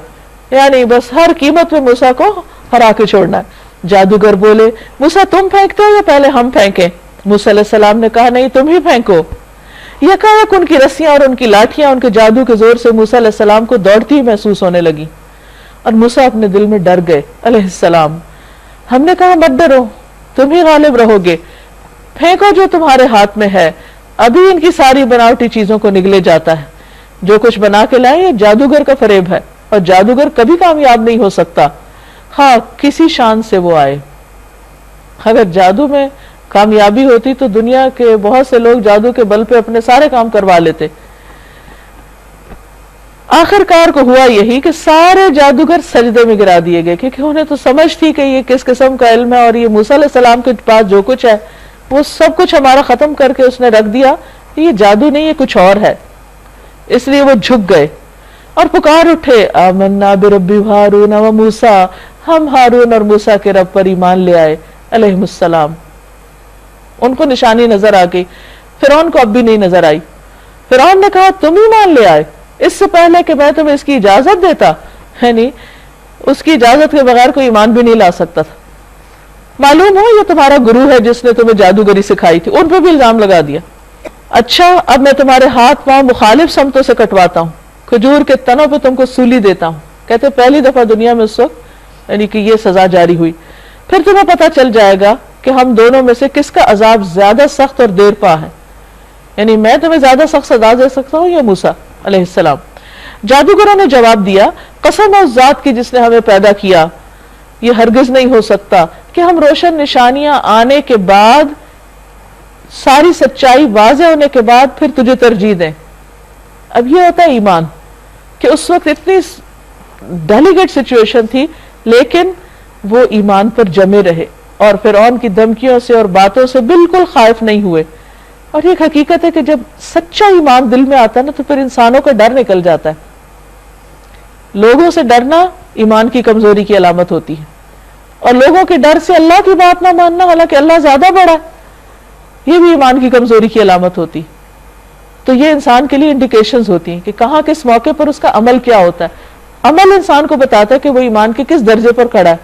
یعنی بس ہر قیمت پہ موسیٰ کو ہرا کے چھوڑنا ہے. جادوگر بولے موسیٰ تم پھینکتے ہو یا پہلے ہم پھینکیں؟ موسیٰ علیہ السلام نے کہا نہیں تم ہی پھینکو. یکایک ان کی رسیاں اور ان کی لاٹھیاں ان کے جادو کے زور سے موسیٰ علیہ السلام کو دوڑتی ہی محسوس ہونے لگی اور موسیٰ اپنے دل میں ڈر گئے علیہ السلام. ہم نے کہا مت ڈرو، تم ہی غالب رہو گے، پھینکو جو تمہارے ہاتھ میں ہے. ابھی ان کی ساری بناوٹی چیزوں کو نگلے جاتا ہے. جو کچھ بنا کے لائے یہ جادوگر کا فریب ہے اور جادوگر کبھی کامیاب نہیں ہو سکتا، ہاں کسی شان سے وہ آئے. اگر جادو میں کامیابی ہوتی تو دنیا کے بہت سے لوگ جادو کے بل پہ اپنے سارے کام کروا لیتے. آخر کار کو ہوا یہی کہ سارے جادوگر سجدے میں گرا دیے گئے، کیونکہ انہیں تو سمجھ تھی کہ یہ کس قسم کا علم ہے اور یہ موسیٰ علیہ السلام کے پاس جو کچھ ہے وہ سب کچھ ہمارا ختم کر کے اس نے رکھ دیا، یہ جادو نہیں یہ کچھ اور ہے. اس لیے وہ جھک گئے اور پکار اٹھے آمنا برب ہارون و موسیٰ، ہم ہارون اور موسیٰ کے رب پر ایمان لے آئے علیہ السلام. ان کو نشانی نظر آ گئی، فرعون کو اب بھی نہیں نظر آئی. فرعون نے کہا تم ایمان لے آئے اس سے پہلے کہ میں تمہیں اس کی اجازت دیتا، یعنی اس کی اجازت کے بغیر کوئی ایمان بھی نہیں لا سکتا تھا. معلوم ہو یہ تمہارا گرو ہے جس نے تمہیں جادوگری سکھائی تھی. ان پہ بھی الزام لگا دیا. اچھا اب میں تمہارے ہاتھ پاؤں مخالف سمتوں سے کٹواتا ہوں، کھجور کے تنوں پہ تم کو سولی دیتا ہوں. کہتے پہلی دفعہ دنیا میں اس وقت یعنی کہ یہ سزا جاری ہوئی، پھر تمہیں پتہ چل جائے گا کہ ہم دونوں میں سے کس کا عذاب زیادہ سخت اور دیر پا ہے. یعنی میں تمہیں زیادہ سخت سزا دے سکتا ہوں یا موسیٰ علیہ السلام. جادوگروں نے جواب دیا قسم اس ذات کی جس نے ہمیں پیدا کیا، یہ ہرگز نہیں ہو سکتا کہ ہم روشن نشانیاں آنے کے بعد، ساری سچائی واضح ہونے کے بعد پھر تجھے ترجیح دیں. اب یہ ہوتا ہے ایمان کہ اس وقت اتنی ڈیلیگیٹ سچویشن تھی لیکن وہ ایمان پر جمے رہے اور فرعون کی دھمکیوں سے اور باتوں سے بالکل خائف نہیں ہوئے. اور یہ حقیقت ہے کہ جب سچا ایمان دل میں آتا ہے نا تو پھر انسانوں کا ڈر نکل جاتا ہے. لوگوں سے ڈرنا ایمان کی کمزوری کی علامت ہوتی ہے، اور لوگوں کے ڈر سے اللہ کی بات نہ ماننا حالانکہ اللہ زیادہ بڑا ہے، یہ بھی ایمان کی کمزوری کی علامت ہوتی. تو یہ انسان کے لیے انڈیکیشنز ہوتی ہیں کہ کہاں کس موقع پر اس کا عمل کیا ہوتا ہے. عمل انسان کو بتاتا ہے کہ وہ ایمان کے کس درجے پر کھڑا ہے.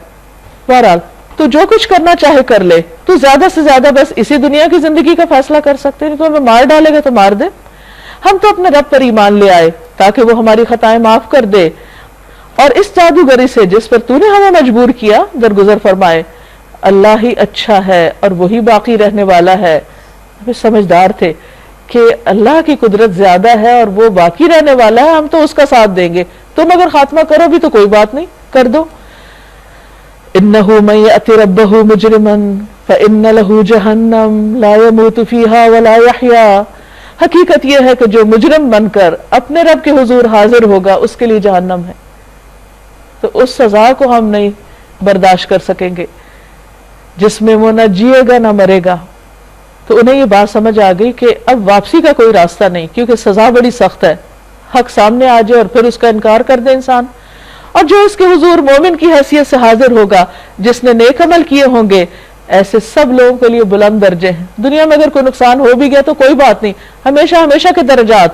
بہرحال تو جو کچھ کرنا چاہے کر لے، تو زیادہ سے زیادہ بس اسی دنیا کی زندگی کا فیصلہ کر سکتے ہیں، تو ہمیں مار ڈالے گا تو مار دے. ہم تو اپنے رب پر ایمان لے آئے تاکہ وہ ہماری خطائیں معاف کر دے، اور اس جادوگری سے جس پر تو نے ہمیں مجبور کیا درگزر فرمائے. اللہ ہی اچھا ہے اور وہی باقی رہنے والا ہے. ہمیں سمجھدار تھے کہ اللہ کی قدرت زیادہ ہے اور وہ باقی رہنے والا ہے، ہم تو اس کا ساتھ دیں گے. تم اگر خاتمہ کرو بھی تو کوئی بات نہیں، کر دو. انہ من یأتی ربہ مجرما فإن له جہنم لا يموت فیہا ولا یحیا. حقیقت یہ ہے کہ جو مجرم بن کر اپنے رب کے حضور حاضر ہوگا اس کے لیے جہنم ہے. تو اس سزا کو ہم نہیں برداشت کر سکیں گے جس میں وہ نہ جیے گا نہ مرے گا. تو انہیں یہ بات سمجھ آ گئی کہ اب واپسی کا کوئی راستہ نہیں، کیونکہ سزا بڑی سخت ہے. حق سامنے آ جائے اور پھر اس کا انکار کر دے انسان، اور جو اس کے حضور مومن کی حیثیت سے حاضر ہوگا جس نے نیک عمل کیے ہوں گے، ایسے سب لوگوں کے لیے بلند درجے ہیں. دنیا میں اگر کوئی نقصان ہو بھی گیا تو کوئی بات نہیں، ہمیشہ ہمیشہ کے درجات،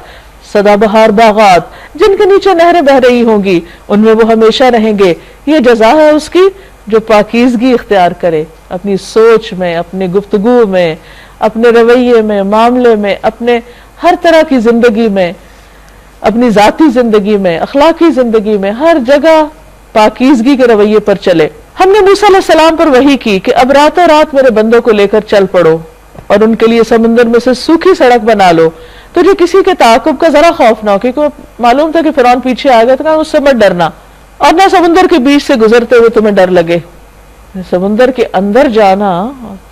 سدا بہار باغات جن کے نیچے نہریں بہ رہی ہوں گی ان میں وہ ہمیشہ رہیں گے. یہ جزا ہے اس کی جو پاکیزگی اختیار کرے اپنی سوچ میں، اپنی گفتگو میں، اپنے رویے میں، معاملے میں، اپنے ہر طرح کی زندگی میں، اپنی ذاتی زندگی میں، اخلاقی زندگی میں، ہر جگہ پاکیزگی کے رویے پر چلے. ہم نے موسیٰ علیہ السلام پر وحی کی کہ اب راتوں رات میرے بندوں کو لے کر چل پڑو اور ان کے لیے سمندر میں سے سوکھی سڑک بنا لو، تو جو کسی کے تعاقب کا ذرا خوف نہ ہو، کیونکہ معلوم تھا کہ فرعون پیچھے آ گیا، تو کہا اس سے مت ڈرنا، اور نہ سمندر کے بیچ سے گزرتے ہوئے تمہیں ڈر لگے. سمندر کے اندر جانا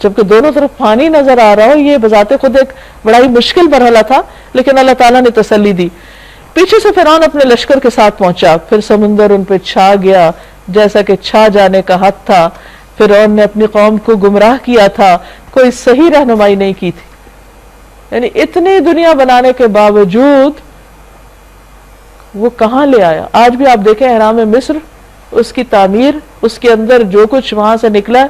جبکہ دونوں طرف پانی نظر آ رہا ہو، یہ بذات خود ایک بڑا ہی مشکل مرحلہ تھا، لیکن اللہ تعالیٰ نے تسلی دی. پیچھے سے فرعون اپنے لشکر کے ساتھ پہنچا، پھر سمندر ان پہ چھا گیا جیسا کہ چھا جانے کا حق تھا. فرعون نے اپنی قوم کو گمراہ کیا تھا، کوئی صحیح رہنمائی نہیں کی تھی. یعنی اتنی دنیا بنانے کے باوجود وہ کہاں لے آیا؟ آج بھی آپ دیکھیں احرام مصر، اس کی تعمیر، اس کے اندر جو کچھ وہاں سے نکلا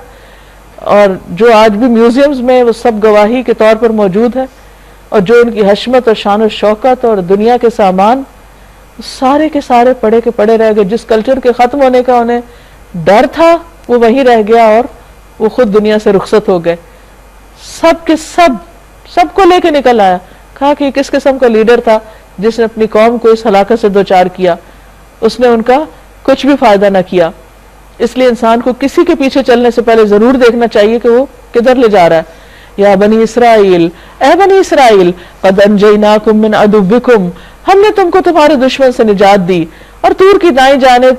اور جو آج بھی میوزیمز میں وہ سب گواہی کے طور پر موجود ہے، اور جو ان کی حشمت اور شان و شوکت اور دنیا کے سامان سارے کے سارے پڑے کے پڑے رہ گئے. جس کلچر کے ختم ہونے کا انہیں ڈر تھا وہ وہیں رہ گیا اور وہ خود دنیا سے رخصت ہو گئے. سب کے سب کو لے کے نکل آیا. کہا کہ کس قسم کا لیڈر تھا جس نے اپنی قوم کو اس ہلاکت سے دوچار کیا، اس نے ان کا کچھ بھی فائدہ نہ کیا. اس لیے انسان کو کسی کے پیچھے چلنے سے پہلے ضرور دیکھنا چاہیے کہ وہ کدھر لے جا رہا ہے. یا بنی اسرائیل، اے بنی اسرائیل، قد انجیناکم من عدوکم، ہم نے تم کو تمہارے دشمن سے نجات دی اور طور کی دائیں جانب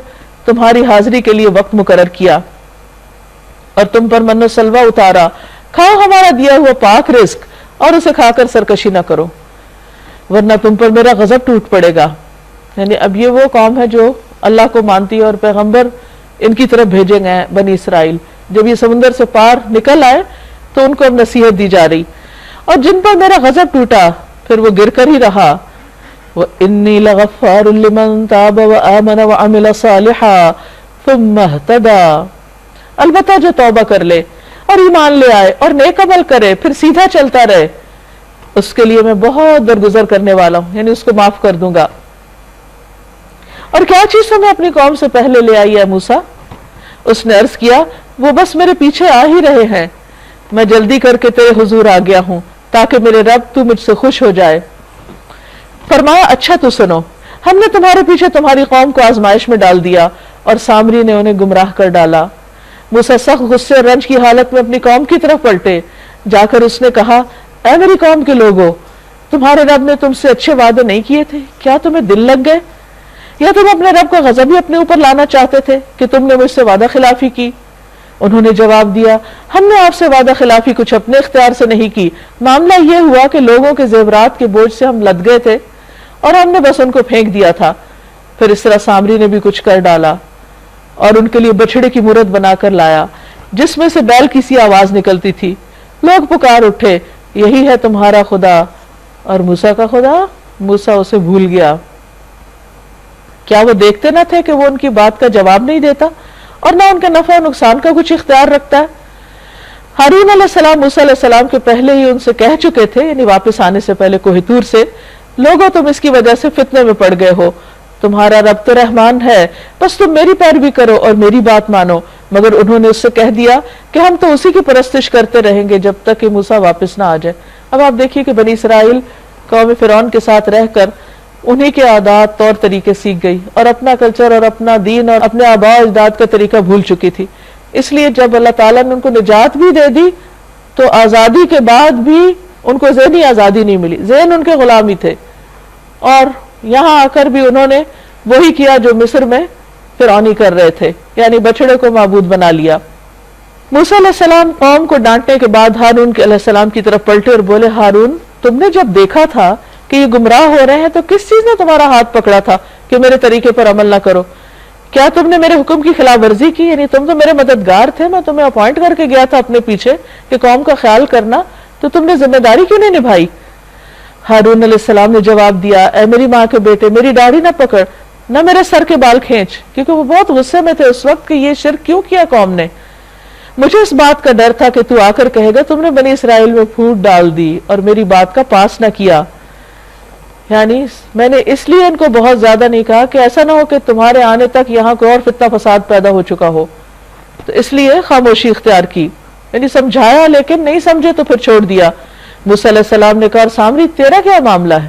تمہاری حاضری کے لیے وقت مقرر کیا اور تم پر من و سلوہ اتارا. کھاؤ ہمارا دیا ہوا پاک رزق اور اسے کھا کر سرکشی نہ کرو ورنہ تم پر میرا غضب ٹوٹ پڑے گا. یعنی اب یہ وہ قوم ہے جو اللہ کو مانتی ہے اور پیغمبر ان کی طرف بھیجے گئے ہیں. بنی اسرائیل جب یہ سمندر سے پار نکل آئے تو ان کو اب نصیحت دی جا رہی، اور جن پر میرا غضب ٹوٹا پھر وہ گر کر ہی رہا. وَإِنِّي لَغَفَّارٌ لِّمَن تَابَ وَآمَنَ وَعَمِلَ صَالِحًا ثُمَّ اهْتَدَىٰ. البتہ جو توبہ کر لے اور ایمان لے آئے اور نیک عمل کرے پھر سیدھا چلتا رہے، اس کے لیے میں بہت درگزر کرنے والا ہوں، یعنی اس کو معاف کر دوں گا. اور کیا چیز تمہیں اپنی قوم سے پہلے لے آئی ہے موسیٰ؟ اس نے عرض کیا وہ بس میرے پیچھے آ ہی رہے ہیں، میں جلدی کر کے تیرے حضور آ گیا ہوں تاکہ میرے رب تو مجھ سے خوش ہو جائے. فرمایا اچھا تو سنو، ہم نے تمہارے پیچھے تمہاری قوم کو آزمائش میں ڈال دیا اور سامری نے انہیں گمراہ کر ڈالا. موسیٰ سخت غصے اور رنج کی حالت میں اپنی قوم کی طرف پلٹے. جا کر اس نے کہا اے میری قوم کے لوگو، تمہارے رب نے تم سے اچھے وعدے نہیں کیے تھے؟ کیا تمہیں دل لگ گئے یا تم اپنے رب کا غضب ہی اپنے اوپر لانا چاہتے تھے کہ تم نے مجھ سے وعدہ خلافی کی؟ انہوں نے جواب دیا ہم نے آپ سے وعدہ خلافی کچھ اپنے اختیار سے نہیں کی، معاملہ یہ ہوا کہ لوگوں کے زیورات کے بوجھ سے ہم لد گئے تھے اور ہم نے بس ان کو پھینک دیا تھا. پھر اس طرح سامری نے بھی کچھ کر ڈالا اور ان کے لیے بچھڑے کی مورت بنا کر لایا جس میں سے بیل کی سی آواز نکلتی تھی. لوگ پکار اٹھے یہی ہے تمہارا خدا اور موسیٰ کا خدا. موسیٰ اسے بھول گیا. کیا وہ دیکھتے نہ تھے کہ وہ ان کی بات کا جواب نہیں دیتا اور نہ ان کے نفع و نقصان کا کچھ اختیار رکھتا ہے؟ ہارون علیہ السلام موسیٰ علیہ السلام کے پہلے ہی ان سے کہہ چکے تھے، یعنی واپس آنے سے پہلے کوہ طور سے، لوگوں تم اس کی وجہ سے فتنے میں پڑ گئے ہو، تمہارا رب تو رحمان ہے، بس تم میری پیروی کرو اور میری بات مانو۔ مگر انہوں نے اس سے کہہ دیا کہ ہم تو اسی کی پرستش کرتے رہیں گے جب تک کہ موسیٰ واپس نہ آ جائے۔ اب آپ دیکھیے کہ بنی اسرائیل قوم فرعون کے ساتھ رہ کر انہی کے عادات طور طریقے سیکھ گئی اور اپنا کلچر اور اپنا دین اور اپنے آباء و اجداد کا طریقہ بھول چکی تھی۔ اس لیے جب اللہ تعالیٰ نے ان کو نجات بھی دے دی تو آزادی کے بعد بھی ان کو ذہنی آزادی نہیں ملی، ذہن ان کے غلام ہی تھے، اور یہاں آ کر بھی انہوں نے وہی کیا جو مصر میں فرعونی کر رہے تھے، یعنی بچڑے کو معبود بنا لیا۔ موسیٰ علیہ السلام قوم کو ڈانٹنے کے بعد ہارون علیہ السلام کی طرف پلٹے اور بولے، ہارون تم نے جب دیکھا تھا کہ یہ گمراہ ہو رہے ہیں تو کس چیز نے تمہارا ہاتھ پکڑا تھا کہ میرے طریقے پر عمل نہ کرو؟ کیا تم نے میرے حکم کی خلاف ورزی کی؟ یعنی تم تو میرے مددگار تھے، میں تمہیں اپوائنٹ کر کے گیا تھا اپنے پیچھے کہ قوم کا خیال کرنا، تو تم نے ذمہ داری کیوں نہیں نبھائی؟ ہارون علیہ السلام نے جواب دیا، اے میری ماں کے بیٹے، میری داڑھی نہ پکڑ، نہ میرے سر کے بال کھینچ، کیونکہ وہ بہت غصے میں تھے اس وقت کہ یہ شرک کیوں کیا قوم نے۔ مجھے اس بات کا ڈر تھا کہ تو آ کر کہے گا تم نے بنی اسرائیل میں پھوٹ ڈال دی اور میری بات کا پاس نہ کیا، یعنی میں نے اس لیے ان کو بہت زیادہ نہیں کہا کہ ایسا نہ ہو کہ تمہارے آنے تک یہاں کوئی اور فتنہ فساد پیدا ہو چکا ہو، تو اس لیے خاموشی اختیار کی، یعنی سمجھایا لیکن نہیں سمجھے تو پھر چھوڑ دیا۔ موسیٰ علیہ السلام نے کہا، سامری تیرا کیا معاملہ ہے؟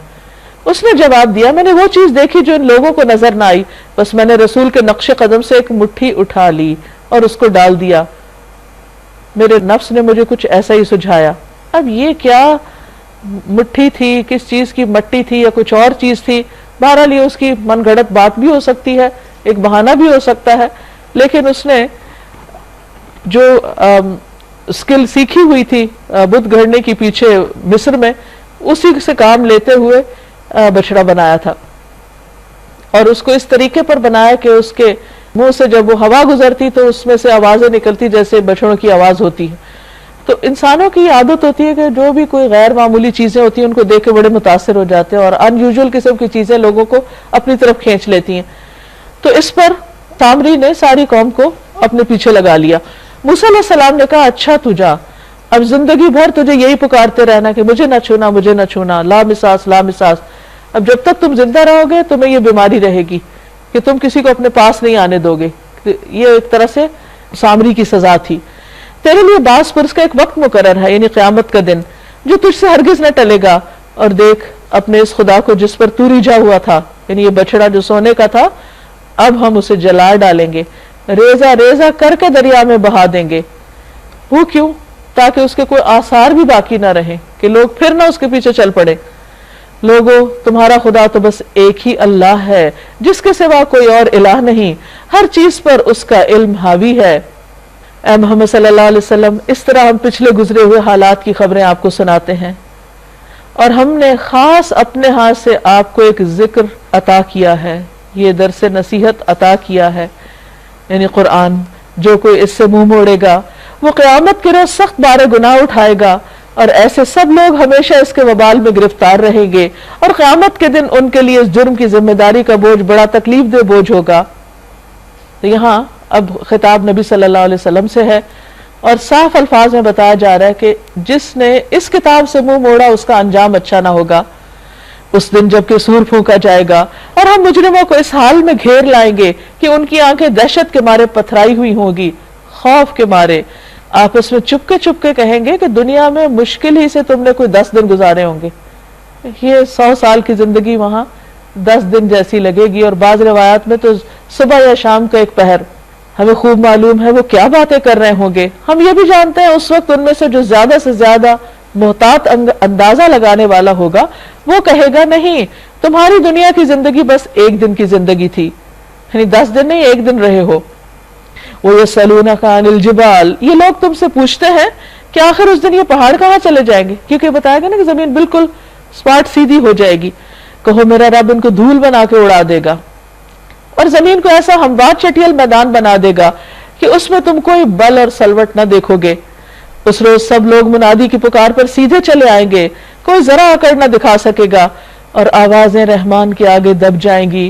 اس نے جواب دیا، میں نے وہ چیز دیکھی جو ان لوگوں کو نظر نہ آئی، بس میں نے رسول کے نقش قدم سے ایک مٹھی اٹھا لی اور اس کو ڈال دیا، میرے نفس نے مجھے کچھ ایسا ہی سجھایا۔ اب یہ کیا مٹھی تھی، کس چیز کی مٹی تھی یا کچھ اور چیز تھی، بہرحال یہ اس کی من گھڑت بات بھی ہو سکتی ہے، ایک بہانہ بھی ہو سکتا ہے، لیکن اس نے جو سکل سیکھی ہوئی تھی بت گھڑنے کی پیچھے مصر میں، اسی سے کام لیتے ہوئے بچڑا بنایا تھا، اور اس کو اس طریقے پر بنایا کہ اس کے منہ سے جب وہ ہوا گزرتی تو اس میں سے آوازیں نکلتی جیسے بچڑوں کی آواز ہوتی ہے۔ تو انسانوں کی عادت ہوتی ہے کہ جو بھی کوئی غیر معمولی چیزیں ہوتی ہیں ان کو دیکھ کے بڑے متاثر ہو جاتے ہیں اور ان یوزول قسم کی چیزیں لوگوں کو اپنی طرف کھینچ لیتی ہیں۔ تو اس پر سامری نے ساری قوم کو اپنے پیچھے لگا لیا۔ موسیٰ علیہ السلام نے کہا، اچھا تو جا، اب زندگی بھر تجھے یہی پکارتے رہنا کہ مجھے نہ چھونا، مجھے نہ چھونا، لا مساس لا مساس، اب جب تک تم زندہ رہو گے تمہیں یہ بیماری رہے گی کہ تم کسی کو اپنے پاس نہیں آنے دو گے۔ یہ ایک طرح سے سامری کی سزا تھی۔ تیرے لیے باس پرس کا ایک وقت مقرر ہے، یعنی قیامت کا دن، جو تجھ سے ہرگز نہ ٹلے گا، اور دیکھ اپنے اس خدا کو جس پر تو ریجھا ہوا تھا، یعنی یہ بچڑا جو سونے کا تھا، اب ہم اسے جلا ڈالیں گے، ریزہ ریزہ کر کے دریا میں بہا دیں گے۔ وہ کیوں؟ تاکہ اس کے کوئی آثار بھی باقی نہ رہیں کہ لوگ پھر نہ اس کے پیچھے چل پڑے۔ لوگو، تمہارا خدا تو بس ایک ہی اللہ ہے، جس کے سوا کوئی اور الہ نہیں، ہر چیز پر اس کا علم حاوی ہے۔ اے محمد صلی اللہ علیہ وسلم، اس طرح ہم پچھلے گزرے ہوئے حالات کی خبریں آپ کو سناتے ہیں، اور ہم نے خاص اپنے ہاتھ سے آپ کو ایک ذکر عطا کیا ہے، یہ درس نصیحت عطا کیا ہے، یعنی قرآن۔ جو کوئی اس سے منہ موڑے گا وہ قیامت کے روز سخت بار گناہ اٹھائے گا، اور ایسے سب لوگ ہمیشہ اس کے وبال میں گرفتار رہیں گے، اور قیامت کے دن ان کے لیے اس جرم کی ذمہ داری کا بوجھ بڑا تکلیف دہ بوجھ ہوگا۔ تو یہاں اب خطاب نبی صلی اللہ علیہ وسلم سے ہے، اور صاف الفاظ میں بتایا جا رہا ہے کہ جس نے اس کتاب سے منہ موڑا اس کا انجام اچھا نہ ہوگا اس دن جب کہ سور پھونکا جائے گا، اور ہم مجرموں کو اس حال میں گھیر لائیں گے کہ ان کی آنکھیں دہشت کے مارے پتھرائی ہوئی ہوں گی، خوف کے مارے آپس میں چپ کے کہیں گے کہ دنیا میں مشکل ہی سے تم نے کوئی 10 دن گزارے ہوں گے۔ یہ 100 سال کی زندگی وہاں 10 دن جیسی لگے گی، اور بعض روایات میں تو صبح یا شام کا ایک پہر۔ ہمیں خوب معلوم ہے وہ کیا باتیں کر رہے ہوں گے۔ ہم یہ بھی جانتے ہیں اس وقت ان میں سے جو زیادہ سے زیادہ محتاط اندازہ لگانے والا ہوگا وہ کہے گا، نہیں، تمہاری دنیا کی زندگی بس ایک دن کی زندگی تھی، یعنی 10 دن نہیں، ایک دن رہے ہو۔ وَيَسْأَلُونَكَ عَنِ الْجِبَالِ، یہ لوگ تم سے پوچھتے ہیں کہ آخر اس دن یہ پہاڑ کہاں چلے جائیں گے، کیونکہ بتایا گا نا کہ زمین بالکل سپاٹ سیدھی ہو جائے گی۔ کہو میرا رب ان کو دھول بنا کے اڑا دے گا، اور زمین کو ایسا ہموار چٹیل میدان بنا دے گا کہ اس میں تم کوئی بل اور سلوٹ نہ دیکھو گے۔ اس روز سب لوگ منادی کی پکار پر سیدھے چلے آئیں گے، کوئی ذرا اکڑ نہ دکھا سکے گا، اور آوازیں رحمان کے آگے دب جائیں گی۔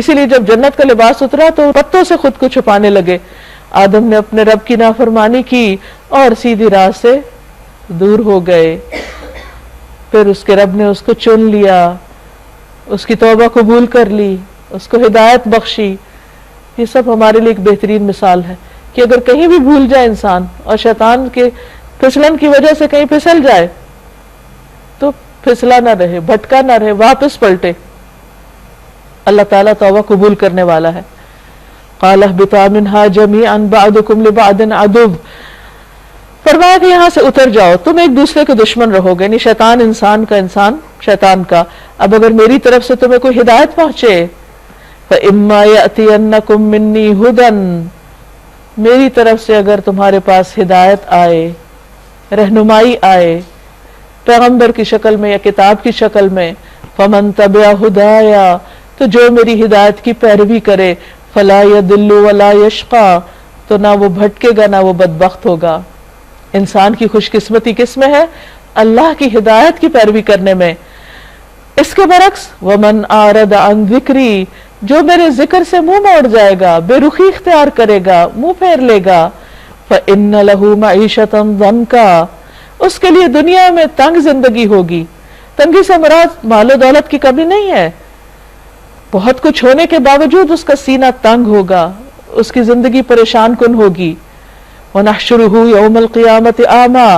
اسی لیے جب جنت کا لباس اترا تو پتوں سے خود کو چھپانے لگے. آدم نے اپنے رب کی نافرمانی کی اور سیدھی راہ سے دور ہو گئے. پھر اس کے رب نے اس کو چن لیا، اس کی توبہ قبول کر لی، اس کو ہدایت بخشی. یہ سب ہمارے لیے ایک بہترین مثال ہے کہ اگر کہیں بھی بھول جائے انسان اور شیطان کے پھسلن کی وجہ سے کہیں پھسل جائے تو پھسلا نہ رہے، بھٹکا نہ رہے، واپس پلٹے. اللہ تعالیٰ توبہ قبول کرنے والا ہے. قال اهبطا منها جميعا بعضكم لبعض عدو، فرمایا کہ یہاں سے اتر جاؤ، تم ایک دوسرے کے دشمن رہو گے. یعنی شیطان انسان کا، انسان شیطان کا. اب اگر میری طرف سے تمہیں کوئی ہدایت پہنچے، فَإِمَّا يَأْتِيَنَّكُم مِّنِّي هُدًى، میری طرف سے اگر تمہارے پاس ہدایت آئے، رہنمائی آئے، پیغمبر کی شکل میں یا کتاب کی شکل میں، فَمَن تَبِعَ هُدَايَا، تو جو میری ہدایت کی پیروی کرے، فَلَا يَضِلُّ وَلَا يَشْقَى، تو نہ وہ بھٹکے گا نہ وہ بدبخت ہوگا. انسان کی خوش قسمتی کس میں ہے؟ اللہ کی ہدایت کی پیروی کرنے میں. اس کے برعکس وَمَنْ أَعْرَضَ عَنْ ذِكْرِي، جو میرے ذکر سے منہ موڑ جائے گا، بے رخی اختیار کرے گا، منہ پھیر لے گا، فَإِنَّ لَهُ مَعِيشَةً ضَنْكَا، اس کے لیے دنیا میں تنگ زندگی ہوگی. تنگی سے مراد مال و دولت کی کمی نہیں ہے، بہت کچھ ہونے کے باوجود اس کا سینہ تنگ ہوگا، اس کی زندگی پریشان کن ہوگی. وَنَحْشُرُهُ يَوْمَ الْقِيَامَةِ أَعْمَى،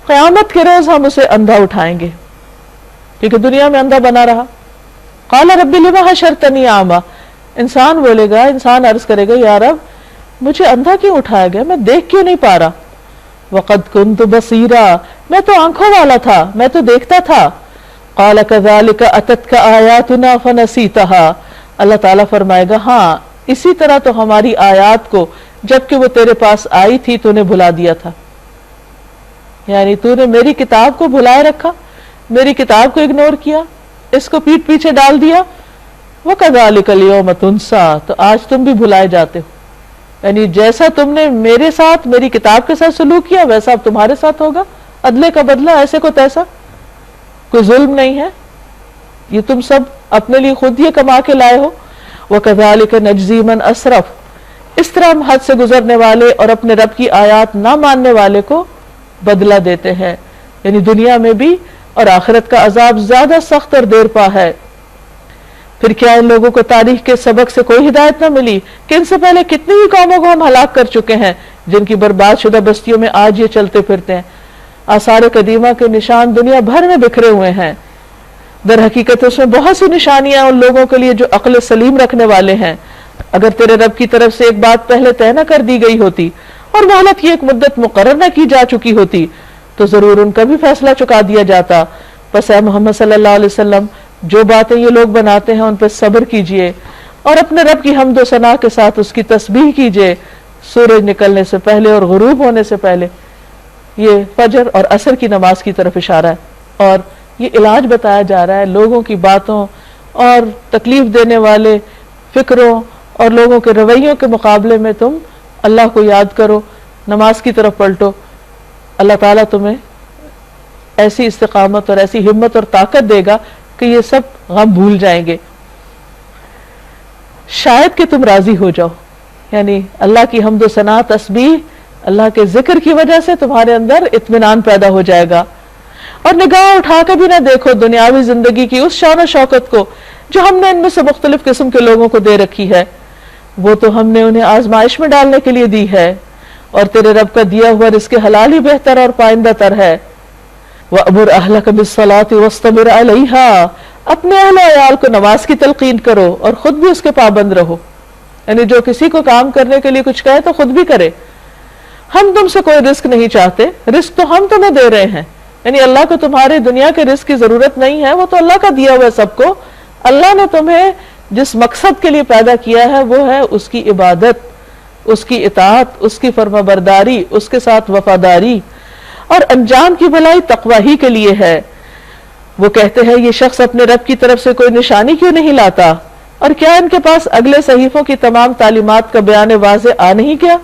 قیامت کے روز ہم اسے اندھا اٹھائیں گے کیونکہ دنیا میں اندھا بنا رہا. قال رب لما حشرتنی اعمی، انسان بولے گا، انسان عرض کرے گا یا رب مجھے اندھا کیوں اٹھایا گیا، میں دیکھ کیوں نہیں پا رہا. وقد كنت بصیرا، میں تو آنکھوں والا تھا، میں تو دیکھتا تھا. قال كذلك اتتك آیاتنا فنسیتها، اللہ تعالیٰ فرمائے گا ہاں اسی طرح تو ہماری آیات کو جبکہ وہ تیرے پاس آئی تھی تو نے بھلا دیا تھا. یعنی تو نے میری کتاب کو بھلائے رکھا، میری کتاب کو اگنور کیا، اس کو پیٹ پیچھے ڈال دیا. وَكَذَلِكَ الْيَوْمَ تُنْسَى، تو آج تم بھی بھلائے جاتے ہو. یعنی جیسا تم نے میرے ساتھ، میری کتاب کے ساتھ سلوک کیا ویسا اب تمہارے ساتھ ہوگا. عدلے کا بدلہ، ایسے کو تیسا، کوئی ظلم نہیں ہے، یہ تم سب اپنے لیے خود یہ کما کے لائے ہو. وَكَذَلِكَ نَجْزِي مَنْ أَسْرَفَ، اس طرح ہم حد سے گزرنے والے اور اپنے رب کی آیات نہ ماننے والے کو بدلہ دیتے ہیں. یعنی دنیا میں بھی اور آخرت کا عذاب زیادہ سخت اور دیر پا ہے. پھر کیا ان لوگوں کو تاریخ کے سبق سے کوئی ہدایت نہ ملی کہ ان سے پہلے کتنی ہی قوموں کو ہم ہلاک کر چکے ہیں جن کی برباد شدہ بستیوں میں آج یہ چلتے پھرتے ہیں. آثار قدیمہ کے نشان دنیا بھر میں بکھرے ہوئے ہیں. در حقیقت اس میں بہت سی نشانیاں ان لوگوں کے لیے جو عقل سلیم رکھنے والے ہیں. اگر تیرے رب کی طرف سے ایک بات پہلے طے نہ کر دی گئی ہوتی اور مہلت کی ایک مدت مقرر نہ کی جا چکی ہوتی تو ضرور ان کا بھی فیصلہ چکا دیا جاتا. پس اے محمد صلی اللہ علیہ وسلم جو باتیں یہ لوگ بناتے ہیں ان پہ صبر کیجئے اور اپنے رب کی حمد و ثنا کے ساتھ اس کی تسبیح کیجئے سورج نکلنے سے پہلے اور غروب ہونے سے پہلے. یہ فجر اور عصر کی نماز کی طرف اشارہ ہے اور یہ علاج بتایا جا رہا ہے لوگوں کی باتوں اور تکلیف دینے والے فکروں اور لوگوں کے رویوں کے مقابلے میں تم اللہ کو یاد کرو، نماز کی طرف پلٹو. اللہ تعالیٰ تمہیں ایسی استقامت اور ایسی ہمت اور طاقت دے گا کہ یہ سب غم بھول جائیں گے. شاید کہ تم راضی ہو جاؤ، یعنی اللہ کی حمد و ثنا، تسبیح، اللہ کے ذکر کی وجہ سے تمہارے اندر اطمینان پیدا ہو جائے گا. اور نگاہ اٹھا کے بھی نہ دیکھو دنیاوی زندگی کی اس شان و شوکت کو جو ہم نے ان میں سے مختلف قسم کے لوگوں کو دے رکھی ہے. وہ تو ہم نے انہیں آزمائش میں ڈالنے کے لیے دی ہے اور تیرے رب کا دیا ہوا رزق حلال ہی بہتر اور پائندہ تر ہے. وَأْمُرْ أَهْلَكَ بِالصَّلَاةِ وَاسْتَبِرْ عَلَيْهَا، اپنے اہل و عیال کو نماز کی تلقین کرو اور خود بھی اس کے پابند رہو. یعنی جو کسی کو کام کرنے کے لیے کچھ کہے تو خود بھی کرے. ہم تم سے کوئی رزق نہیں چاہتے، رزق تو ہم تمہیں دے رہے ہیں. یعنی اللہ کو تمہارے دنیا کے رزق کی ضرورت نہیں ہے، وہ تو اللہ کا دیا ہوا ہے سب کو. اللہ نے تمہیں جس مقصد کے لیے پیدا کیا ہے وہ ہے اس کی عبادت، اس کی اطاعت، اس کی فرما برداری، اس کے ساتھ وفاداری، اور انجام کی بھلائی تقوی ہی کے لیے ہے. وہ کہتے ہیں یہ شخص اپنے رب کی طرف سے کوئی نشانی کیوں نہیں لاتا، اور کیا ان کے پاس اگلے صحیفوں کی تمام تعلیمات کا بیان واضح آ نہیں گیا؟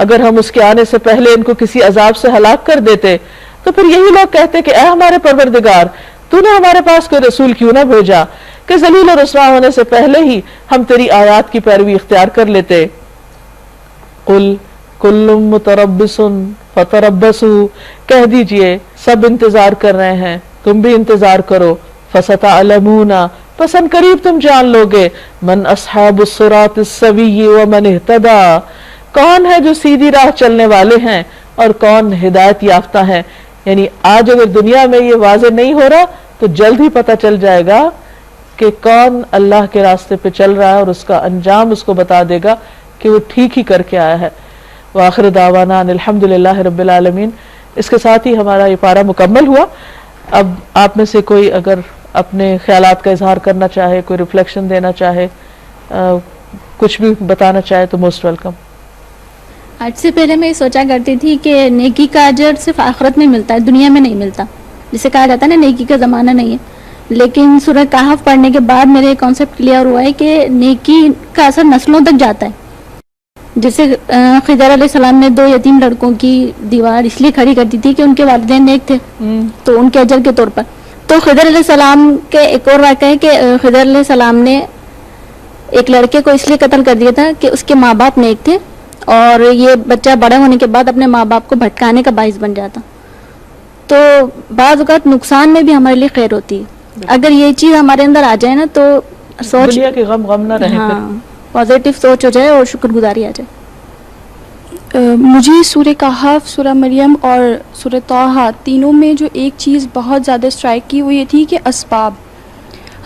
اگر ہم اس کے آنے سے پہلے ان کو کسی عذاب سے ہلاک کر دیتے تو پھر یہی لوگ کہتے کہ اے ہمارے پروردگار تو نے ہمارے پاس کوئی رسول کیوں نہ بھیجا کہ ذلیل و رسوا ہونے سے پہلے ہی ہم تیری آیات کی پیروی اختیار کر لیتے. قل کل متربص فتربصوا، کہہ دیجئے سب انتظار کر رہے ہیں، تم بھی انتظار کرو. فستعلمون، پس ان قریب تم جان لوگے، من اصحاب الصراط السوی ومن اہتدی، کون ہے جو سیدھی راہ چلنے والے ہیں اور کون ہدایت یافتہ ہیں. یعنی آج اگر دنیا میں یہ واضح نہیں ہو رہا تو جلد ہی پتہ چل جائے گا کہ کون اللہ کے راستے پہ چل رہا ہے، اور اس کا انجام اس کو بتا دے گا کہ وہ ٹھیک ہی کر کے آیا ہے. وآخر دعوانا ان الحمدللہ رب العالمین. اس کے ساتھ ہی ہمارا یہ پارہ مکمل ہوا. اب آپ میں سے کوئی اگر اپنے خیالات کا اظہار کرنا چاہے، کوئی ریفلیکشن دینا چاہے، کچھ بھی بتانا چاہے تو موسٹ ویلکم. آج سے پہلے میں یہ سوچا کرتی تھی کہ نیکی کا اجر صرف آخرت میں ملتا ہے، دنیا میں نہیں ملتا. جسے کہا جاتا ہے نا نیکی کا زمانہ نہیں ہے. لیکن سورہ کہف پڑھنے کے بعد میرے کانسیپٹ کلیئر ہوا ہے کہ نیکی کا اثر نسلوں تک جاتا ہے. جیسے خضر علیہ السلام نے 2 یتیم لڑکوں کی دیوار اس لیے کھڑی کر دی تھی کہ ان کے والدین نیک تھے، تو ان کے اجر کے طور پر. تو خضر علیہ السلام کے ایک اور واقعہ ہے کہ خضر علیہ السلام نے ایک لڑکے کو اس لیے قتل کر دیا تھا کہ اس کے ماں باپ نیک تھے، اور یہ بچہ بڑا ہونے کے بعد اپنے ماں باپ کو بھٹکانے کا باعث بن جاتا. تو بعض اوقات نقصان میں بھی ہمارے لیے خیر ہوتی ہے. اگر یہ چیز ہمارے اندر آ جائے نا تو سوچ دنیا کے غم نہ رہے، پازیٹیو سوچ ہو جائے اور شکر گزاری آ جائے. مجھے سورہ کہف، سورہ مریم اور سورہ طٰہٰ تینوں میں جو ایک چیز بہت زیادہ اسٹرائک کی وہ یہ تھی کہ اسباب.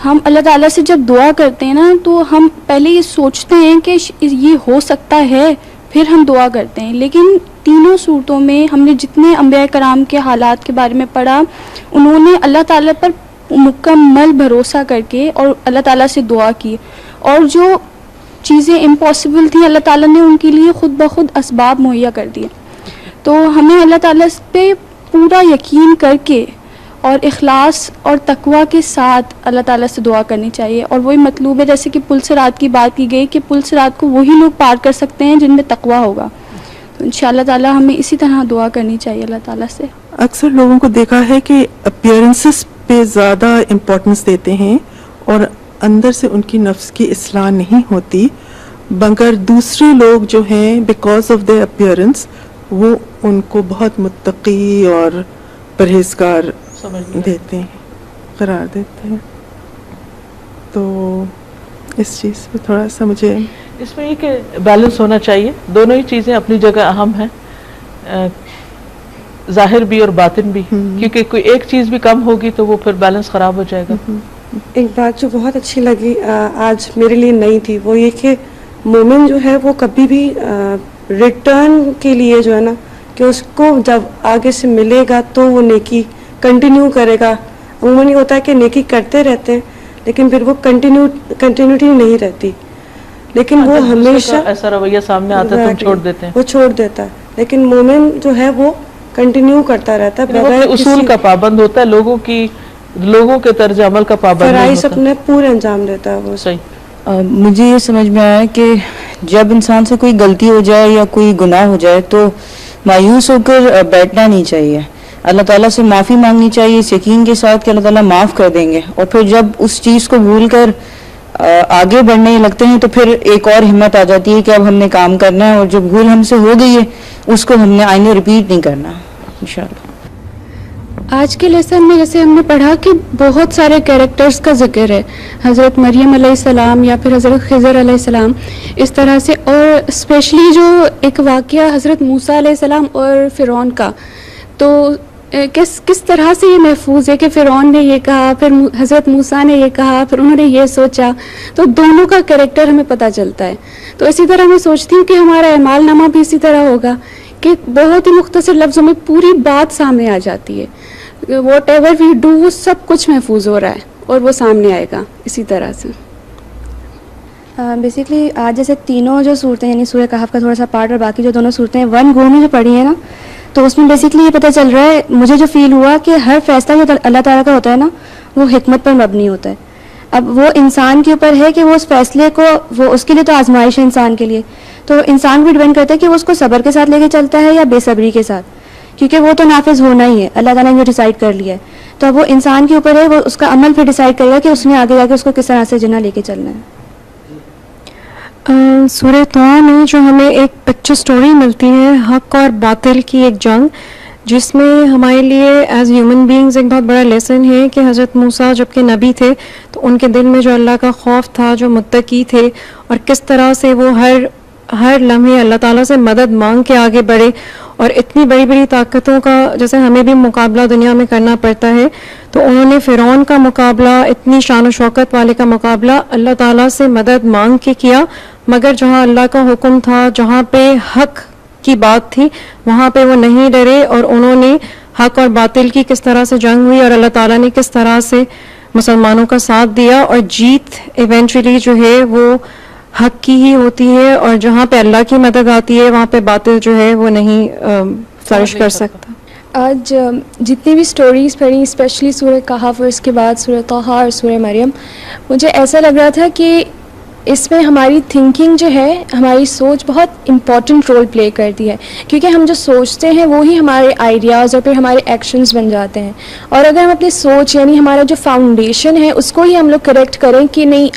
ہم اللہ تعالیٰ سے جب دعا کرتے ہیں نا تو ہم پہلے یہ سوچتے ہیں کہ یہ ہو سکتا ہے، پھر ہم دعا کرتے ہیں. لیکن تینوں صورتوں میں ہم نے جتنے انبیاء کرام کے حالات کے بارے میں پڑھا، انہوں نے اللہ تعالیٰ پر مکمل بھروسہ کر کے اور اللہ تعالیٰ سے دعا کی، اور جو چیزیں امپاسبل تھیں اللہ تعالیٰ نے ان کے لیے خود بخود اسباب مہیا کر دیے. تو ہمیں اللہ تعالیٰ پہ پورا یقین کر کے اور اخلاص اور تقوی کے ساتھ اللہ تعالیٰ سے دعا کرنی چاہیے. اور وہی مطلوب ہے، جیسے کہ پل صراط کی بات کی گئی کہ پل صراط کو وہی لوگ پار کر سکتے ہیں جن میں تقوی ہوگا. تو انشاءاللہ تعالیٰ ہمیں اسی طرح دعا کرنی چاہیے اللہ تعالیٰ سے. اکثر لوگوں کو دیکھا ہے کہ اپیئرنسز پہ زیادہ امپورٹنس دیتے ہیں اور اندر سے ان کی نفس کی اصلاح نہیں ہوتی، مگر دوسرے لوگ جو ہیں بیکاز آف دیئر اپیئرنس وہ ان کو بہت متقی اور پرہیزگار دیتے ہیں، قرار دیتے ہیں. تو اس چیز پہ تھوڑا سا مجھے اس میں یہ کہ بیلنس ہونا چاہیے. دونوں ہی چیزیں اپنی جگہ اہم ہیں، ظاہر بھی اور باطن بھی، کیونکہ کوئی ایک چیز بھی کم ہوگی تو وہ پھر بیلنس خراب ہو جائے گا. ایک بات جو بہت اچھی لگی آج میرے لیے نئی تھی، وہ یہ کہ مومن جو ہے وہ کبھی بھی ریٹرن کے لیے جو ہے نا کہ اس کو جب آگے سے ملے گا تو وہ نیکی کنٹینیو کرے گا. عموماً یہ ہوتا ہے کہ نیکی کرتے رہتے ہیں لیکن پھر وہ کنٹینیوٹی نہیں رہتی، لیکن وہ ہمیشہ ایسا رویہ سامنے آتا ہے تم چھوڑ دیتے ہیں، وہ چھوڑ دیتا ہے. لیکن مومن جو ہے وہ کنٹینیو کرتا رہتا ہے، بغیر اصول کا پابند ہوتا ہے، لوگوں کے طرز عمل کا پابند نہیں فرائض ہوتا، اپنے پورے انجام دیتا ہے وہ. صحیح. مجھے یہ سمجھ میں آیا کہ جب انسان سے کوئی غلطی ہو جائے یا کوئی گناہ ہو جائے تو مایوس ہو کر بیٹھنا نہیں چاہیے، اللہ تعالیٰ سے معافی مانگنی چاہیے اس یقین کے ساتھ کہ اللہ تعالیٰ معاف کر دیں گے. اور پھر جب اس چیز کو بھول کر آگے بڑھنے لگتے ہیں تو پھر ایک اور ہمت آ جاتی ہے کہ اب ہم نے کام کرنا ہے، اور جو بھول ہم سے ہو گئی ہے اس کو ہم نے آئندہ ریپیٹ نہیں کرنا انشاءاللہ. آج کے لیسن میں جیسے ہم نے پڑھا کہ بہت سارے کیریکٹرز کا ذکر ہے، حضرت مریم علیہ السلام یا پھر حضرت خضر علیہ السلام، اس طرح سے. اور اسپیشلی جو ایک واقعہ حضرت موسیٰ علیہ السلام اور فرعون کا، تو کس طرح سے یہ محفوظ ہے کہ فرعون نے یہ کہا، پھر حضرت موسیٰ نے یہ کہا، پھر انہوں نے یہ سوچا، تو دونوں کا کیریکٹر ہمیں پتہ چلتا ہے. تو اسی طرح میں سوچتی ہوں کہ ہمارا اعمال نامہ بھی اسی طرح ہوگا کہ بہت ہی مختصر لفظوں میں پوری بات سامنے آ جاتی ہے. واٹ ایور وی ڈو وہ سب کچھ محفوظ ہو رہا ہے اور وہ سامنے آئے گا اسی طرح سے. بیسکلی آج جیسے تینوں جو صورتیں یعنی سورہ کہف کا تھوڑا سا پارٹ اور باقی جو دونوں صورتیں ون گو میں جو پڑھی ہیں نا، تو اس میں بیسکلی یہ پتہ چل رہا ہے، مجھے جو فیل ہوا کہ ہر فیصلہ جو اللہ تعالیٰ کا ہوتا ہے نا وہ حکمت پر مبنی ہوتا ہے. اب وہ انسان کے اوپر ہے کہ وہ اس فیصلے کو، وہ اس کے لیے تو آزمائش ہے انسان کے لیے، تو انسان بھی ڈیپینڈ کرتا ہے کہ وہ اس کو صبر کے ساتھ لے کے چلتا ہے یا بے صبری کے ساتھ. کیونکہ وہ تو نافذ ہونا ہی ہے, اللہ تعالیٰ نے جو ڈیسائیڈ کر لیا ہے. تو اب وہ انسان کے اوپر ہے, وہ اس کا عمل پھر ڈیسائیڈ کرے گا کہ اس نے آگے جا کے اس کو کس طرح سے جنہ لے کے چلنا ہے. سورہ طٰہٰ میں جو ہمیں ایک پکچر سٹوری ملتی ہے حق اور باطل کی ایک جنگ, جس میں ہمارے لیے ایز ہیومن بینگز ایک بہت بڑا لیسن ہے کہ حضرت موسیٰ جب کہ نبی تھے تو ان کے دل میں جو اللہ کا خوف تھا, جو متقی تھے, اور کس طرح سے وہ ہر لمحے اللہ تعالیٰ سے مدد مانگ کے آگے بڑھے, اور اتنی بڑی بڑی طاقتوں کا جیسے ہمیں بھی مقابلہ دنیا میں کرنا پڑتا ہے, تو انہوں نے فرعون کا مقابلہ, اتنی شان و شوکت والے کا مقابلہ اللہ تعالیٰ سے مدد مانگ کے کیا, مگر جہاں اللہ کا حکم تھا, جہاں پہ حق کی بات تھی, وہاں پہ وہ نہیں ڈرے, اور انہوں نے حق اور باطل کی کس طرح سے جنگ ہوئی اور اللہ تعالیٰ نے کس طرح سے مسلمانوں کا ساتھ دیا, اور جیت ایونچولی جو ہے وہ حق کی ہی ہوتی ہے, اور جہاں پہ اللہ کی مدد آتی ہے وہاں پہ باطل جو ہے وہ نہیں فلرش کر سکتا. آج جتنی بھی سٹوریز پڑھی, اسپیشلی سورہ کہف اور اس کے بعد سورہ طٰہٰ اور سورہ مریم, مجھے ایسا لگ رہا تھا کہ اس میں ہماری تھنکنگ جو ہے, ہماری سوچ بہت امپورٹنٹ رول پلے کرتی ہے, کیونکہ ہم جو سوچتے ہیں وہی ہمارے آئیڈیاز اور پھر ہمارے ایکشنز بن جاتے ہیں. اور اگر ہم اپنی سوچ یعنی ہمارا جو فاؤنڈیشن ہے اس کو ہی ہم لوگ کریکٹ کریں کہ نہیں,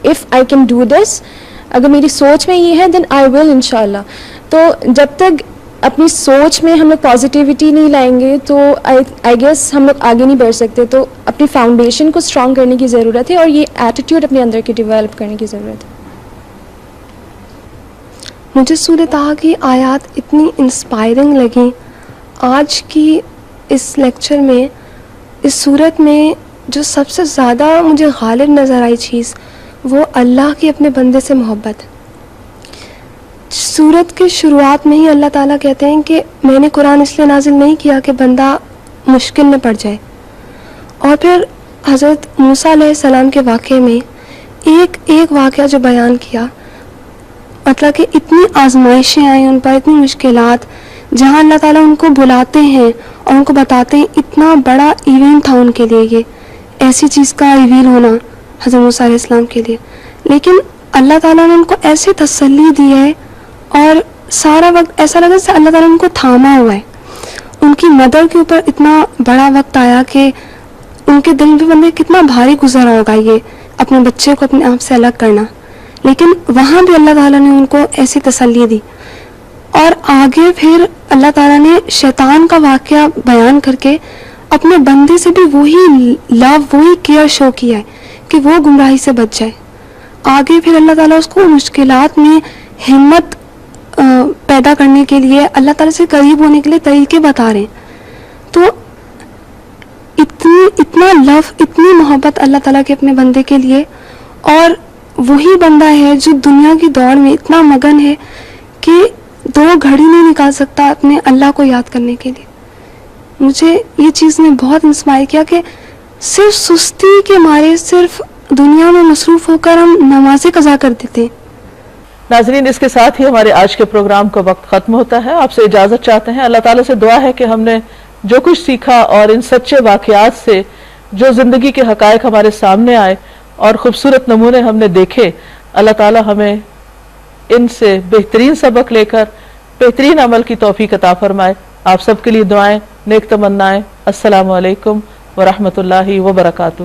if I can do this, اگر میری سوچ میں یہ ہے دین آئی ول انشاءاللہ. تو جب تک اپنی سوچ میں ہم لوگ پازیٹیوٹی نہیں لائیں گے تو آئی گیس ہم لوگ آگے نہیں بڑھ سکتے. تو اپنی فاؤنڈیشن کو اسٹرانگ کرنے کی ضرورت ہے, اور یہ ایٹیٹیوڈ اپنے اندر کی ڈیولپ کرنے کی ضرورت ہے. مجھے سورہ طٰہٰ کی آیات اتنی انسپائرنگ لگیں. آج کی اس لیکچر میں, اس صورت میں جو سب سے زیادہ مجھے غالب نظر آئی چیز, وہ اللہ کی اپنے بندے سے محبت. سورت کے شروعات میں ہی اللہ تعالیٰ کہتے ہیں کہ میں نے قرآن اس لیے نازل نہیں کیا کہ بندہ مشکل میں پڑ جائے. اور پھر حضرت موسیٰ علیہ السلام کے واقعے میں ایک ایک واقعہ جو بیان کیا, مطلب کہ اتنی آزمائشیں آئیں ان پر, اتنی مشکلات, جہاں اللہ تعالیٰ ان کو بلاتے ہیں اور ان کو بتاتے ہیں. اتنا بڑا ایونٹ تھا ان کے لیے یہ ایسی چیز کا ریویل ہونا حضرت موسیٰ علیہ السلام کے لیے, لیکن اللہ تعالیٰ نے ان کو ایسی تسلی دی ہے, اور سارا وقت ایسا لگا جیسے اللہ تعالیٰ نے ان کو تھاما ہوا ہے. ان کی مدر کے اوپر اتنا بڑا وقت آیا کہ ان کے دل پہ بندے کتنا بھاری گزرا ہوگا یہ اپنے بچے کو اپنے آپ سے الگ کرنا, لیکن وہاں بھی اللہ تعالیٰ نے ان کو ایسی تسلی دی. اور آگے پھر اللہ تعالیٰ نے شیطان کا واقعہ بیان کر کے اپنے بندے سے بھی وہی لو, وہی کیئر شو کیا ہے کہ وہ گمراہی سے بچ جائے. آگے پھر اللہ تعالیٰ اس کو مشکلات میں ہمت پیدا کرنے کے لیے, اللہ تعالیٰ سے قریب ہونے کے لیے طریقے بتا رہے ہیں. تو اتنا لو, اتنی محبت اللہ تعالیٰ کے اپنے بندے کے لیے, اور وہی بندہ ہے جو دنیا کی دوڑ میں اتنا مگن ہے کہ 2 گھڑی نہیں نکال سکتا اپنے اللہ کو یاد کرنے کے لیے. مجھے یہ چیز نے بہت انسپائر کیا کہ صرف سستی کے مارے, صرف دنیا میں مصروف ہو کر ہم نمازیں قضا کر دیتے ہیں. ناظرین, اس کے ساتھ ہی ہمارے آج کے پروگرام کا وقت ختم ہوتا ہے. آپ سے اجازت چاہتے ہیں. اللہ تعالیٰ سے دعا ہے کہ ہم نے جو کچھ سیکھا اور ان سچے واقعات سے جو زندگی کے حقائق ہمارے سامنے آئے اور خوبصورت نمونے ہم نے دیکھے, اللہ تعالیٰ ہمیں ان سے بہترین سبق لے کر بہترین عمل کی توفیق عطا فرمائے. آپ سب کے لیے دعائیں, نیک تمنائیں. السلام علیکم ورحمۃ اللہ وبرکاتہ.